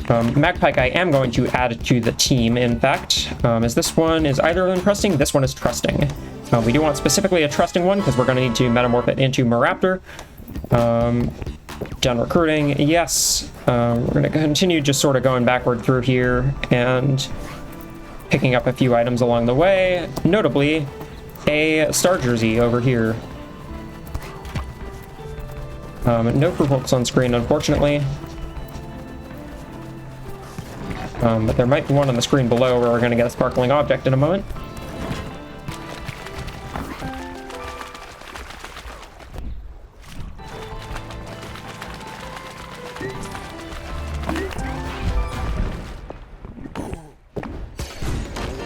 Magpike I am going to add to the team, in fact, as this one is either of them trusting, this one is trusting. We do want specifically a trusting one, because we're going to need to metamorph it into Maraptor. Done recruiting, yes. We're going to continue just sort of going backward through here, and picking up a few items along the way, notably a Star Jersey over here. No proof books on screen, unfortunately. But there might be one on the screen below where we're going to get a sparkling object in a moment.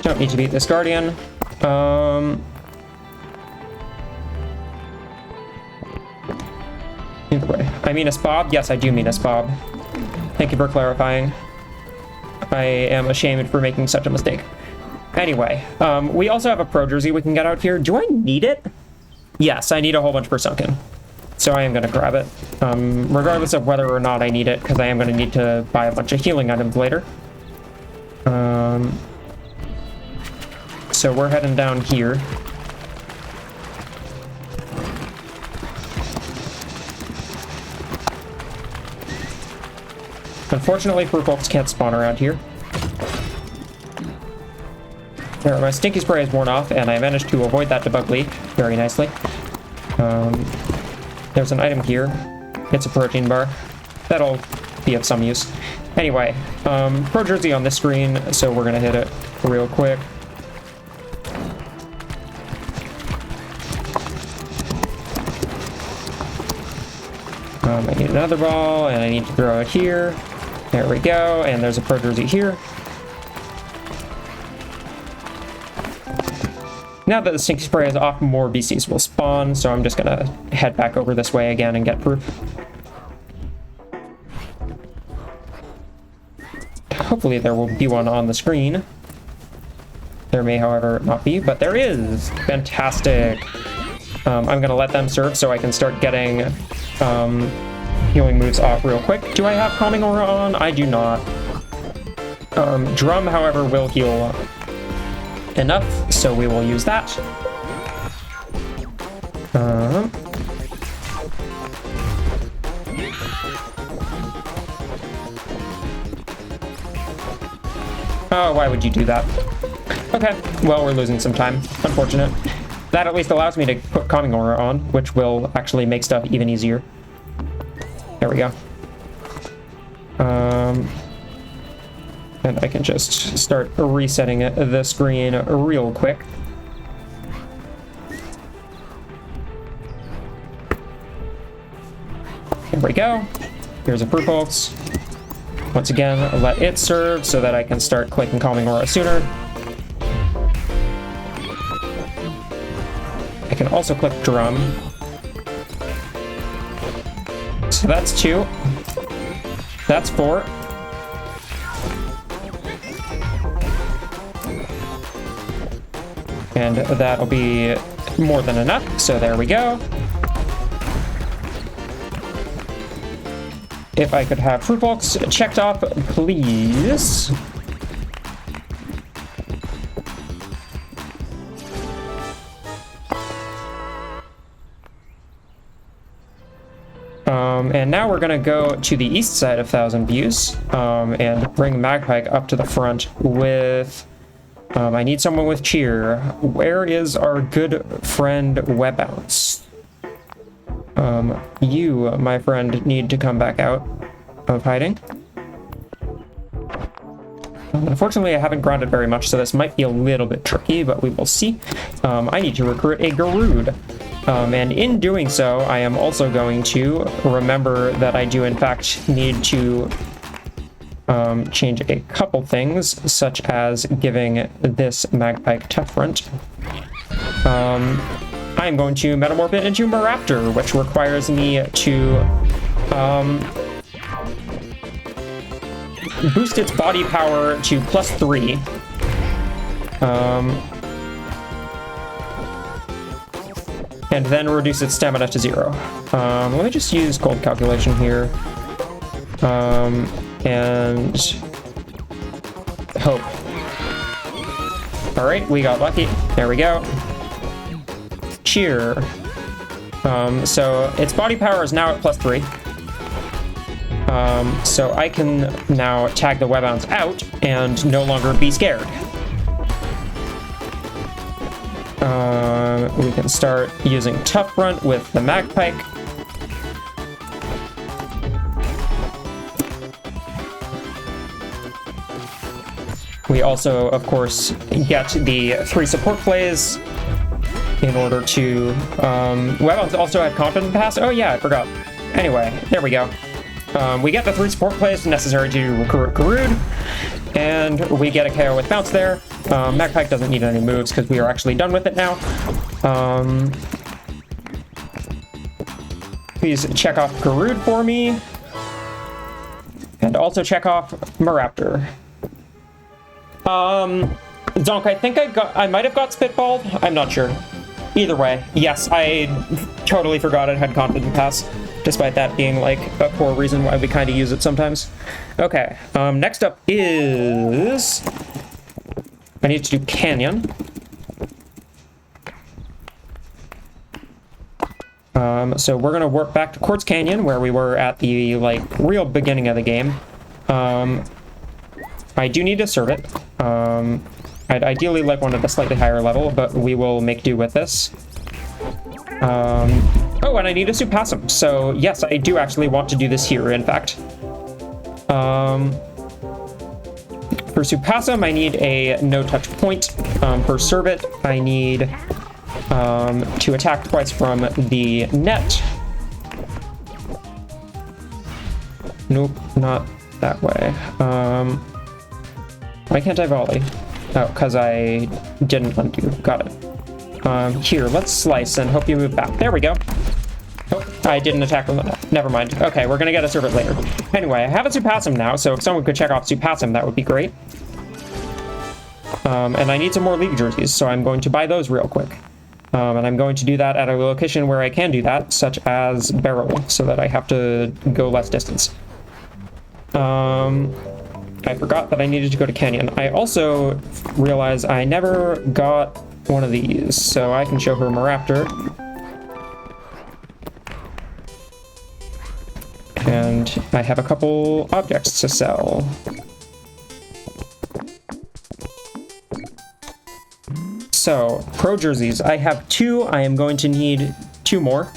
Don't need to beat this Guardian. Either way. I mean a Spob? Yes, I do mean a Spob. Thank you for clarifying. I am ashamed for making such a mistake. Anyway, we also have a Pro Jersey we can get out here. Do I need it? Yes, I need a whole bunch for Sunken. So I am going to grab it. Regardless of whether or not I need it, because I am going to need to buy a bunch of healing items later. So we're heading down here. Unfortunately, fruit bolts can't spawn around here. There, my Stinky Spray is worn off, and I managed to avoid that debug leak very nicely. There's an item here. It's a protein bar. That'll be of some use. Anyway, Pro Jersey on this screen, so we're gonna hit it real quick. I need another ball, and I need to throw it here. There we go, and there's a Pro Jersey here. Now that the Stinky Spray is off, more beasties will spawn, so I'm just gonna head back over this way again and get proof. Hopefully there will be one on the screen. There may, however, not be, but there is! Fantastic! I'm gonna let them serve so I can start getting healing moves off real quick. Do I have Calming Aura on? I do not. Drum, however, will heal enough, so we will use that. Oh, why would you do that? Okay, well, we're losing some time. Unfortunate. That at least allows me to put Calming Aura on, which will actually make stuff even easier. There we go. And I can just start resetting the screen real quick. There we go. Here's a fruit pulse. Once again, let it serve so that I can start clicking Calming Aura sooner. I can also click Drum. So that's 2. That's 4. And that'll be more than enough, so there we go. If I could have Fruit Bulks checked off, please. And now we're gonna go to the east side of Thousand Views, and bring Magpike up to the front with... I need someone with cheer. Where is our good friend Webounce? You, my friend, need to come back out of hiding. Unfortunately, I haven't grounded very much, so this might be a little bit tricky, but we will see. I need to recruit a Garude. And in doing so, I am also going to remember that I do, in fact, need to change a couple things, such as giving this Magpike Tough Front. I'm going to metamorph it into Maraptor, which requires me to boost its body power to +3. And then reduce its stamina to 0. Let me just use cold calculation here. And hope. All right, we got lucky. There we go. Cheer. So its body power is now at +3. So I can now tag the Webounce out and no longer be scared. We can start using Tough Front with the Magpike. We also, of course, get the 3 support plays in order to... Webounce also had Confident Pass. Oh yeah, I forgot. Anyway, there we go. We get the 3 support plays necessary to recruit Garude, and we get a KO with Bounce there. Magpike doesn't need any moves because we are actually done with it now. Please check off Garude for me. And also check off Maraptor. Zonk, I think I might have got Spitballed. I'm not sure. Either way, yes, I totally forgot it had Confident Pass, despite that being like a core reason why we kind of use it sometimes. Okay, next up is... I need to do Canyon. So we're gonna work back to Quartz Canyon, where we were at the, like, real beginning of the game. I do need to serve it. I'd ideally like one at a slightly higher level, but we will make do with this. Oh, and I need a Supasum. So yes, I do actually want to do this here, in fact. For Supasum, I need a no-touch point. For Servant, I need to attack twice from the net. Nope, not that way. Why can't I volley? Oh, because I didn't undo. Got it. Here, let's slice and hope you move back. There we go. Oh, I didn't attack from the net. Never mind. Okay, we're gonna get a Servant later. Anyway, I have a Supasum now, so if someone could check off Supasum, that would be great. And I need some more League jerseys, so I'm going to buy those real quick. And I'm going to do that at a location where I can do that, such as Barrel, so that I have to go less distance. I forgot that I needed to go to Canyon. I also realized I never got one of these, so I can show her Maraptor. And I have a couple objects to sell. So, pro jerseys. I have 2. I am going to need 2 more.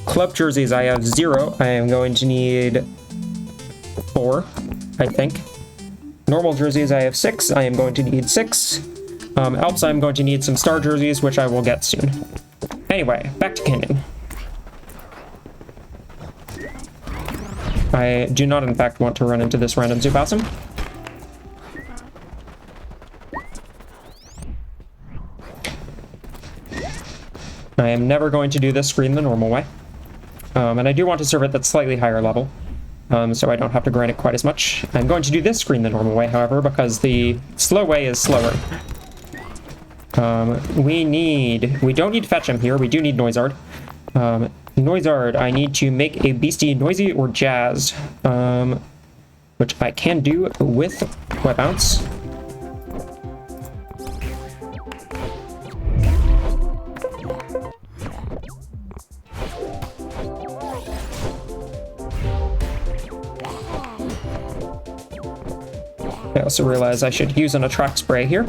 Club jerseys, I have 0. I am going to need 4, I think. Normal jerseys, I have 6. I am going to need 6. Alps, I'm going to need some star jerseys, which I will get soon. Anyway, back to Canyon. I do not, in fact, want to run into this random Zoopossum. I am never going to do this screen the normal way. And I do want to serve it that's slightly higher level, so I don't have to grind it quite as much. I'm going to do this screen the normal way, however, because the slow way is slower. We don't need to fetch him here, we do need Noizard. Noizard, I need to make a beastie noisy or jazzed, which I can do with Web Bounce. I also realize I should use an attract spray here.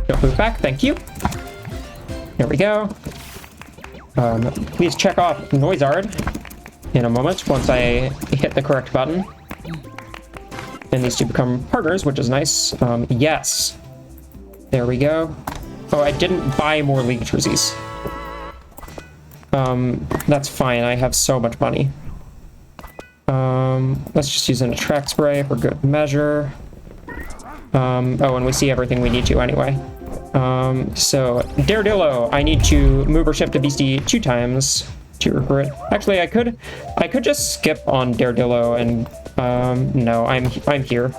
Don't move back, thank you. There we go. Please check off Noizard in a moment once I hit the correct button. And these two become partners, which is nice. Yes. There we go. Oh, I didn't buy more League jerseys. That's fine, I have so much money. Let's just use an attract spray for good measure. Oh, and we see everything we need to anyway. So, Daredillo, I need to move or shift a beastie 2 times to recruit. Actually, I could just skip on Daredillo and, no, I'm here.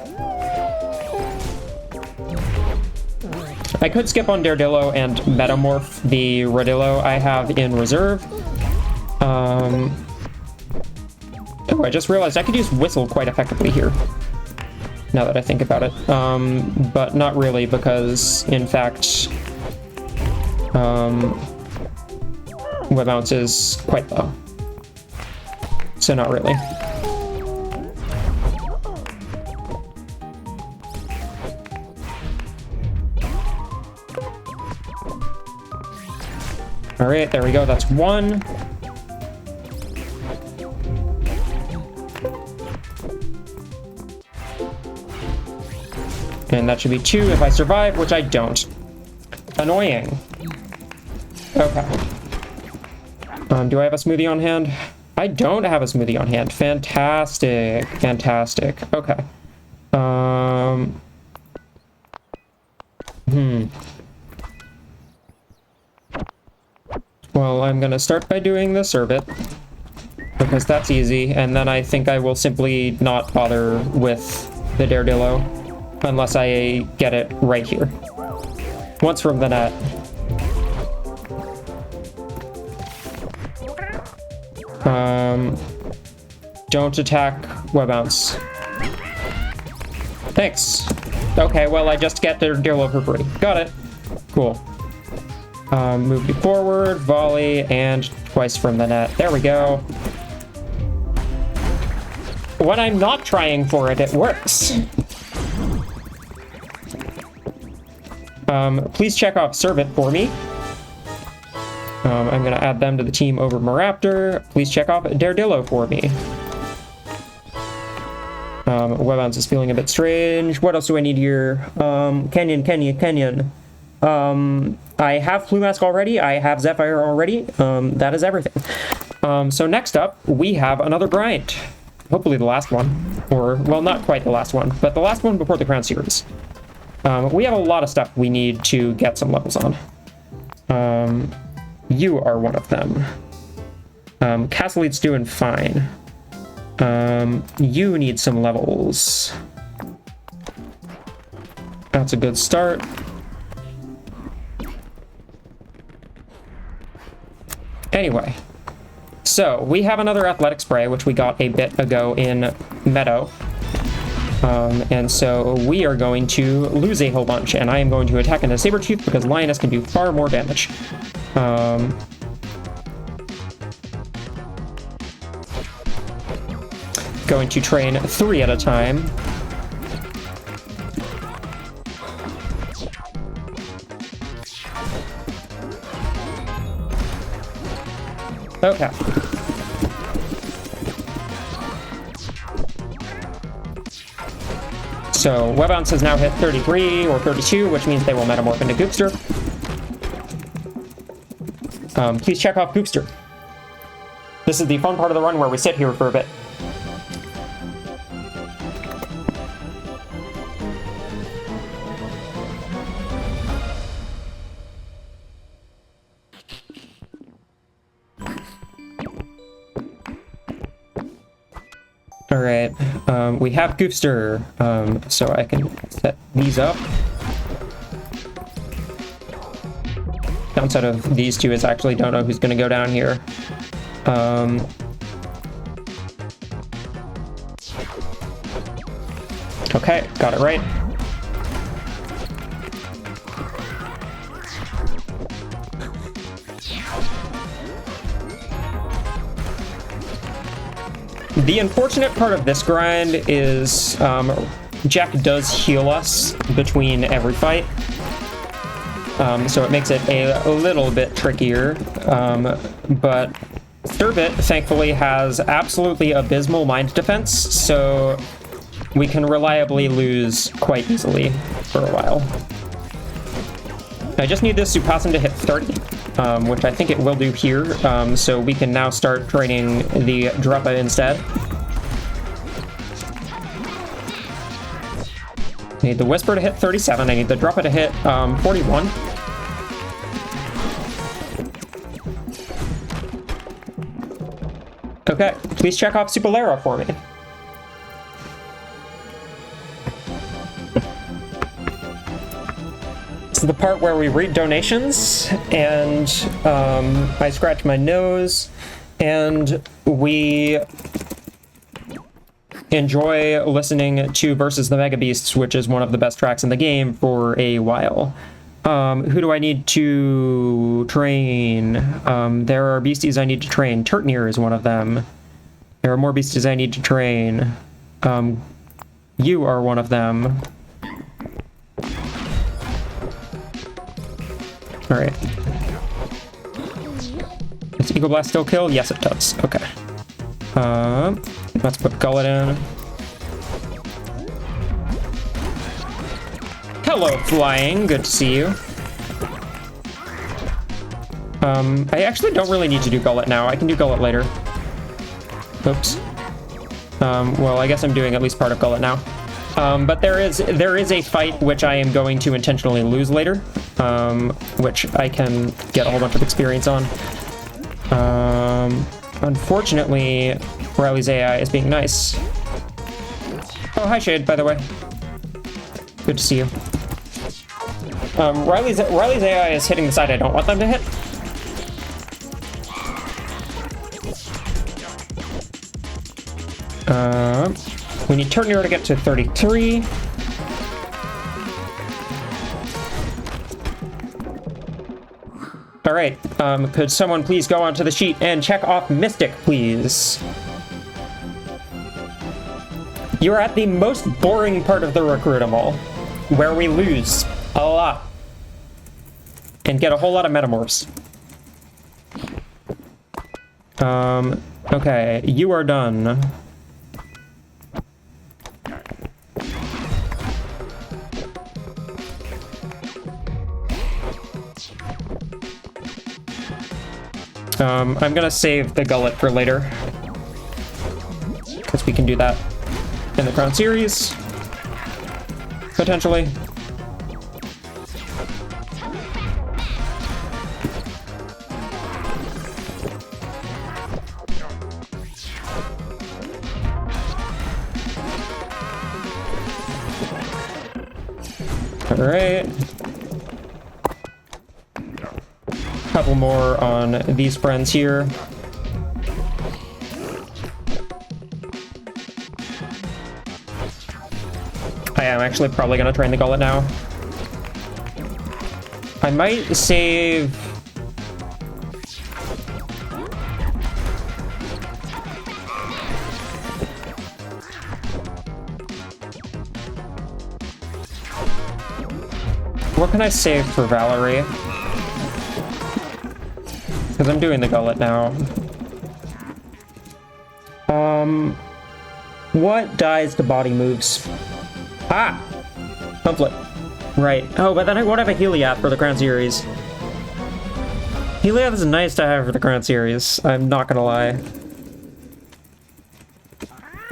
I could skip on Daredillo and metamorph the Rodillo I have in reserve. Oh, I just realized I could use Whistle quite effectively here, now that I think about it. But not really, because, in fact, Web Bounce is quite low. So not really. Alright, there we go, that's 1. And that should be 2 if I survive, which I don't. Annoying. Okay. Do I have a smoothie on hand? I don't have a smoothie on hand. Fantastic. Fantastic. Okay. Well, I'm gonna start by doing the Servit, because that's easy, and then I think I will simply not bother with the Daredillo unless I get it right here. Once from the net. Don't attack Web Bounce. Thanks. Okay, well, I just get Daredillo for free. Got it. Cool. Move you forward, volley, and twice from the net. There we go. When I'm not trying for it, it works. Please check off Servit for me. I'm gonna add them to the team over Maraptor. Please check off Daredillo for me. Web Bounce is feeling a bit strange. What else do I need here? Kenyon. I have Plumask already. I have Zephyr already. That is everything. So next up, we have another grind. Hopefully the last one. Or, well, not quite the last one, but the last one before the Crown Series. We have a lot of stuff we need to get some levels on. You are one of them. Castle Lead's doing fine. You need some levels. That's a good start. Anyway, so we have another athletic spray, which we got a bit ago in Meadow. And so we are going to lose a whole bunch, and I am going to attack into Sabertooth because Lioness can do far more damage. Going to train 3 at a time. Okay. So Web Bounce has now hit 33 or 32, which means they will metamorph into Goopster. please check off Goopster. This is the fun part of the run where we sit here for a bit. Alright, we have Goopster, so I can set these up. Downside of these two is I actually don't know who's going to go down here. Okay, got it right. The unfortunate part of this grind is Jack does heal us between every fight. So it makes it a little bit trickier, but Sturbit thankfully has absolutely abysmal mind defense, so we can reliably lose quite easily for a while. I just need this Supasan to hit 30, which I think it will do here, so we can now start training the Druppa instead. I need the Whisper to hit 37, I need the Druppa to hit 41. Okay, please check off Supalera for me. This is the part where we read donations, and I scratch my nose, and we enjoy listening to Versus the Mega Beasts, which is one of the best tracks in the game, for a while. Who do I need to train? There are beasties I need to train. Turtnir is one of them. There are more beasties I need to train. You are one of them. Alright. Does Eagle Blast still kill? Yes, it does. Okay. Let's put Gullet in. Hello, Flying. Good to see you. I actually don't really need to do Gullet now. I can do Gullet later. Oops. Well, I guess I'm doing at least part of Gullet now. But there is a fight which I am going to intentionally lose later, which I can get a whole bunch of experience on. Unfortunately, Riley's AI is being nice. Oh, hi Shade, by the way. Good to see you. Riley's AI is hitting the side I don't want them to hit. We need Turtnir to get to 33. Alright, could someone please go onto the sheet and check off Mystic, please? You're at the most boring part of the recruit of all, where we lose a lot and get a whole lot of metamorphs. Okay, you are done. I'm gonna save the Gullet for later, because we can do that in the Crown Series, potentially. All right. Couple more on these friends here. I am actually probably going to train the Gullet now. I might save... What can I save for Valerie? Because I'm doing the Gullet now. What dies to body moves? Ah! Pump Flip. Right. Oh, but then I won't have a Heliath for the Crown Series. Helios is nice to have for the Grand Series. I'm not gonna lie.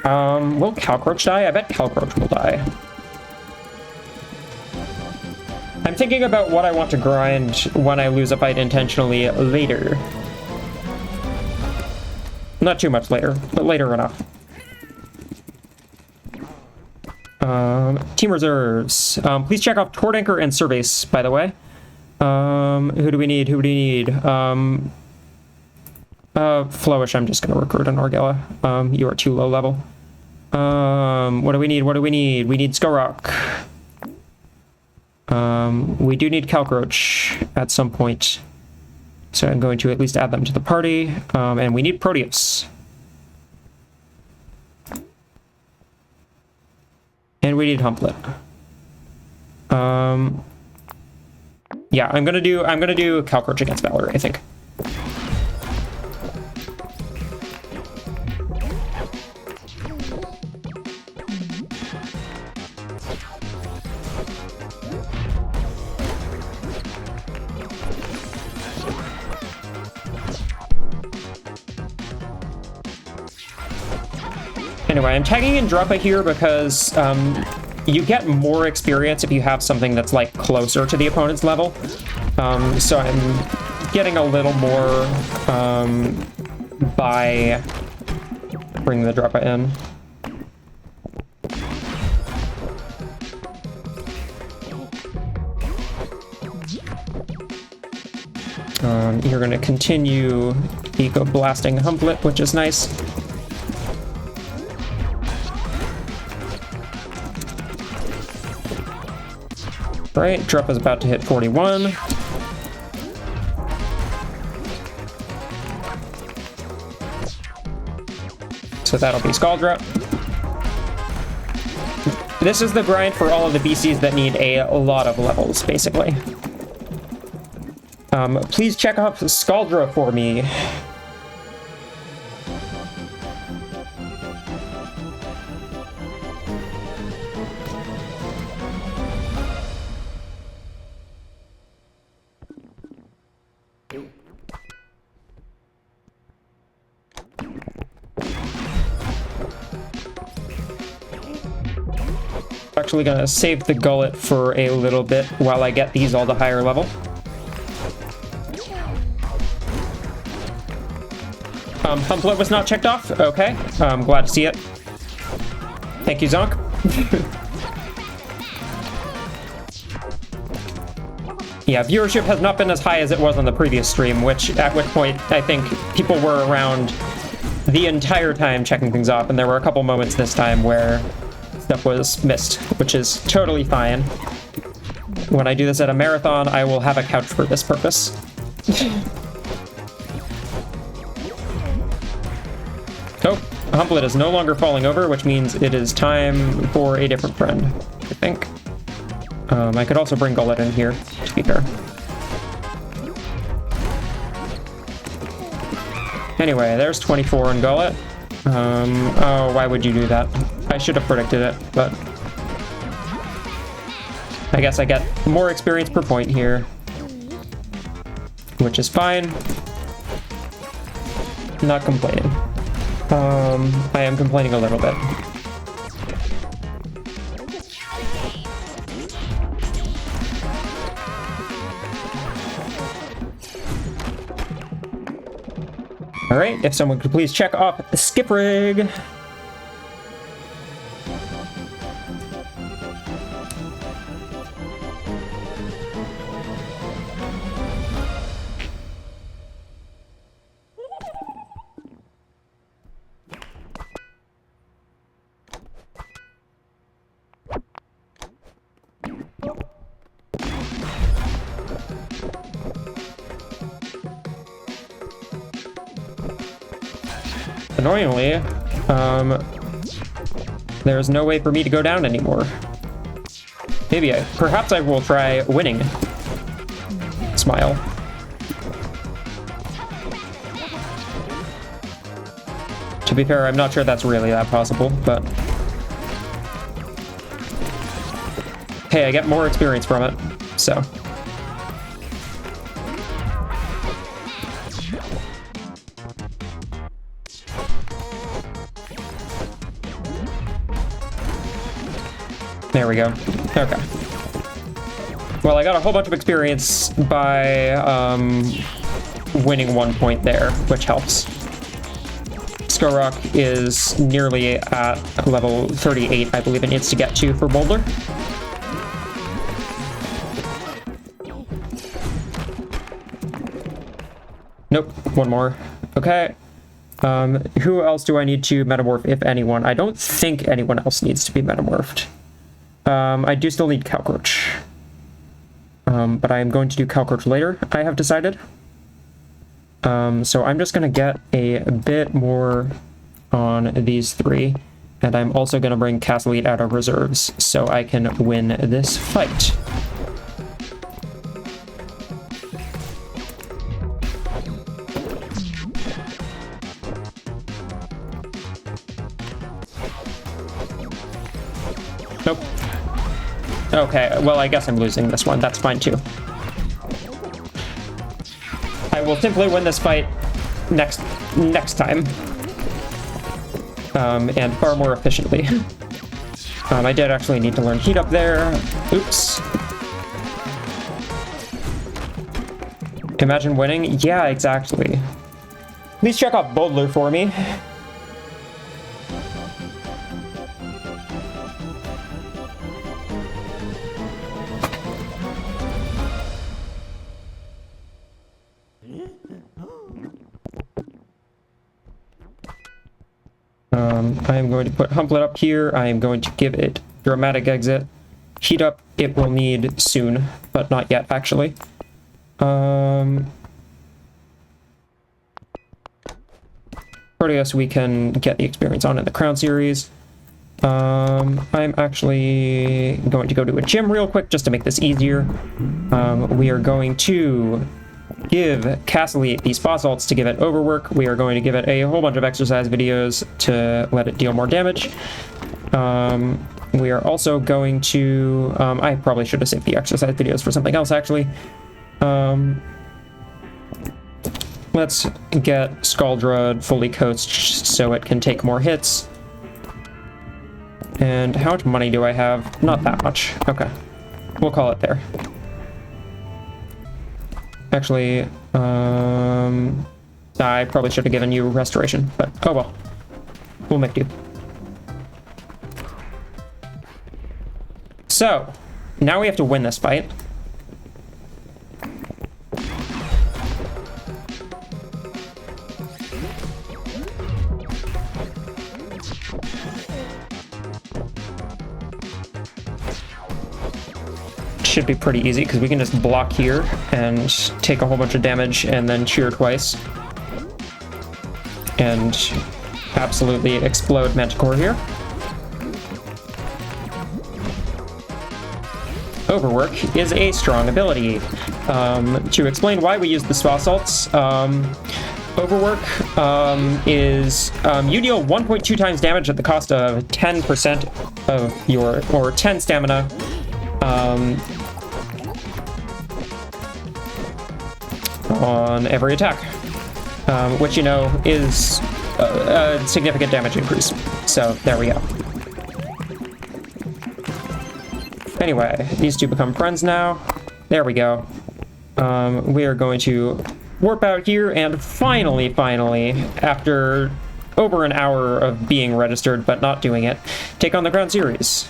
Will Calcroach die? I bet Calcroach will die. I'm thinking about what I want to grind when I lose a fight intentionally later. Not too much later, but later enough. Team reserves. Please check off Tort Anchor and Surveys, by the way. Who do we need? Who do we need? Flowish, I'm just gonna recruit an Orgella. You are too low level. What do we need? What do we need? We need Skorok. We do need Calcroach at some point. So I'm going to at least add them to the party. And we need Proteus. And we need Humplet. Yeah, I'm gonna do Calcroach against Valor, I think. Anyway, I'm tagging in Droppa here because you get more experience if you have something that's like closer to the opponent's level. So I'm getting a little more by bringing the Droppa in. You're going to continue Eco Blasting Humplet, which is nice. Right, Drop is about to hit 41. So that'll be Scaldra. This is the grind for all of the beasties that need a lot of levels, basically. Please check off Scaldra for me. Actually gonna save the gullet for a little bit while I get these all to higher level. Humplet was not checked off. Okay, I'm glad to see it. Thank you, Zonk. Yeah, viewership has not been as high as it was on the previous stream, at which point I think people were around the entire time checking things off, and there were a couple moments this time where stuff was missed, which is totally fine. When I do this at a marathon, I will have a couch for this purpose. Oh, Humplet is no longer falling over, which means it is time for a different friend, I think. I could also bring Gullet in here, to be fair. Anyway, there's 24 in Gullet. Oh, why would you do that? I should have predicted it, but I guess I get more experience per point here, which is fine. Not complaining. I am complaining a little bit. All right, if someone could please check off the skip rig. Annoyingly, there's no way for me to go down anymore. Perhaps I will try winning. Smile. To be fair, I'm not sure that's really that possible, but hey, I get more experience from it, so. There we go. Okay. Well, I got a whole bunch of experience by winning 1 point there, which helps. Skorok is nearly at level 38, I believe it needs to get to for Boulder. Nope, one more. Okay. Who else do I need to metamorph, if anyone? I don't think anyone else needs to be metamorphed. I do still need Cockroach. But I am going to do Cockroach later, I have decided. So I'm just going to get a bit more on these three. And I'm also going to bring Castellite out of reserves so I can win this fight. Nope. Okay, well, I guess I'm losing this one. That's fine, too. I will simply win this fight next time. And far more efficiently. I did actually need to learn Heat Up there. Oops. Imagine winning? Yeah, exactly. Please check out Boulder for me. I am going to put Humplet up here. I am going to give it Dramatic Exit. Heat Up, it will need soon, but not yet, actually. Proteus, we can get the experience on in the Crown Series. I'm actually going to go to a gym real quick just to make this easier. We are going to give Castellite these spa salts to give it overwork. We are going to give it a whole bunch of exercise videos to let it deal more damage. We are also going to... I probably should have saved the exercise videos for something else, actually. Let's get Scaldra fully coached so it can take more hits. And how much money do I have? Not that much. Okay. We'll call it there. Actually, I probably should have given you restoration, but oh well. We'll make do. So, now we have to win this fight. Should be pretty easy because we can just block here and take a whole bunch of damage and then cheer twice and absolutely explode Manticore here. Overwork is a strong ability. To explain why we use the spa salts, Overwork is you deal 1.2 times damage at the cost of 10% of your, or 10 stamina. On every attack, which, you know, is a significant damage increase. So there we go. Anyway, these two become friends now. There we go. We are going to warp out here and finally, after over an hour of being registered but not doing it, take on the Crown Series.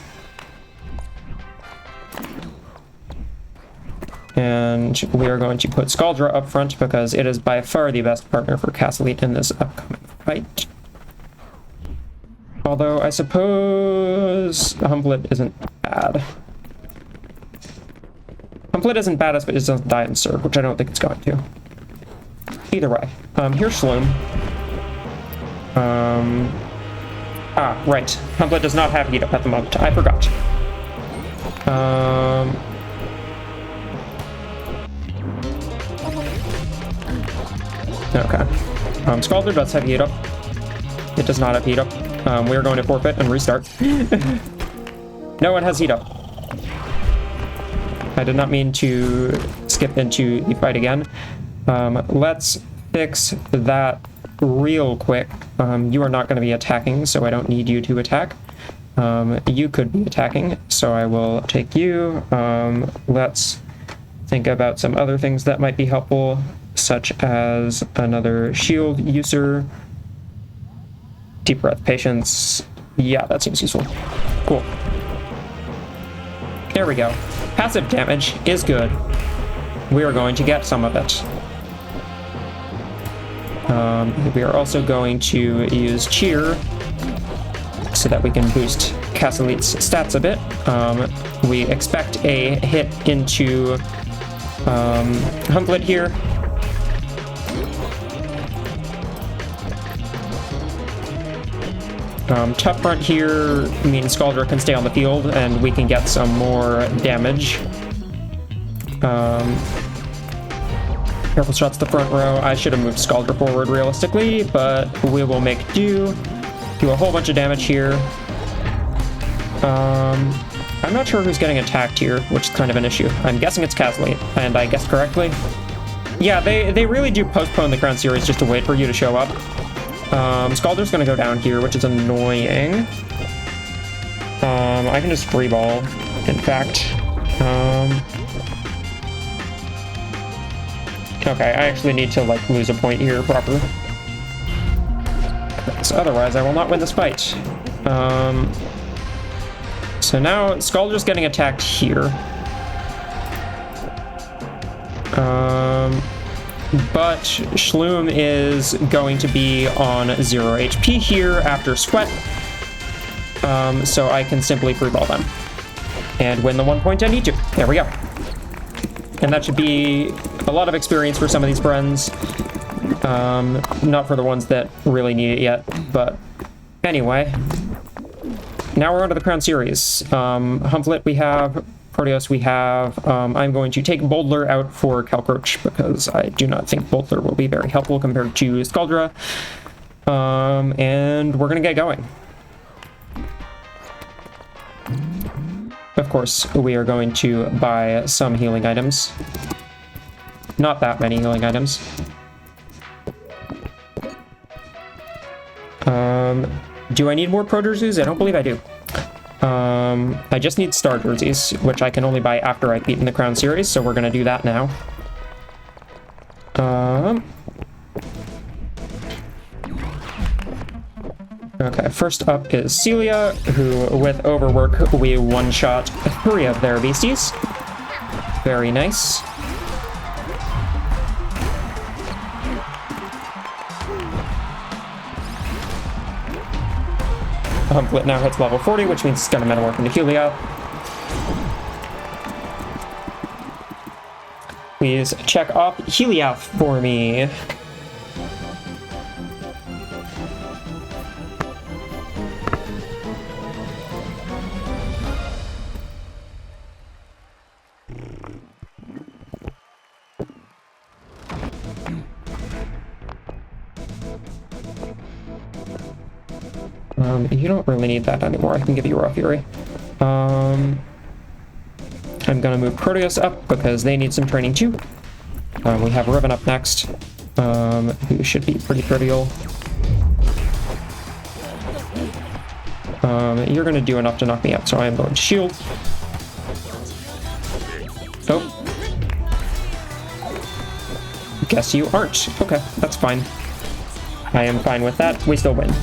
And we are going to put Scaldra up front because it is by far the best partner for Castellite in this upcoming fight. Although I suppose Humplet isn't bad. Humplet isn't bad if it doesn't die in Surge, which I don't think it's going to. Either way. Here's Shloom. Right. Humplet does not have Heat Up at the moment. I forgot. Okay. Scaldra does have Heat Up. It does not have Heat Up. We are going to forfeit and restart. No one has Heat Up. I did not mean to skip into the fight again. Let's fix that real quick. You are not going to be attacking, so I don't need you to attack. You could be attacking, so I will take you. Let's think about some other things that might be helpful, such as another shield user. Deep breath, patience. Yeah, that seems useful. Cool. There we go. Passive damage is good. We are going to get some of it. We are also going to use Cheer so that we can boost Castellit's stats a bit. We expect a hit into Humplet here. Tough Front here means Scaldra can stay on the field and we can get some more damage. Careful shots to the front row. I should have moved Scaldra forward realistically, but we will make do. Do a whole bunch of damage here. I'm not sure who's getting attacked here, which is kind of an issue. I'm guessing it's Castellit, and I guessed correctly. Yeah, they really do postpone the Crown Series just to wait for you to show up. Scaldra's gonna go down here, which is annoying. I can just free ball, in fact. Okay, I actually need to, like, lose a point here proper. So otherwise, I will not win this fight. So now, Scaldra's getting attacked here. But Shloom is going to be on 0 HP here after Sweat. So I can simply free ball them. And win the 1 point I need to. There we go. And that should be a lot of experience for some of these friends. Not for the ones that really need it yet, but anyway. Now we're on to the Crown Series. Humplet we have, Proteus we have. I'm going to take Boldler out for Calcroach because I do not think Boldler will be very helpful compared to Scaldra. And we're going to get going. Of course, we are going to buy some healing items. Not that many healing items. Do I need more Pro Jerseys? I don't believe I do. I just need Star Jerseys, which I can only buy after I've beaten the Crown Series, so we're going to do that now. Okay, first up is Celia, who, with Overwork, we one-shot 3 of their beasties. Very nice. Humplet now hits level 40, which means it's going to metamorph into Heliop. Please check off Heliop for me. You don't really need that anymore. I can give you Raw Fury. I'm gonna move Proteus up because they need some training too. We have Riven up next, who should be pretty trivial. You're gonna do enough to knock me out, so I am going to shield. Oh. Guess you aren't. Okay, that's fine. I am fine with that. We still win.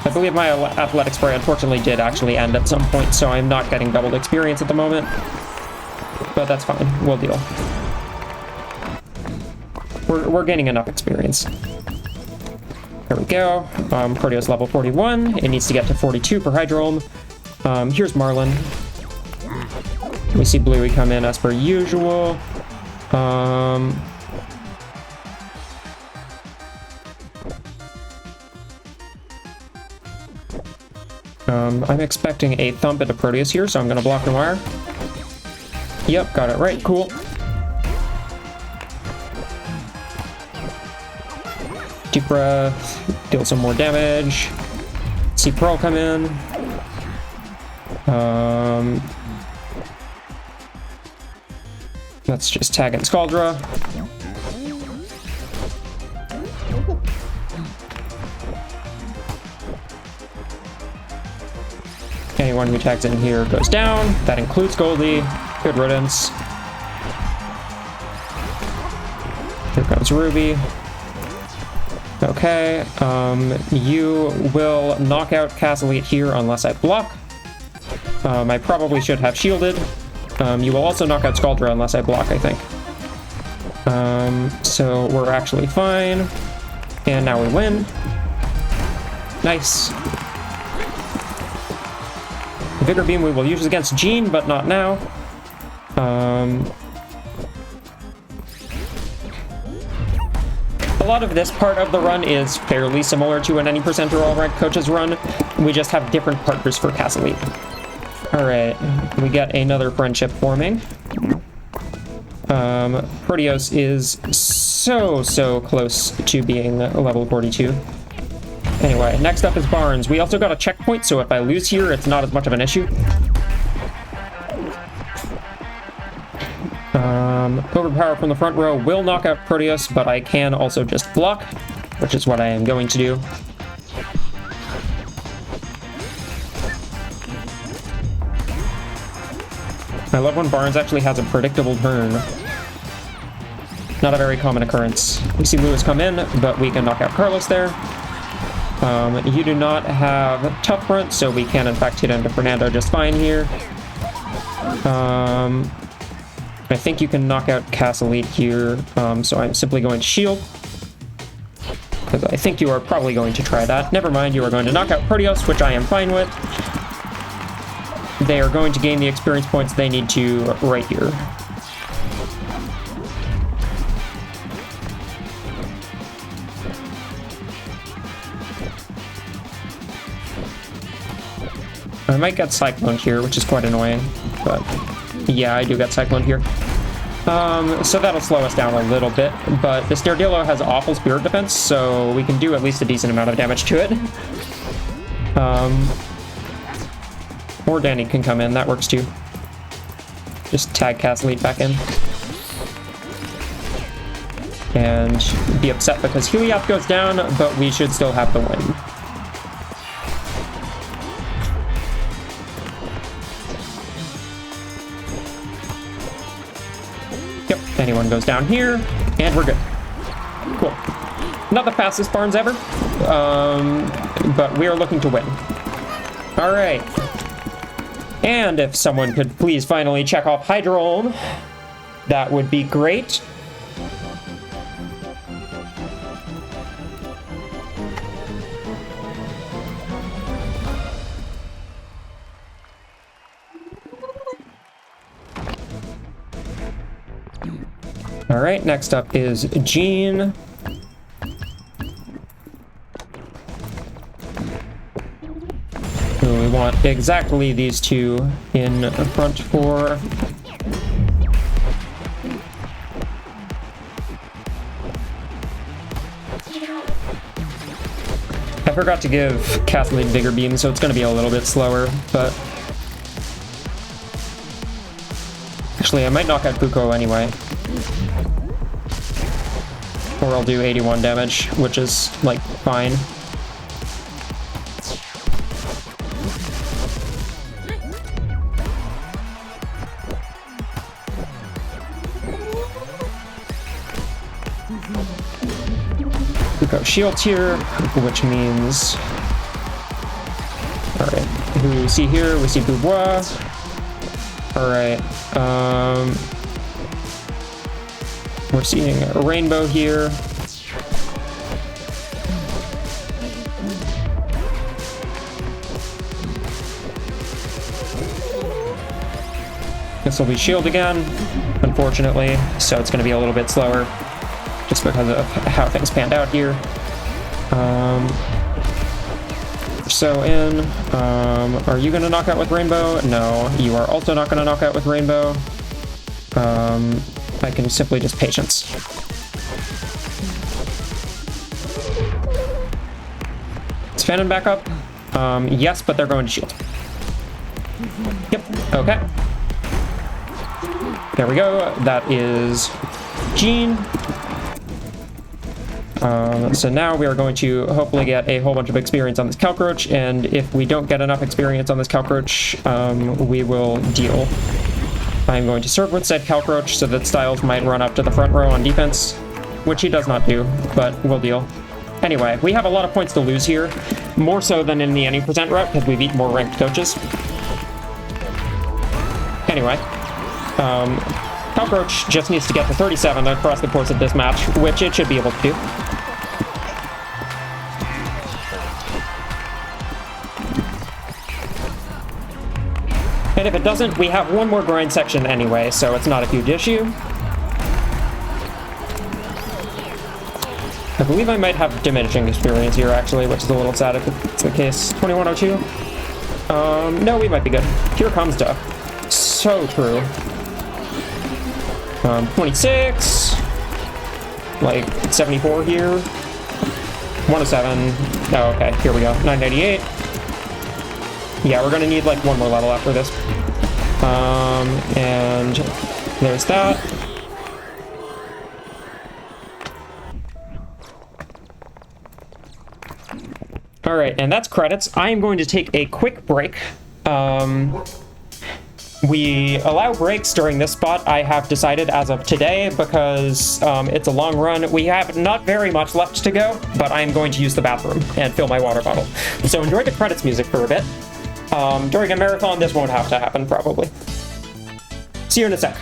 I believe my athletic spray unfortunately did actually end at some point, so I'm not getting doubled experience at the moment. But that's fine. We'll deal. We're gaining enough experience. There we go. Proteus level 41. It needs to get to 42 for Hydrolm. Here's Marlin. We see Bluey come in as per usual. I'm expecting a thump into Proteus here, so I'm going to block the wire. Yep, got it right. Cool. Deep breath. Deal some more damage. See Pearl come in. Let's just tag in Scaldra. Anyone who tags in here goes down. That includes Goldie. Good riddance. Here comes Ruby. Okay, you will knock out Castle Elite here unless I block. I probably should have shielded. You will also knock out Scaldra unless I block, I think. So we're actually fine. And now we win. Nice. Vigor Beam we will use against Jean, but not now. A lot of this part of the run is fairly similar to an any percent or all ranked coaches run. We just have different partners for Castle Elite. Alright, we got another friendship forming. Proteos is so close to being level 42. Anyway, next up is Barnes. We also got a checkpoint, so if I lose here, it's not as much of an issue. Overpower from the front row will knock out Proteus, but I can also just block, which is what I am going to do. I love when Barnes actually has a predictable turn. Not a very common occurrence. We see Lewis come in, but we can knock out Carlos there. You do not have Tough Front, so we can in fact hit into Fernando just fine here. I think you can knock out Castle Elite here, so I'm simply going to shield. Because I think you are probably going to try that. Never mind, you are going to knock out Proteus, which I am fine with. They are going to gain the experience points they need to right here. I might get Cyclone here, which is quite annoying, but yeah, I do get Cyclone here. So that'll slow us down a little bit, but this Daredillo has awful spirit defense, so we can do at least a decent amount of damage to it. Or Danny can come in, that works too. Just tag Castle Elite back in. And be upset because Heliop goes down, but we should still have the win. Yep, anyone goes down here, and we're good. Cool. Not the fastest Barnes ever, but we are looking to win. All right. And if someone could please finally check off Hydroome, that would be great. All right, next up is Jean. We want exactly these two in front for. I forgot to give Castle Elite Vigor Beam, so it's going to be a little bit slower, but actually I might knock out Buko anyway. Or I'll do 81 damage, which is like fine. Shield here, which means, all right, who we see here? We see Boubois. All right, we're seeing a Rainbow here. This will be shield again, unfortunately, so it's going to be a little bit slower just because of how things panned out here. Are you going to knock out with Rainbow? No, you are also not going to knock out with Rainbow. I can simply just patience. Is Phantom back up? Yes, but they're going to shield. Yep, okay. There we go. That is Gene. So now we are going to hopefully get a whole bunch of experience on this Calcroach, and if we don't get enough experience on this Calcroach, we will deal. I'm going to serve with said Calcroach so that Styles might run up to the front row on defense, which he does not do, but we'll deal. Anyway, we have a lot of points to lose here, more so than in the any percent route, because we beat more ranked coaches. Anyway, Calcroach just needs to get to 37 across the course of this match, which it should be able to do. And if it doesn't, we have one more grind section anyway, so it's not a huge issue. I believe I might have diminishing experience here, actually, which is a little sad if it's the case. 2102? No, we might be good. Here comes Duh. So true. 26. Like, 74 here. 107. Oh, okay, here we go. 998. Yeah, we're gonna need, like, one more level after this. And there's that. All right, and that's credits. I am going to take a quick break. We allow breaks during this spot, I have decided as of today, because it's a long run. We have not very much left to go, but I am going to use the bathroom and fill my water bottle. So enjoy the credits music for a bit. During a marathon, this won't have to happen, probably. See you in a sec.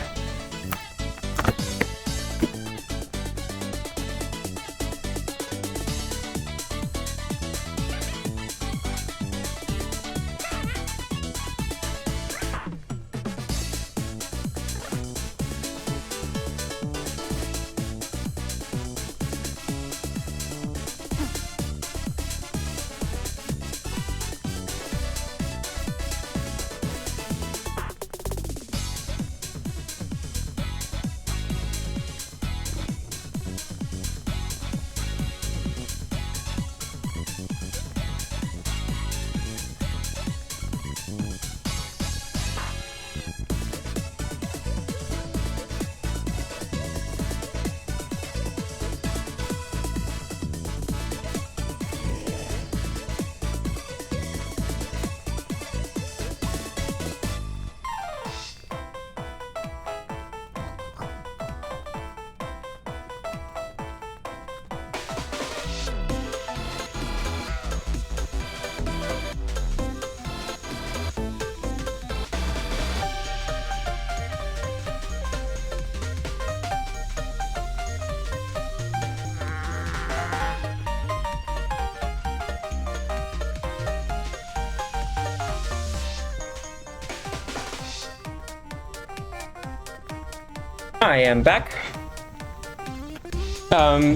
I am back.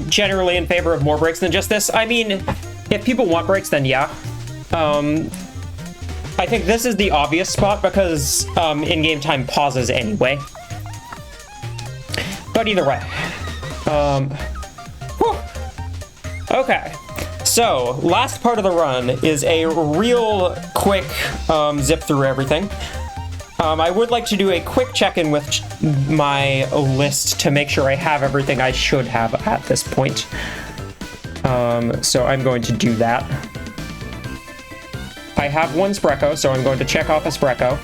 Generally in favor of more breaks than just this. I mean, if people want breaks, then yeah. I think this is the obvious spot because in-game time pauses anyway. But either way. Whew. Okay. So, last part of the run is a real quick zip through everything. I would like to do a quick check-in with my list to make sure I have everything I should have at this point. So I'm going to do that. I have one Spreco, so I'm going to check off a Spreco.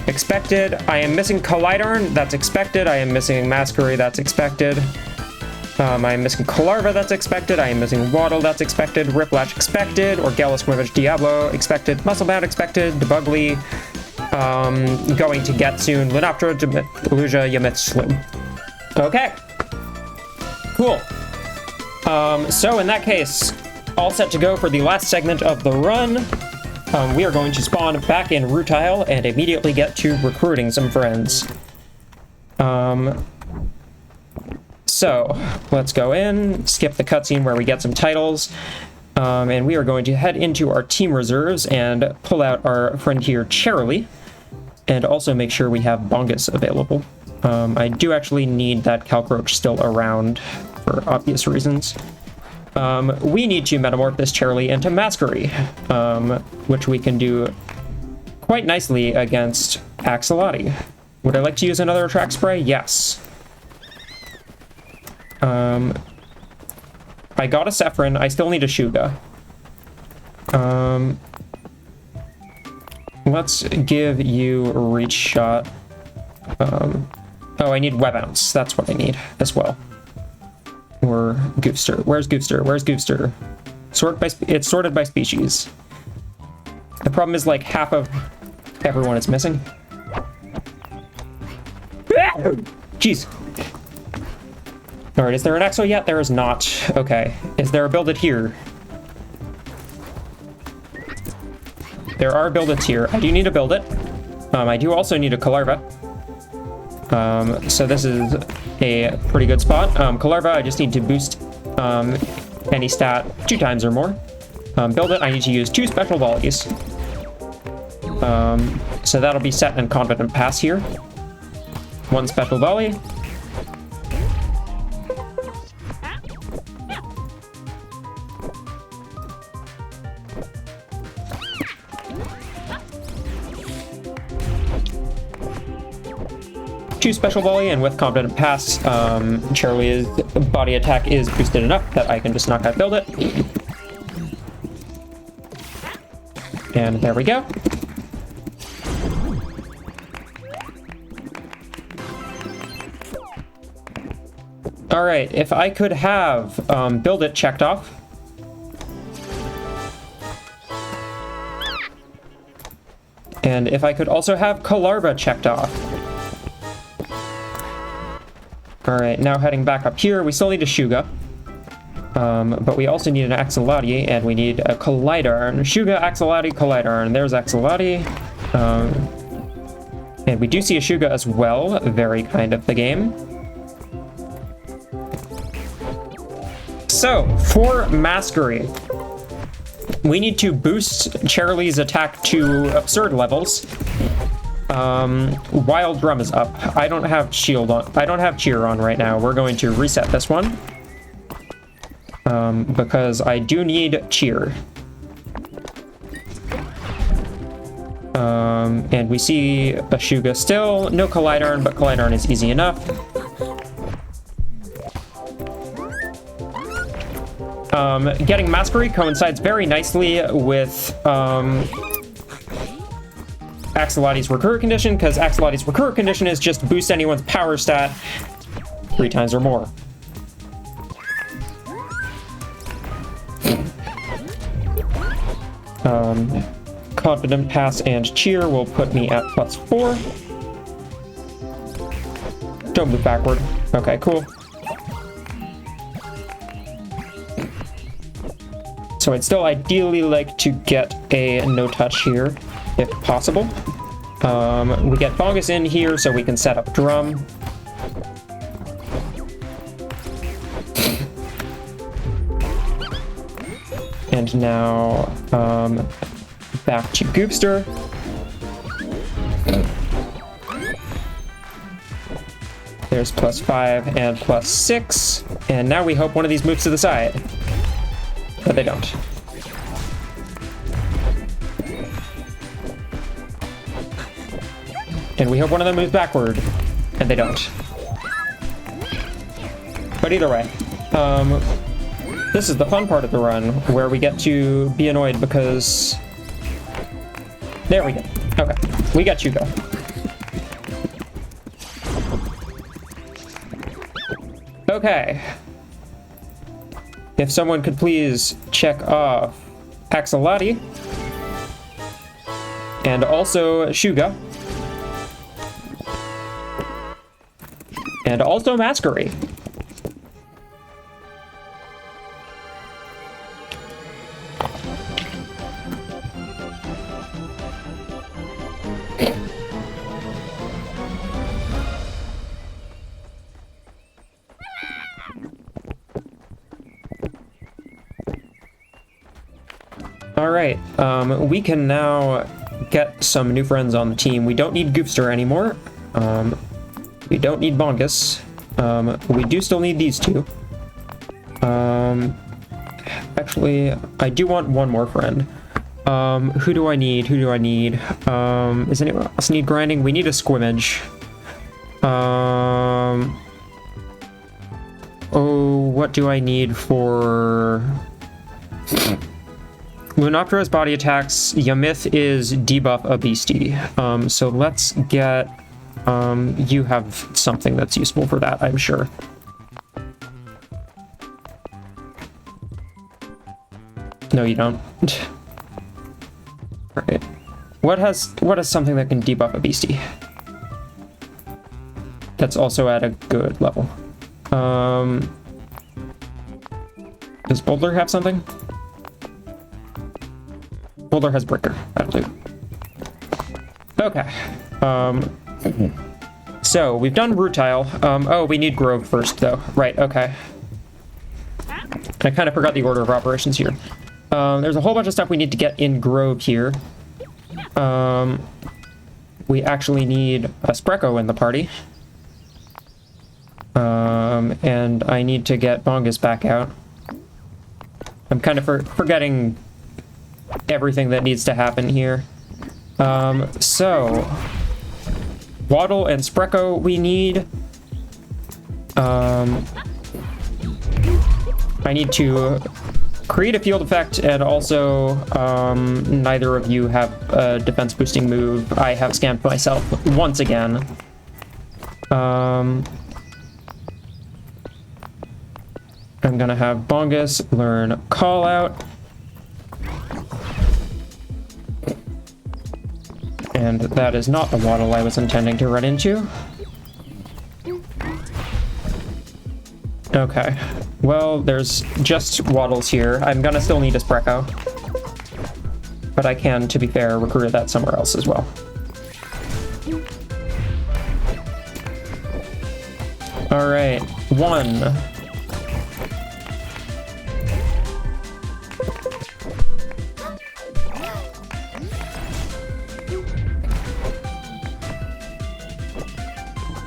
Expected. I am missing Collidarn, that's expected. I am missing Masquerie, that's expected. I am missing Calarva, that's expected. I am missing Waddle, that's expected. Riplash, expected. Orgelis, Squivage, Diablo, expected. Musclebound, expected. Debugly, going to get soon. Linoptera, Delusia, Yamith, Slim. Okay. Cool. So in that case, all set to go for the last segment of the run. We are going to spawn back in Rutile and immediately get to recruiting some friends. So, let's go in, skip the cutscene where we get some titles, and we are going to head into our team reserves and pull out our friend here, Cherylee, and also make sure we have Bongus available. I do actually need that Calcroach still around for obvious reasons. We need to metamorph this Cherylee into Masquerie, which we can do quite nicely against Axolotl. Would I like to use another attract spray? Yes. I got a Saffron. I still need a Shuga. Let's give you a reach shot. Oh, I need Web Ounce. That's what I need as well. Or Goofster. Where's Goofster? Where's Goofster? It's sorted by species. The problem is like half of everyone is missing. Jeez. Alright, is there an Exo yet? There is not. Okay. Is there a Build It here? There are Build Its here. I do need to build it. I do also need a Kalarva. So this is a pretty good spot. Kalarva, I just need to boost any stat 2 times or more. Build it, I need to use 2 special volleys. So that'll be set and confident pass here. 1 special volley. Two special volley, and with confident pass, Charlie's body attack is boosted enough that I can just knock out build it. And there we go. All right, if I could have build it checked off. And if I could also have Kalarva checked off. All right, now heading back up here, we still need a Shuga. But we also need an Axolotl, and we need a Collider. Shuga, Axolotl, Collider, and there's Axolotl. And we do see a Shuga as well, very kind of the game. So, for Masquery, we need to boost Charlie's attack to absurd levels. Wild Drum is up. I don't have shield on. I don't have cheer on right now. We're going to reset this one. Because I do need cheer. And we see a Shuga still. No Collider, but Collider is easy enough. Getting Masquery coincides very nicely with Axolotl's Recurrent Condition, because Axolotl's Recurrent Condition is just boost anyone's power stat 3 times or more. Confident Pass and Cheer will put me at +4. Don't move backward. Okay, cool. So I'd still ideally like to get a no-touch here, if possible. We get Bongus in here so we can set up Drum. And now, back to Goopster. There's +5 and +6. And now we hope one of these moves to the side. But they don't. And we hope one of them moves backward. And they don't. But either way, this is the fun part of the run, where we get to be annoyed because... There we go. Okay, we got Hugo. Okay. If someone could please check off Axolotl. And also Shuga. And also Masquery. Alright, we can now get some new friends on the team. We don't need Goofster anymore. We don't need Bongus. We do still need these two. Actually, I do want one more friend. Who do I need? Who do I need? Does anyone else need grinding? We need a squimmage. Oh, what do I need for... Lunoptera's body attacks. Yamith is debuff a beastie. So let's get... you have something that's useful for that, I'm sure. No, you don't. Alright. What has something that can debuff a beastie? That's also at a good level. Does Boulder have something? Boulder has Breaker, I believe. Okay. So, we've done Rutile. Oh, we need Grove first, though. Right, okay. I kind of forgot the order of operations here. There's a whole bunch of stuff we need to get in Grove here. We actually need a Spreco in the party. And I need to get Bongus back out. I'm kind of forgetting everything that needs to happen here. So... Waddle and Spreco we need. I need to create a field effect, and also neither of you have a defense boosting move. I have scammed myself once again. I'm gonna have Bongus learn Call Out. And that is not the Waddle I was intending to run into. Okay. Well, there's just Waddles here. I'm gonna still need a Spreco. But I can, to be fair, recruit that somewhere else as well. Alright. 1.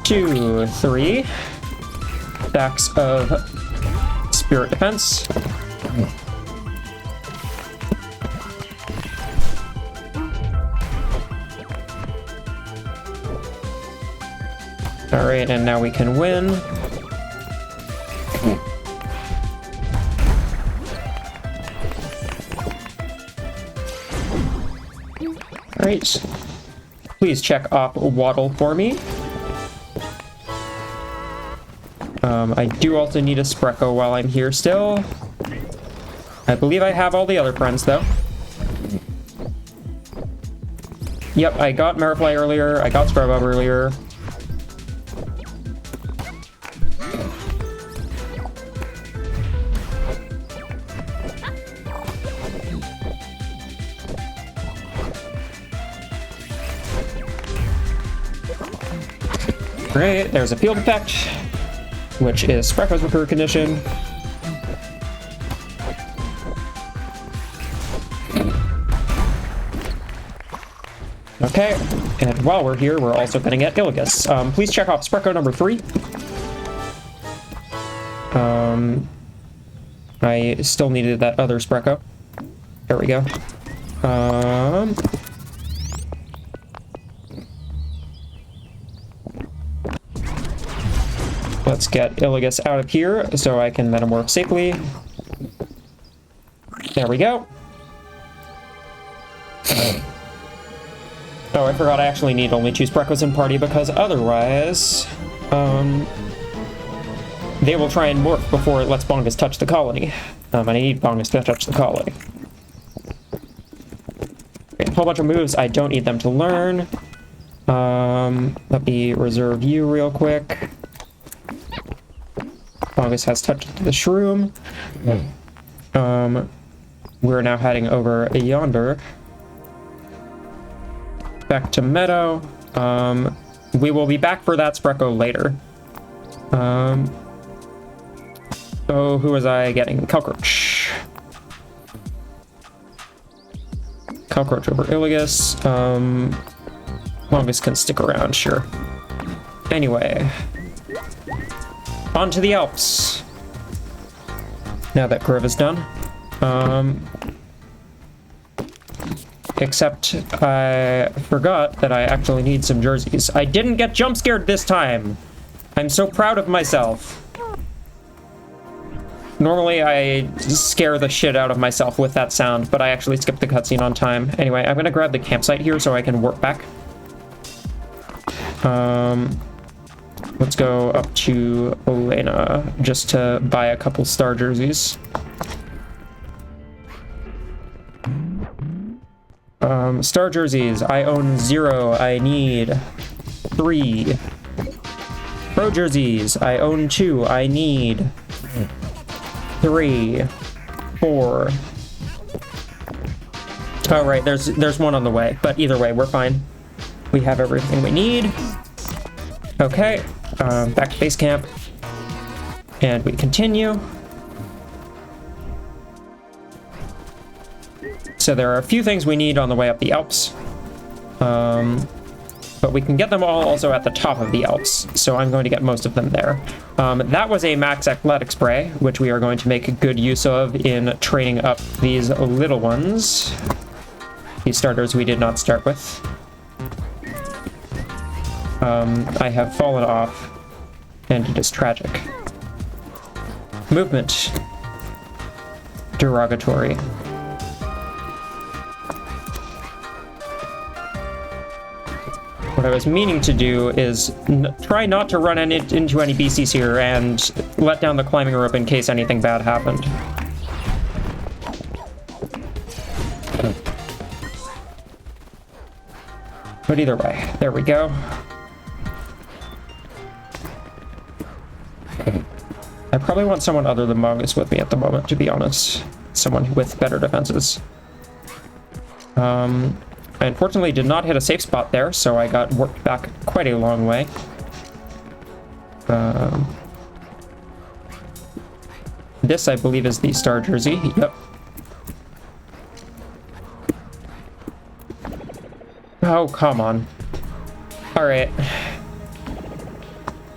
Two, 3 stacks of Spirit Defense. Alright, and now we can win. Alright. Please check off Waddle for me. I do also need a Spreco while I'm here still. I believe I have all the other friends, though. Yep, I got Marifly earlier, I got Scrub Up earlier. Great, there's a field effect, which is Spreco's recruit condition. Okay, and while we're here, we're also going to get Illigus. Please check off Spreco number 3. I still needed that other Spreco. There we go. Let's get Illigus out of here so I can metamorph safely. There we go. Oh, I forgot I actually need only 2 Sprecos in party, because otherwise, they will try and morph before it lets Bongus touch the colony. And I need Bongus to touch the colony. Okay, a whole bunch of moves I don't need them to learn. Let me reserve you real quick. Bongus has touched the shroom. We're now heading over yonder. Back to Meadow. We will be back for that Spreco later. Oh, who was I getting? Cockroach. Cockroach over Illigus. Bongus can stick around, sure. Anyway. On to the Alps. Now that Grove is done. Except I forgot that I actually need some jerseys. I didn't get jump scared this time! I'm so proud of myself. Normally I scare the shit out of myself with that sound, but I actually skipped the cutscene on time. Anyway, I'm gonna grab the campsite here so I can warp back. Let's go up to Elena just to buy a couple star jerseys. Star jerseys, I own 0, I need 3. Pro jerseys, I own 2, I need 3, 4. Oh, right, there's one on the way, but either way, we're fine. We have everything we need. Okay, back to base camp. And we continue. So there are a few things we need on the way up the Alps. But we can get them all also at the top of the Alps, so I'm going to get most of them there. That was a max athletic spray, which we are going to make good use of in training up these little ones. These starters we did not start with. I have fallen off, and it is tragic. Movement. Derogatory. What I was meaning to do is try not to run into any beasties here and let down the climbing rope in case anything bad happened. But either way, there we go. I probably want someone other than Mongoose with me at the moment, to be honest. Someone with better defenses. I unfortunately did not hit a safe spot there, so I got warped back quite a long way. This, I believe, is the star jersey. Yep. Oh, come on. Alright.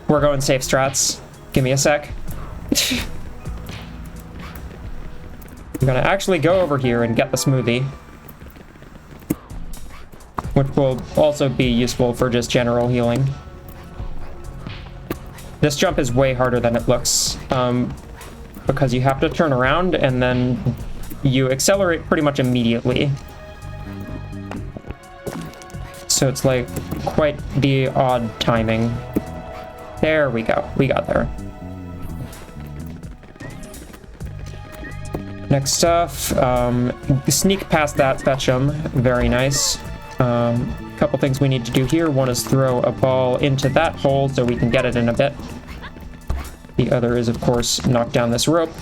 We're going safe strats. Give me a sec. I'm gonna actually go over here and get the smoothie, which will also be useful for just general healing. This jump is way harder than it looks, because you have to turn around and then you accelerate pretty much immediately. So it's like quite the odd timing. There we go, we got there. Next stuff, sneak past that fetch'em, very nice. Couple things we need to do here. One is throw a ball into that hole so we can get it in a bit. The other is, of course, knock down this rope.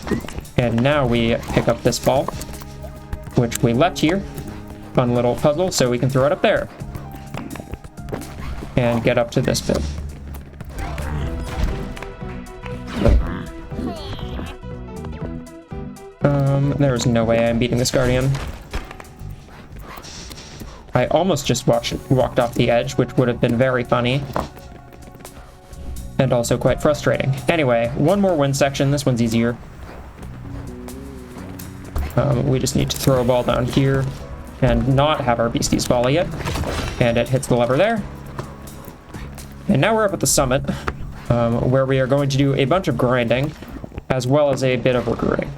And now we pick up this ball, which we left here. Fun little puzzle, so we can throw it up there. And get up to this bit. There's no way I'm beating this Guardian. I almost just walked off the edge, which would have been very funny. And also quite frustrating. Anyway, one more wind section. This one's easier. We just need to throw a ball down here and not have our beasties volley it. And it hits the lever there. And now we're up at the summit, where we are going to do a bunch of grinding, as well as a bit of recruiting.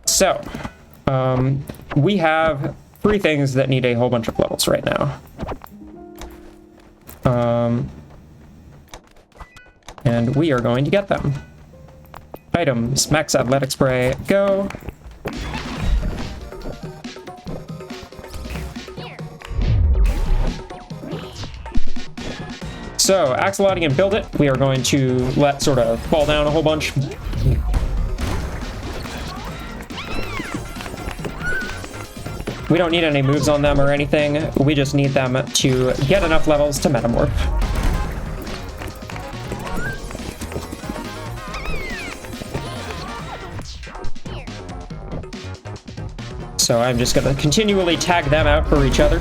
So, we have 3 things that need a whole bunch of levels right now. And we are going to get them. Items, max athletic spray, go. So, axolotl and build it. We are going to let sort of fall down a whole bunch. We don't need any moves on them or anything. We just need them to get enough levels to metamorph. So I'm just gonna continually tag them out for each other.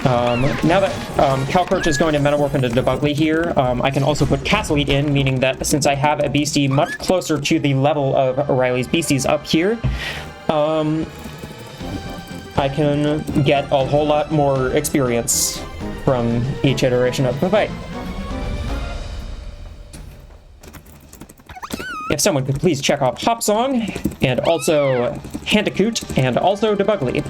Now that Calcroach is going to metamorph into Debugly here, I can also put Castle Eat in, meaning that since I have a beastie much closer to the level of Riley's beasties up here, I can get a whole lot more experience from each iteration of the fight. If someone could please check off Hop Song, and also Handicoot, and also Debugly.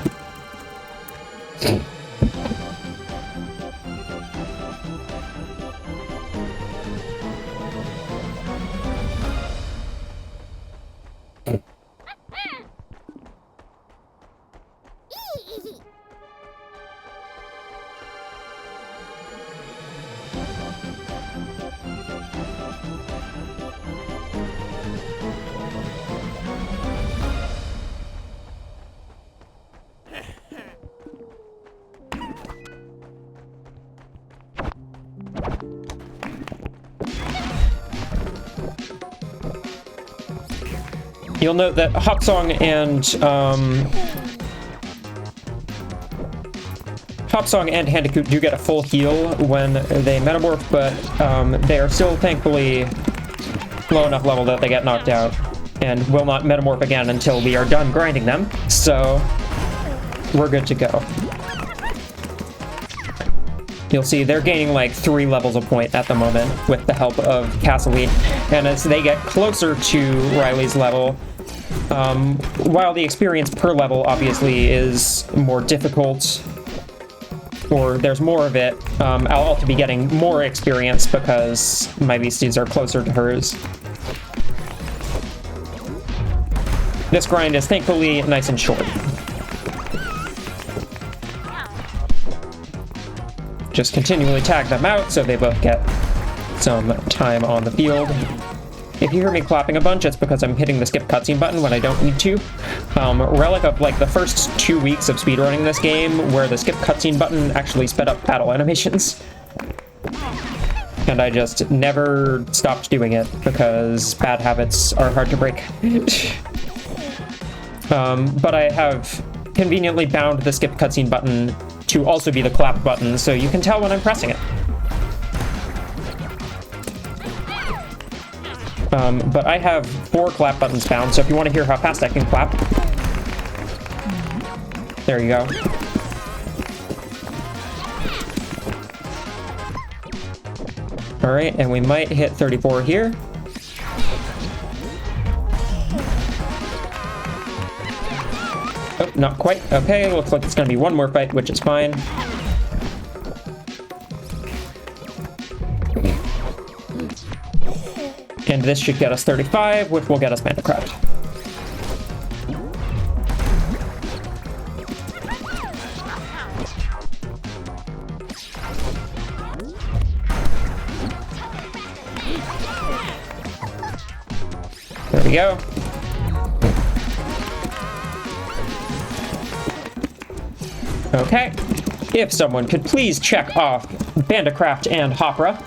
You'll note that Hop Song and Handicoot do get a full heal when they metamorph, but they are still thankfully low enough level that they get knocked out and will not metamorph again until we are done grinding them. So we're good to go. You'll see they're gaining like 3 levels a point at the moment with the help of Castle Eat, and as they get closer to Riley's level, while the experience per level obviously is more difficult, or there's more of it, I'll also be getting more experience because my beasties are closer to hers. This grind is thankfully nice and short. Just continually tag them out so they both get some time on the field. If you hear me clapping a bunch, it's because I'm hitting the skip cutscene button when I don't need to. Relic of like the first 2 weeks of speedrunning this game, where the skip cutscene button actually sped up battle animations. And I just never stopped doing it because bad habits are hard to break. But I have conveniently bound the skip cutscene button to also be the clap button, so you can tell when I'm pressing it. But I have 4 clap buttons bound, so if you want to hear how fast I can clap, there you go. Alright, and we might hit 34 here. Oh, not quite. Okay, looks like it's going to be one more fight, which is fine. And this should get us 35, which will get us Mandacraft. There we go. Okay. If someone could please check off Bandacraft and Hopra.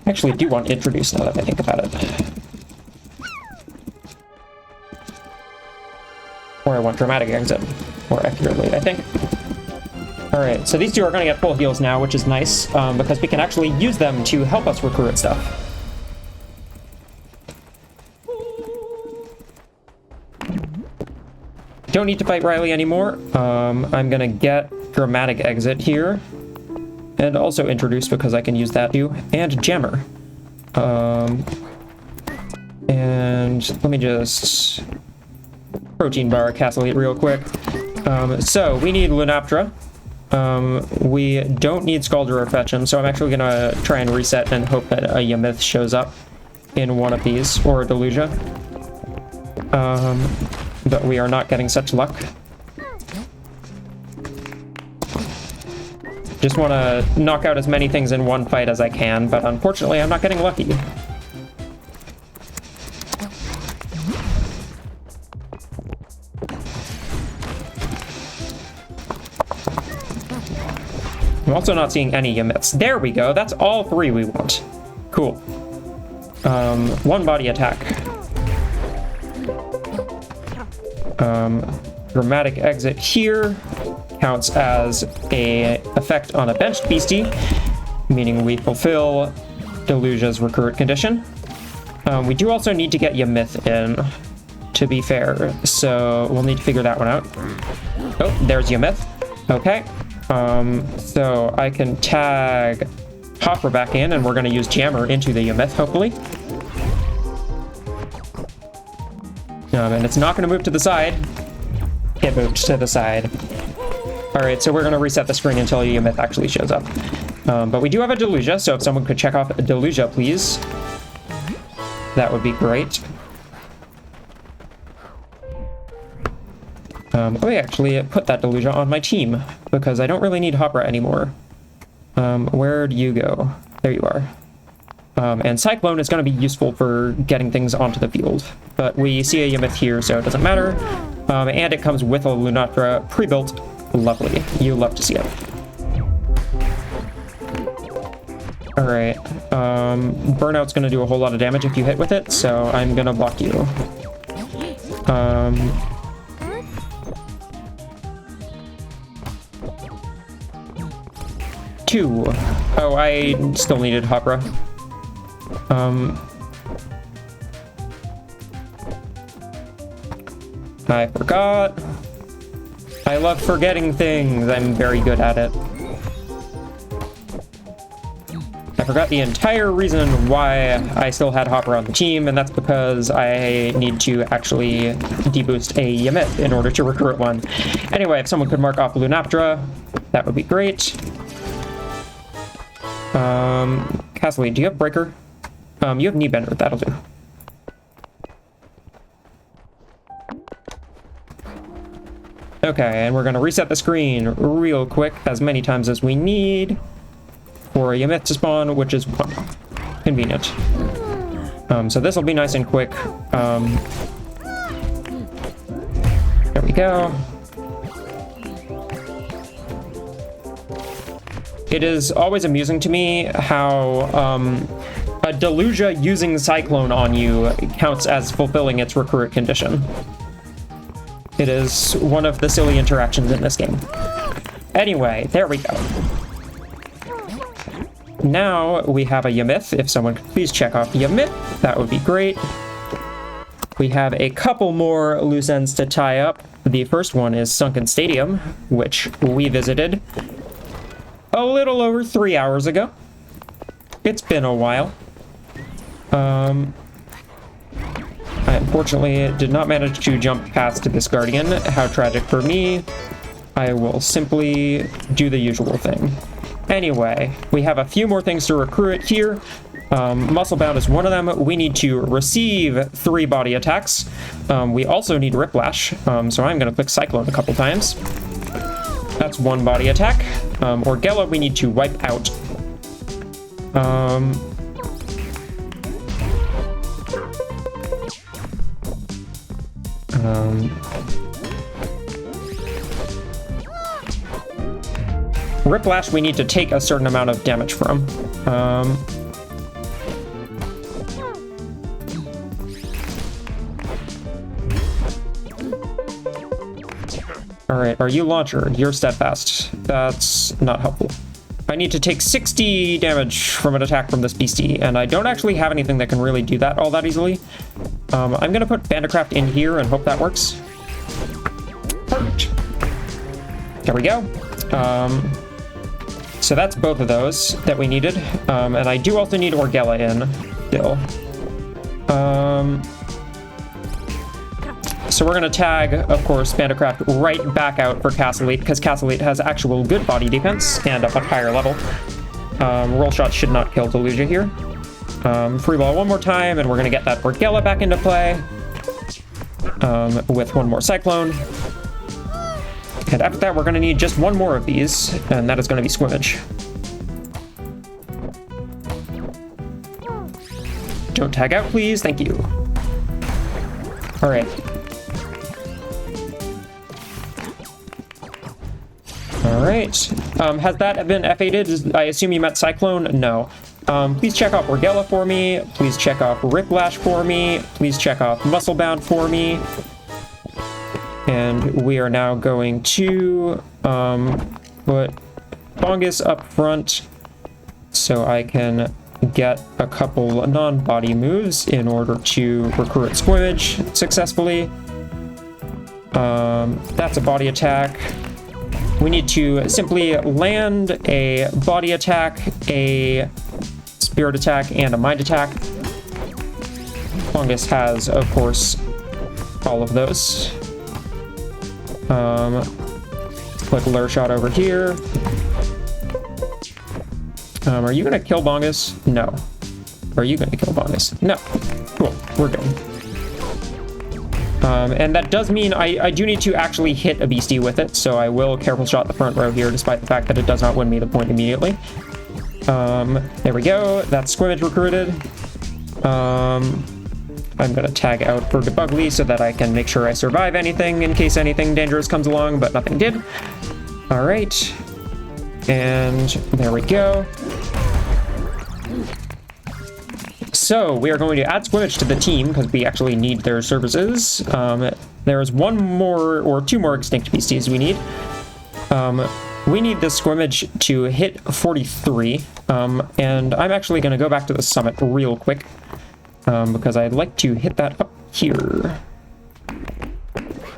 I actually do want to introduce now that I think about it. Or I want dramatic exit, more accurately, I think. Alright, so these two are going to get full heals now, which is nice, because we can actually use them to help us recruit stuff. Don't need to fight Riley anymore. I'm going to get dramatic exit here. And also introduce because I can use that too. And jammer. And let me just protein bar Castle Eat real quick. So we need Lunaptra. We don't need Scalder or Fetch'em, so I'm actually gonna try and reset and hope that a Yamith shows up in one of these, or a Delusia. But we are not getting such luck. Just want to knock out as many things in one fight as I can, but unfortunately I'm not getting lucky. I'm also not seeing any Yamiths. There we go, that's all 3 we want. One body attack. Dramatic exit here counts as a effect on a benched beastie, meaning we fulfill Deluge's recruit condition. We do also need to get Ymith in, to be fair, so we'll need to figure that one out. Oh, there's Ymith. Okay. So I can tag Hopper back in, and we're going to use Jammer into the Ymith, hopefully. And it's not going to move to the side. It moved to the side. Alright, so we're going to reset the screen until Ymith actually shows up. But we do have a Deluge, so if someone could check off a Deluge, please. That would be great. Oh, yeah, actually, put that Deluge on my team, because I don't really need Hopper anymore. Where'd you go? There you are. And Cyclone is going to be useful for getting things onto the field. But we see a Ymith here, so it doesn't matter. And it comes with a Lunatra pre-built. Lovely. You love to see it. Alright. Burnout's going to do a whole lot of damage if you hit with it, so I'm going to block you. Two. Oh, I still needed Hopra. I forgot. I love forgetting things. I'm very good at it. I forgot the entire reason why I still had Hopper on the team, and that's because I need to actually deboost a Ymith in order to recruit one. Anyway, if someone could mark off Lunaptra, that would be great. Castleine, do you have Breaker? You have Kneebender, that'll do. Okay, and we're gonna reset the screen real quick, as many times as we need, for a Ymith to spawn, which is convenient. So this will be nice and quick. There we go. It is always amusing to me how a Deluge using Cyclone on you counts as fulfilling its recruit condition. It is one of the silly interactions in this game. Anyway, there we go. Now we have a Ymith. If someone could please check off Ymith, that would be great. We have a couple more loose ends to tie up. The first one is Sunken Stadium, which we visited a little over 3 hours ago. It's been a while. I unfortunately did not manage to jump past this Guardian. How tragic for me. I will simply do the usual thing. Anyway, we have a few more things to recruit here. Musclebound is one of them. We need to receive 3 body attacks. We also need Riplash, so I'm going to click Cyclone a couple times. That's 1 body attack. Orgella we need to wipe out. Riplash we need to take a certain amount of damage from. Alright, are you Launcher? You're Steadfast. That's not helpful. I need to take 60 damage from an attack from this beastie, and I don't actually have anything that can really do that all that easily. I'm gonna put Bandicraft in here and hope that works. Perfect. There we go. So that's both of those that we needed. And I do also need Orgella in still. So we're going to tag, of course, Bandicraft right back out for Castleite, because Castleite has actual good body defense and a much higher level. Roll shot should not kill Deluge here. Free ball one more time, and we're going to get that Orgella back into play with one more Cyclone. And after that, we're going to need just one more of these, and that is going to be Squimmage. Don't tag out, please. Thank you. All right. All right. Has that been F8'd? I assume you meant Cyclone? No. Please check off Regella for me. Please check off Riplash for me. Please check off Musclebound for me. And we are now going to put Bongus up front so I can get a couple non-body moves in order to recruit Squimage successfully. That's a body attack. We need to simply land a body attack, a spirit attack, and a mind attack. Bongus has, of course, all of those. Click Lure Shot over here. Are you gonna kill Bongus? No. Are you gonna kill Bongus? No. Cool, we're good. And that does mean I do need to actually hit a beastie with it, so I will careful shot the front row here, despite the fact that it does not win me the point immediately. There we go. That's Squimage recruited. I'm gonna tag out for Debugly so that I can make sure I survive anything in case anything dangerous comes along, but nothing did. All right. And there we go. So we are going to add Squimage to the team because we actually need their services. There's one more or two more extinct beasties we need. We need this Squimage to hit 43. And I'm actually going to go back to the summit real quick because I'd like to hit that up here.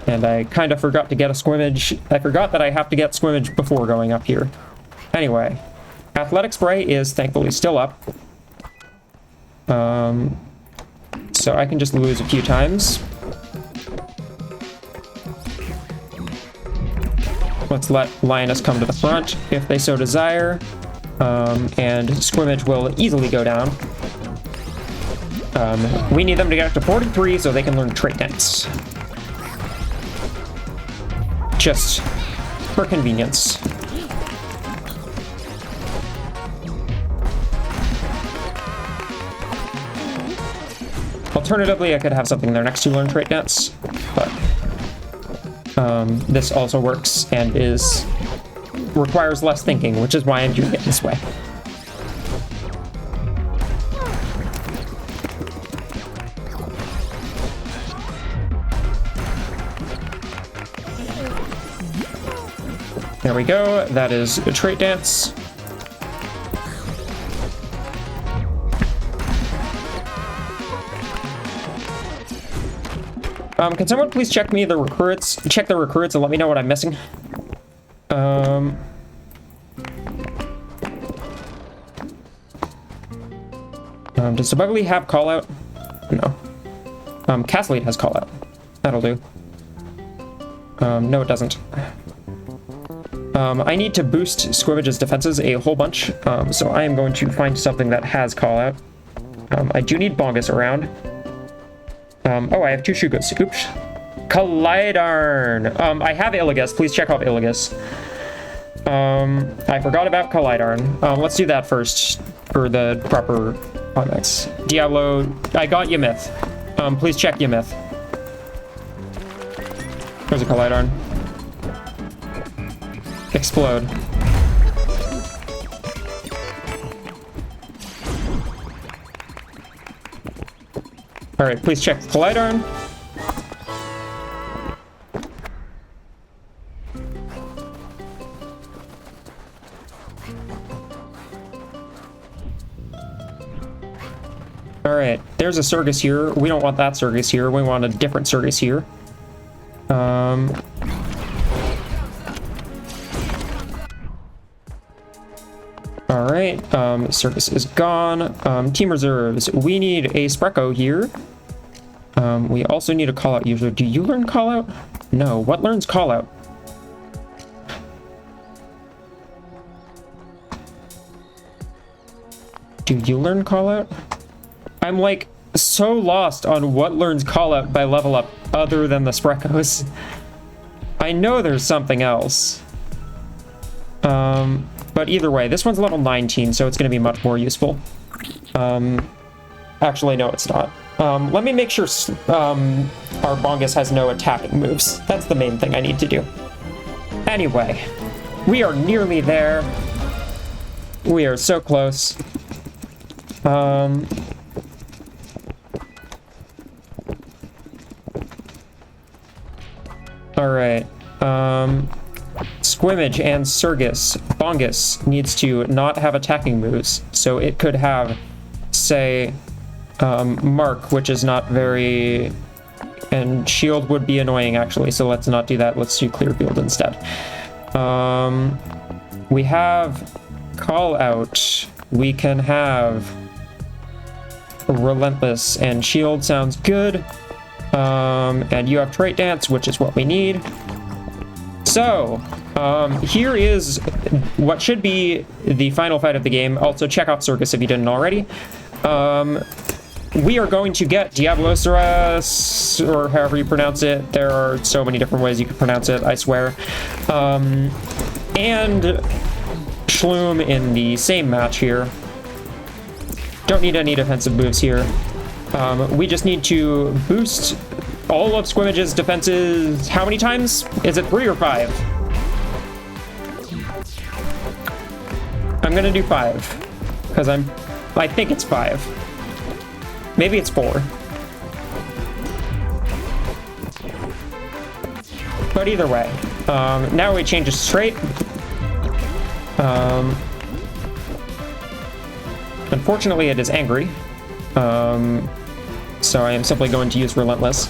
And I kind of forgot to get a Squimage. I forgot that I have to get Squimage before going up here. Anyway, Athletic Spray is thankfully still up. So I can just lose a few times. Let's let Lioness come to the front if they so desire. And Squimage will easily go down. We need them to get up to 43 so they can learn Trait Dance. Just for convenience. Alternatively, I could have something there next to learn Trait Dance, but this also works and requires less thinking, which is why I'm doing it this way. There we go. That is a Trait Dance. Can someone please check the recruits and let me know what I'm missing? Does Debugly have callout? No. Castlead has callout. That'll do. No, it doesn't. I need to boost Squimage's defenses a whole bunch, so I am going to find something that has callout. I do need Bongus around. Oh, I have two Shugas. Oops. Collidarn! I have Illigus. Please check off Illigus. I forgot about Collidarn. Let's do that first for the proper context. Diablo, I got Yamith. Please check Yamith. There's a Collidarn. Explode. Alright, please check Collidarn. Alright, there's a Surgus here. We don't want that Surgus here. We want a different Surgus here. Alright, Surgus is gone. Team reserves. We need a Spreco here. We also need a callout user. Do you learn callout? No. What learns callout? Do you learn callout? I'm like so lost on what learns callout by level up other than the Sprecos. I know there's something else. But either way, this one's level 19, so it's going to be much more useful. Actually, no, it's not. Let me make sure our Bongus has no attacking moves. That's the main thing I need to do. Anyway, we are nearly there. We are so close. Alright. Squimmage and Surgus. Bongus needs to not have attacking moves, so it could have, say, Mark, which is not very... And Shield would be annoying, actually, so let's not do that. Let's do Clear Field instead. We have Call Out. We can have Relentless, and Shield sounds good. And you have Trait Dance, which is what we need. So, here is what should be the final fight of the game. Also, check off Circus if you didn't already. We are going to get Diablosaurus, or however you pronounce it. There are so many different ways you can pronounce it, I swear. And Shloom in the same match here. Don't need any defensive moves here. We just need to boost all of Squimmage's defenses. How many times? Is it 3 or 5? I'm gonna do 5, because I think it's 5. Maybe it's 4. But either way, now we change it straight. Unfortunately, it is angry. So I am simply going to use Relentless.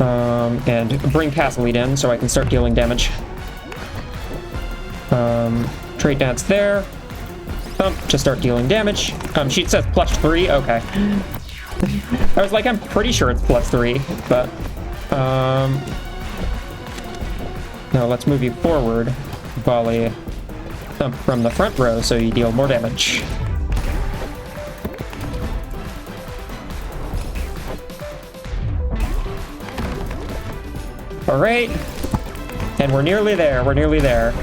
And bring Castle in so I can start dealing damage. Trait Dance there. To start dealing damage. She says +3, okay. I was like, I'm pretty sure it's +3, but... No, let's move you forward. Volley Thump from the front row so you deal more damage. Alright. And we're nearly there, we're nearly there.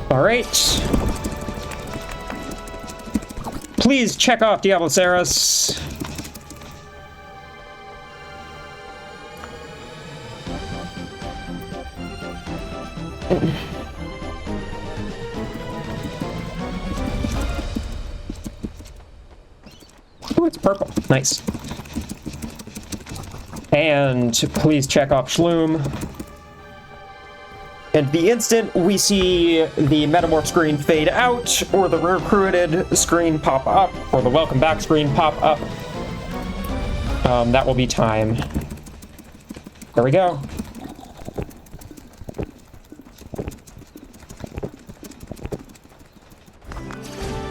Alright. Please check off Diablosaurus. Oh, it's purple. Nice. And please check off Shloom. And the instant we see the Metamorph screen fade out, or the recruited screen pop up, or the welcome back screen pop up, that will be time. There we go.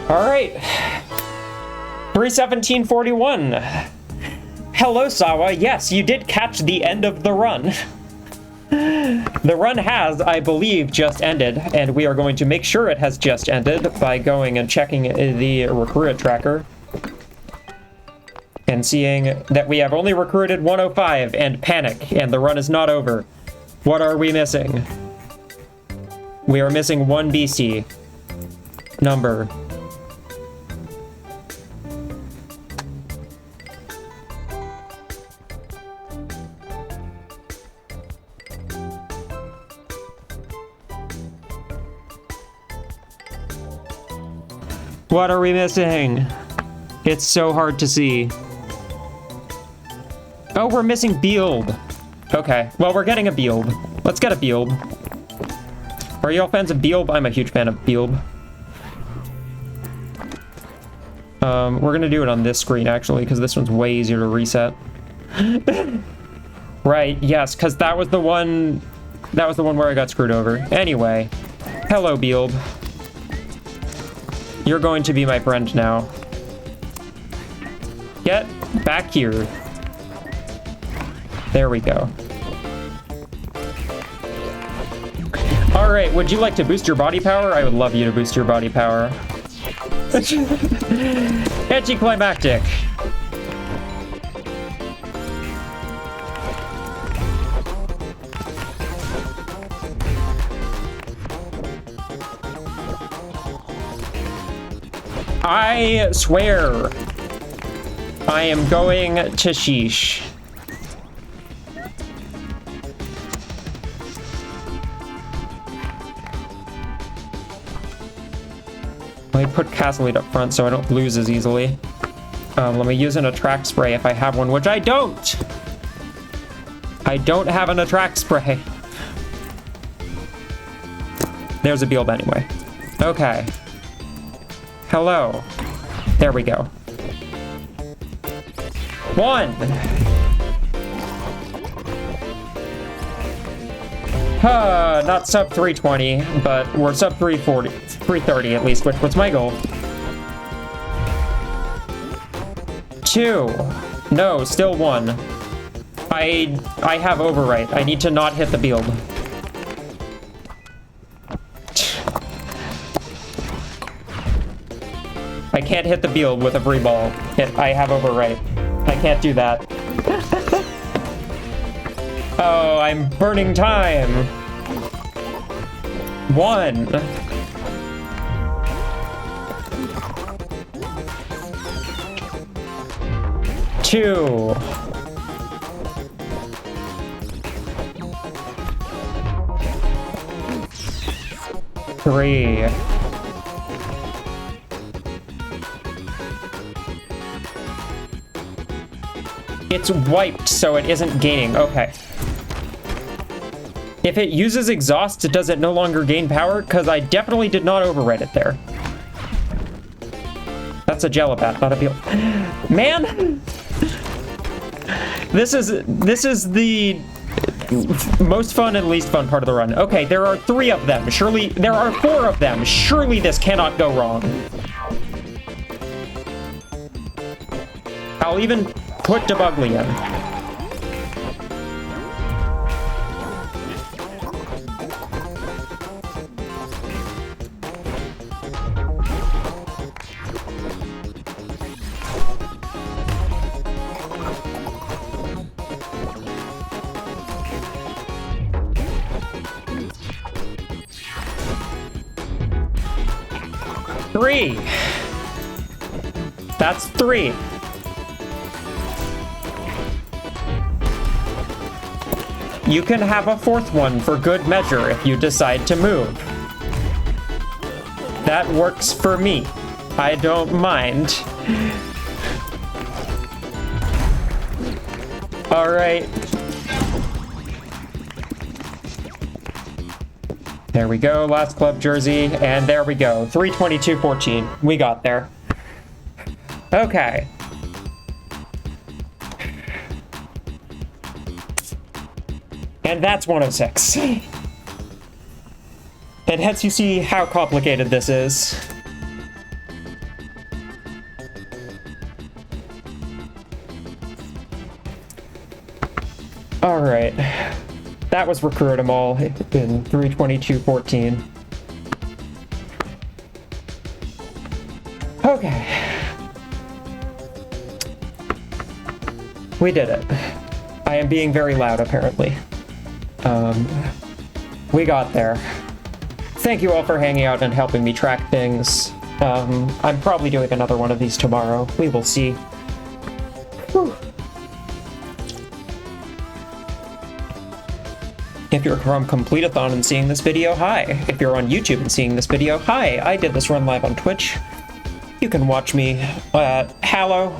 All right. 3:17:41. Hello, Sawa. Yes, you did catch the end of the run. The run has, I believe, just ended, and we are going to make sure it has just ended by going and checking the recruit tracker and seeing that we have only recruited 105 and panic, and the run is not over. What are we missing? We are missing one beastie. Number. What are we missing? It's so hard to see. Oh, we're missing Beald. Okay, well, we're getting a Beald. Let's get a Beald. Are you all fans of Beald? I'm a huge fan of Beald. We're gonna do it on this screen, actually, because this one's way easier to reset. Right, yes, because that was the one where I got screwed over. Anyway, hello, Beald. You're going to be my friend now. Get back here. There we go. All right, would you like to boost your body power? I would love you to boost your body power. Anticlimactic. I swear. I am going to sheesh. Let me put Castle Lead up front so I don't lose as easily. Let me use an attract spray if I have one, which I don't! I don't have an attract spray. There's a Beastieball anyway. Okay. Hello. There we go. 1! Not sub 320, but we're sub 340, 330 at least, which was my goal. 2. No, still 1. I have overwrite. I need to not hit the build. I can't hit the build with a free ball. I have overwrite. I can't do that. Oh, I'm burning time. 1. 2. 3. It's wiped, so it isn't gaining. Okay. If it uses exhaust, does it no longer gain power? Because I definitely did not override it there. That's a Jellibat, not a Beal. Man! This is the most fun and least fun part of the run. Okay, there are 3 of them. Surely, there are 4 of them. Surely this cannot go wrong. I'll even put Debugly in. Three. That's 3. You can have a 4th one for good measure if you decide to move. That works for me. I don't mind. All right. There we go, last club jersey, and there we go. 322.14. We got there. Okay. And that's 106. And hence you see how complicated this is. All right. That was Recruit 'em all in 322.14. Okay. We did it. I am being very loud, apparently. We got there. Thank you all for hanging out and helping me track things. I'm probably doing another one of these tomorrow. We will see. Whew. If you're from Complete-a-thon and seeing this video, hi. If you're on YouTube and seeing this video, hi. I did this run live on Twitch. You can watch me at Hallow,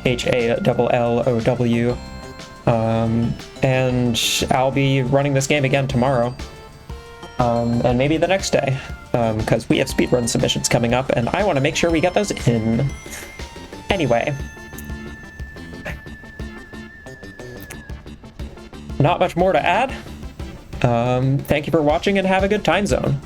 HALLOW. And I'll be running this game again tomorrow. And maybe the next day, because we have speedrun submissions coming up, and I want to make sure we get those in. Anyway. Not much more to add. Thank you for watching and have a good time zone.